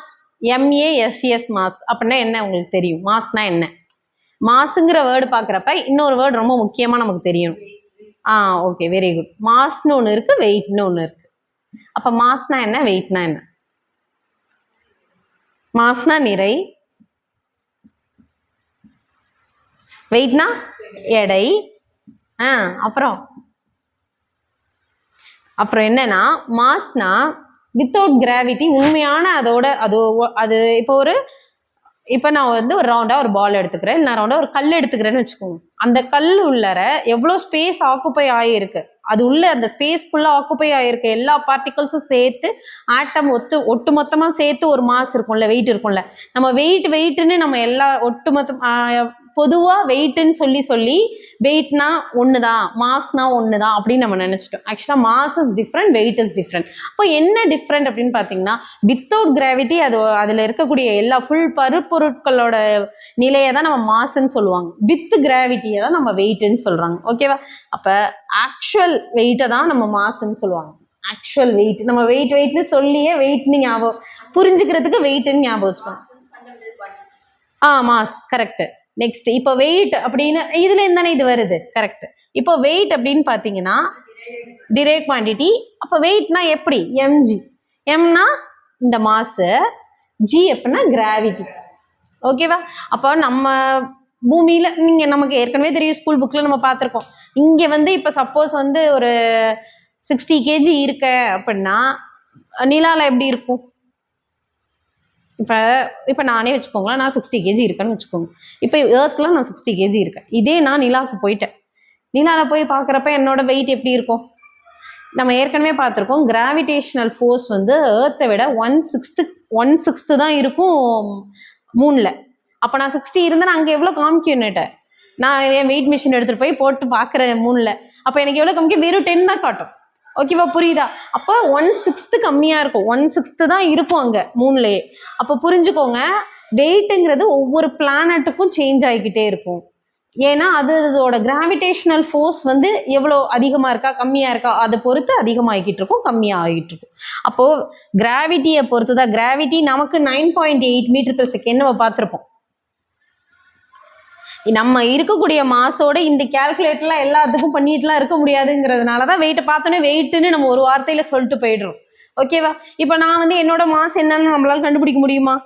MASS மாஸ் அப்படின்னா என்ன உங்களுக்கு தெரியும்? மாஸ்னா என்ன? மாஸுங்கிற வேர்டு பார்க்குறப்ப இன்னொரு வேர்டு ரொம்ப முக்கியமாக நமக்கு தெரியும். Okay, very good. மாஸ்னு ஒன்று இருக்கு, வெயிட்னு ஒன்று இருக்கு. அப்போ மாஸ்னா என்ன, வெயிட்னா என்ன? மாஸ்னா நிறை, வெயிட்னா எடை. அப்புறம் என்னன்னா மாஸ்னா வித்தவுட் கிராவிட்டி, உண்மையான அதோட அது இப்போ நான் வந்து ஒரு ரவுண்டாக ஒரு பால் எடுத்துக்கிறேன், நான் ரவுண்டாக ஒரு கல் எடுத்துக்கிறேன்னு வச்சுக்கோங்க. அந்த கல் உள்ளர எவ்வளோ ஸ்பேஸ் ஆக்குப்பை ஆகியிருக்கு, அது உள்ள அந்த ஸ்பேஸ்க்குள்ளே ஆக்குப்பை ஆகிருக்கு எல்லா பார்ட்டிகல்ஸும் சேர்த்து ஆட்டம் ஒட்டு மொத்தமாக சேர்த்து ஒரு மாஸ் இருக்கும்ல, வெயிட் இருக்கும்ல. நம்ம வெயிட்டுன்னு நம்ம எல்லா ஒட்டுமொத்தம் பொதுவாக வெயிட்டுன்னு சொல்லி வெயிட்னா ஒன்று தான், மாஸ்னா ஒன்று தான் அப்படின்னு நம்ம நினச்சிட்டோம். ஆக்சுவலாக mass is different, weight is different. அப்போ என்ன டிஃப்ரெண்ட் அப்படின்னு பார்த்தீங்கன்னா, வித்தவுட் கிராவிட்டி அதில் இருக்கக்கூடிய எல்லா ஃபுல் பருப்பொருட்களோட நிலையை தான் நம்ம மாஸ்ன்னு சொல்லுவாங்க. வித் கிராவிட்டியை தான் நம்ம வெயிட்டுன்னு சொல்கிறாங்க. ஓகேவா? அப்போ ஆக்சுவல் வெயிட்டை தான் நம்ம மாஸ்ன்னு சொல்லுவாங்க. ஆக்சுவல் வெயிட், நம்ம வெயிட்னு சொல்லியே வெயிட்னு ஞாபகம் புரிஞ்சுக்கிறதுக்கு வெயிட்னு ஞாபகம் வச்சுக்கோங்க. Mass correct. நெக்ஸ்ட், இப்போ வெயிட் அப்படின்னு இதுல இருந்தானே இது வருது, கரெக்ட். இப்போ வெயிட் அப்படின்னு பார்த்தீங்கன்னா டிரைவ் குவான்டிட்டி. அப்போ வெயிட்னா எப்படி? mg. mனா இந்த மாசு, g அப்படின்னா கிராவிட்டி. ஓகேவா? அப்போ நம்ம பூமியில நமக்கு ஏற்கனவே தெரியும், ஸ்கூல் புக்ல நம்ம பார்த்துருக்கோம். இங்க வந்து இப்போ சப்போஸ் வந்து ஒரு 60 kg இருக்க அப்படின்னா நிலால எப்படி இருக்கும்? இப்போ நானே வச்சுக்கோங்களேன், நான் 60 kg இருக்கேன்னு வச்சுக்கோங்க. இப்போ ஏர்த்தில் நான் 60 kg இருக்கேன். இதே நான் நிலாவுக்கு போயிட்டேன். நிலாவில் போய் பார்க்குறப்ப என்னோட வெயிட் எப்படி இருக்கும்? நம்ம ஏற்கனவே பார்த்துருக்கோம், கிராவிடேஷனல் ஃபோர்ஸ் வந்து ஏர்த்தை விட 1/6 தான் இருக்கும் மூணில். அப்போ நான் 60 இருந்தேன், அங்கே எவ்வளோ காமிக்கும்னுட்ட நான் என் வெயிட் மிஷின் எடுத்துகிட்டு போய் போட்டு பார்க்குறேன் மூணில். அப்போ எனக்கு எவ்வளோ காமிக்கும்? வெறும் 10 தான் காட்டும். ஓகேவா? புரியுதா? அப்போ 1/6 கம்மியாக இருக்கும், 1/6 தான் இருக்கும் அங்கே மூணுலேயே. அப்போ புரிஞ்சுக்கோங்க, வெயிட்டுங்கிறது ஒவ்வொரு பிளானட்டுக்கும் சேஞ்ச் ஆகிக்கிட்டே இருக்கும். ஏன்னா அதோட கிராவிடேஷனல் ஃபோர்ஸ் வந்து எவ்வளோ அதிகமாக இருக்கா கம்மியாக இருக்கா அதை பொறுத்து அதிகமாகிக்கிட்டு இருக்கும், கம்மியாக ஆகிட்டு இருக்கும். அப்போது கிராவிட்டியை பொறுத்து தான். கிராவிட்டி நமக்கு 9.8 மீட்டர்/செகண்ட் நம்ம பார்த்துருப்போம். நம்ம இருக்கக்கூடிய மாசோட இந்த கேல்குலேட்டர்லாம் எல்லாத்துக்கும் பண்ணிட்டுலாம் இருக்க முடியாதுங்கிறதுனால தான் வெயிட்டை பார்த்தோன்னே வெயிட்டுன்னு நம்ம ஒரு வார்த்தையில் சொல்லிட்டு போயிடுறோம். ஓகேவா? இப்போ நான் வந்து என்னோட மாஸ் என்னன்னு நம்மளால கண்டுபிடிக்க முடியுமா?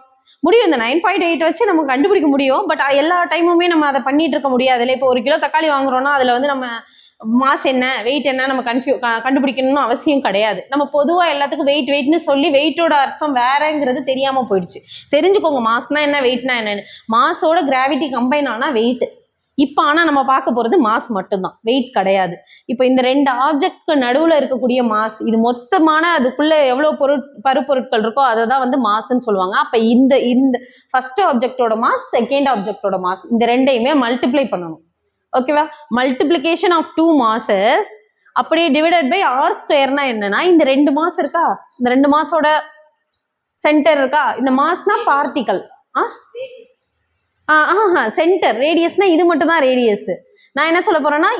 முடியும். இந்த 9.8 வச்சு நம்ம கண்டுபிடிக்க முடியும். பட் எல்லா டைமுமே நம்ம அதை பண்ணிட்டு இருக்க முடியாது இல்லை. இப்போ 1 கிலோ தக்காளி வாங்குறோம்னா அதில் வந்து நம்ம மாஸ் என்ன வெயிட் என்ன நம்ம கண்டுபிடிக்கணும்னு அவசியம் கிடையாது. நம்ம பொதுவாக எல்லாத்துக்கும் வெயிட்னு சொல்லி வெயிட்டோட அர்த்தம் வேறங்கிறது தெரியாமல் போயிடுச்சு. தெரிஞ்சுக்கோங்க, மாஸ்னா என்ன வெயிட்னா என்னன்னு. மாஸோட கிராவிட்டி கம்பைன் ஆனால் வெயிட். இப்போ ஆனால் நம்ம பார்க்க போகிறது மாஸ் மட்டும்தான், வெயிட் கிடையாது. இப்போ இந்த ரெண்டு ஆப்ஜெக்ட்க்கு நடுவில் இருக்கக்கூடிய மாஸ், இது மொத்தமான அதுக்குள்ளே எவ்வளோ பருப்பொருட்கள் இருக்கோ அதை தான் வந்து மாஸ்ன்னு சொல்லுவாங்க. அப்போ இந்த ஃபர்ஸ்ட் ஆப்ஜெக்டோட மாஸ், செகண்ட் ஆப்ஜெக்டோட மாஸ், இந்த ரெண்டையுமே மல்டிப்ளை பண்ணணும். ஓகேவா? மல்டிப்ளிகேஷன் ஆஃப் 2 மாசஸ் அப்படியே டிவைடட் பை r²னா என்னன்னா, இந்த 2 மாஸ் இருக்கா, இந்த 2 மாஸோட சென்டர் இருக்கா, இந்த மாஸ்னா பார்ட்டிகல், சென்டர். ரேடியஸ்னா இது மட்டும் தான் ரேடியஸ். நான் என்ன சொல்ல போறேன்னா,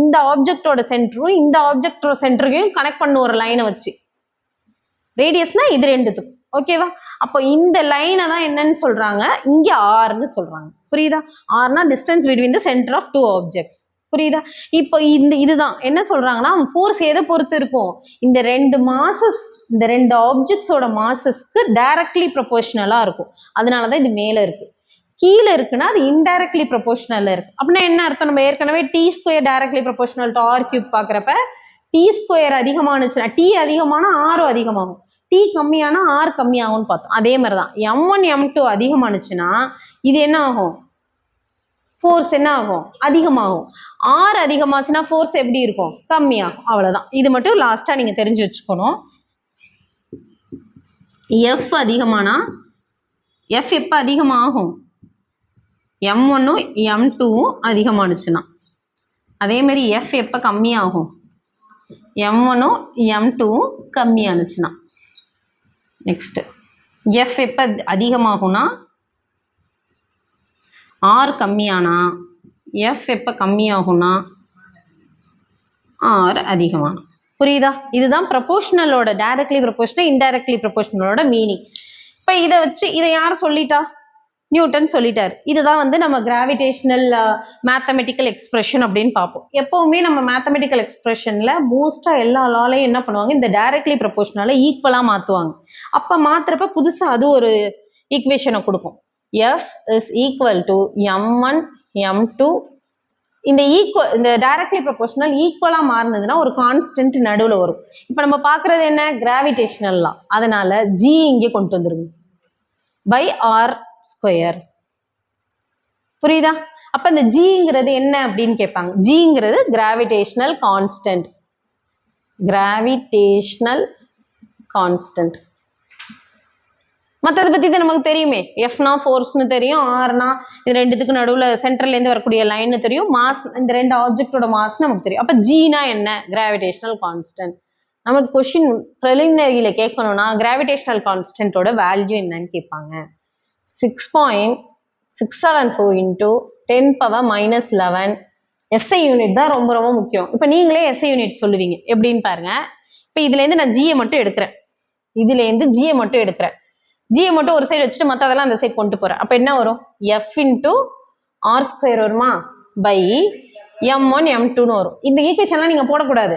இந்த ஆப்ஜெக்டோட சென்டரும் இந்த ஆப்ஜெக்டோட சென்டரையும் கனெக்ட் பண்ண ஒரு லைனை வச்சு, ரேடியஸ்னா இது ரெண்டுத்துக்கும். ஓகேவா? அப்போ இந்த லைனை தான் என்னன்னு சொல்றாங்க, இங்க ஆர்னு சொல்றாங்க. புரியுதா? ஆர்னா distance between the centre of 2 objects. புரியுதா? இப்போ இதுதான் என்ன சொல்றாங்கன்னா, ஃபோர்ஸ் எதை பொறுத்து இருக்கும்? இந்த 2 மாசஸ், இந்த 2 ஆப்ஜெக்ட்ஸோட மாசஸ்க்கு டைரக்ட்லி ப்ரொபோர்ஷனலா இருக்கும். அதனாலதான் இது மேல இருக்கு. கீழே இருக்குன்னா அது இன்டைரக்ட்லி ப்ரொபோர்ஷனல்ல இருக்கு. அப்படின்னா என்ன அர்த்தம்? நம்ம ஏற்கனவே t² directly proportional to r³ பாக்குறப்ப t² அதிகமானுச்சுன்னா t அதிகமான r அதிகமாகும், t கம்மியானா r கம்மியாகும்னு பார்த்தோம். அதே மாதிரி தான் m1 m2 அதிகமானுச்சுன்னா இது என்ன ஆகும்? ஃபோர்ஸ் என்ன ஆகும்? அதிகமாகும். r அதிகமாச்சுன்னா ஃபோர்ஸ் எப்படி இருக்கும்? கம்மியாகும். அவ்வளவுதான். இது மட்டும் லாஸ்டா நீங்க தெரிஞ்சு வச்சுக்கணும். எஃப் அதிகமானா எஃப் எப்போ அதிகமாகும்? M1ம் M2வும் அதிகமானுச்சுன்னா. அதேமாரி எஃப் எப்போ கம்மியாகும்? M1ம் M2வும் கம்மியானுச்சுன்னா. நெக்ஸ்ட் எஃப் எப்போ அதிகமாகும்னா ஆர் கம்மியானா, எஃப் எப்போ கம்மியாகும்னா ஆர் அதிகமான. புரியுதா? இதுதான் ப்ரொபோஷனலோட டைரக்ட்லி ப்ரொபோஷனல் இன்டைரக்ட்லி ப்ரொபோஷனலோட மீனிங். இப்போ இதை வச்சு இதை யார் சொல்லிட்டா? நியூட்டன் சொல்லிட்டார். இதுதான் வந்து நம்ம கிராவிடேஷனல் மேத்தமெட்டிக்கல் எக்ஸ்பிரஷன் அப்படின்னு பார்ப்போம். எப்பவுமே நம்ம மேத்தமெட்டிக்கல் எக்ஸ்பிரஷன்ல மோஸ்டா எல்லா லாலையும் என்ன பண்ணுவாங்க, இந்த டைரக்ட்லி ப்ரொபோஷனலை ஈக்குவலா மாற்றுவாங்க. அப்போ மாத்துறப்ப புதுசாக அது ஒரு ஈக்குவேஷனை கொடுக்கும். F is equal to M1 M2. இந்த டைரக்ட்லி ப்ரொபோஷனல் ஈக்குவலா மாறினதுன்னா ஒரு கான்ஸ்டன்ட் நடுவில் வரும். இப்போ நம்ம பார்க்கறது என்ன? கிராவிடேஷனல் லா. அதனால ஜி இங்கே கொண்டு வந்துருங்க பை ஆர் ஸ்கொயர். புரியுதா? அப்ப இந்த ஜிங்கிறது என்ன அப்படின்னு கேட்பாங்க. ஜிங்கிறது கிராவிடேஷனல் கான்ஸ்டன்ட். Gravitational constant. மற்றதை பற்றி தான் நமக்கு தெரியுமே. எஃப்னா ஃபோர்ஸ்னு தெரியும், ஆர்னா இது ரெண்டுத்துக்கு நடுவில் சென்ட்ரல்லேருந்து வரக்கூடிய லைன்னு தெரியும், மாஸ் இந்த ரெண்டு ஆப்ஜெக்டோட மாஸ் நமக்கு தெரியும். அப்போ ஜீனா என்ன? Gravitational constant. நமக்கு கொஷின் ப்ரிலிமினரியில் கேட்கணும்னா கிராவிடேஷனல் கான்ஸ்டன்ட்டோட வேல்யூ என்னன்னு கேட்பாங்க. 6.674 இன்ட்டு 10⁻−11. எஸ்ஐ யூனிட் தான் ரொம்ப ரொம்ப முக்கியம். இப்போ நீங்களே எஸ்ஐ யூனிட் சொல்லுவீங்க எப்படின்னு பாருங்க. இப்போ இதுலேருந்து நான் ஜியை மட்டும் எடுக்கிறேன். ஜியை மட்டும் ஒரு சைடு வச்சுட்டு மற்றதெல்லாம் அந்த சைடு கொண்டு போகிறேன். அப்போ என்ன வரும்? எஃப் இன்ட்டு ஆர் ஸ்கொயர் வருமா பை M1 M2ன்னு வரும். இந்த ஈக்குவேஷன்லாம் நீங்கள் போடக்கூடாது.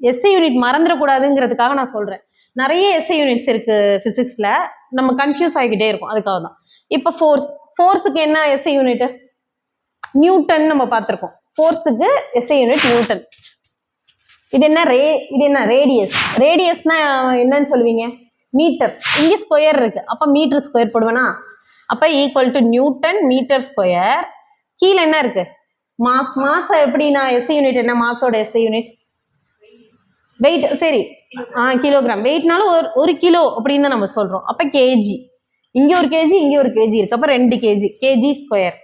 எஸ்ஐ யூனிட் மறந்துடக்கூடாதுங்கிறதுக்காக நான் சொல்கிறேன். நிறைய எஸ்ஐ யூனிட்ஸ் இருக்கு ஃபிசிக்ஸில், நம்ம கன்ஃபியூஸ் ஆகிக்கிட்டே இருக்கும். அதுக்காக தான். இப்போ ஃபோர்ஸுக்கு என்ன எஸ்ஐ யூனிட்? நியூட்டன் நம்ம பார்த்துருக்கோம். ஃபோர்ஸுக்கு எஸ்ஐ யூனிட் நியூட்டன். இது என்ன ரேடியஸ். ரேடியஸ்னா என்னன்னு சொல்லுவீங்க? மீட்டர். இங்கே ஸ்கொயர் இருக்கு, அப்போ மீட்டர் ஸ்கொயர் போடுவேனா? அப்போ equal to newton metre square. கீழே என்ன இருக்கு? மாஸ். மாஸ் எப்படின்னா எஸ்ஐ யூனிட் என்ன? மாஸோட எஸ்ஐ யூனிட் வெயிட். சரி, கிலோகிராம். வெயிட்னாலும் ஒரு கிலோ அப்படின்னு தான் நம்ம சொல்றோம். அப்போ கேஜி. இங்கே ஒரு கேஜி, இங்கே ஒரு கேஜி இருக்கு, அப்போ 2 கேஜி. KG square.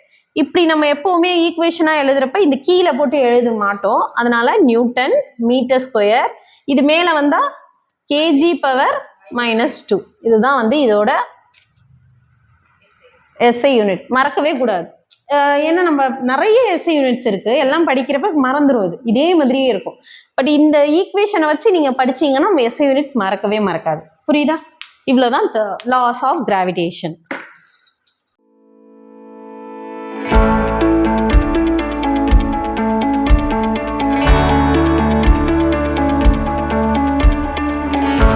இப்படி நம்ம எப்பவுமே ஈக்குவேஷனா எழுதுறப்ப இந்த கீழே போட்டு எழுத மாட்டோம். அதனால நியூட்டன் மீட்டர் ஸ்கொயர். இது மேல வந்தா kg⁻⁻2. இதுதான் வந்து இதோட எஸ்ஐ யூனிட். மறக்கவே கூடாது. ஏன்னா நம்ம நிறைய எஸ்ஐ யூனிட்ஸ் இருக்கு, எல்லாம் படிக்கிறப்ப மறந்துடும். இதே மாதிரியே இருக்கும். பட் இந்த ஈக்குவேஷனை வச்சு நீங்க படிச்சீங்கன்னா எஸ்ஐ யூனிட்ஸ் மறக்கவே மறக்காது. புரியுதா? இவ்வளவுதான் லாஸ் ஆஃப் கிராவிடேஷன்.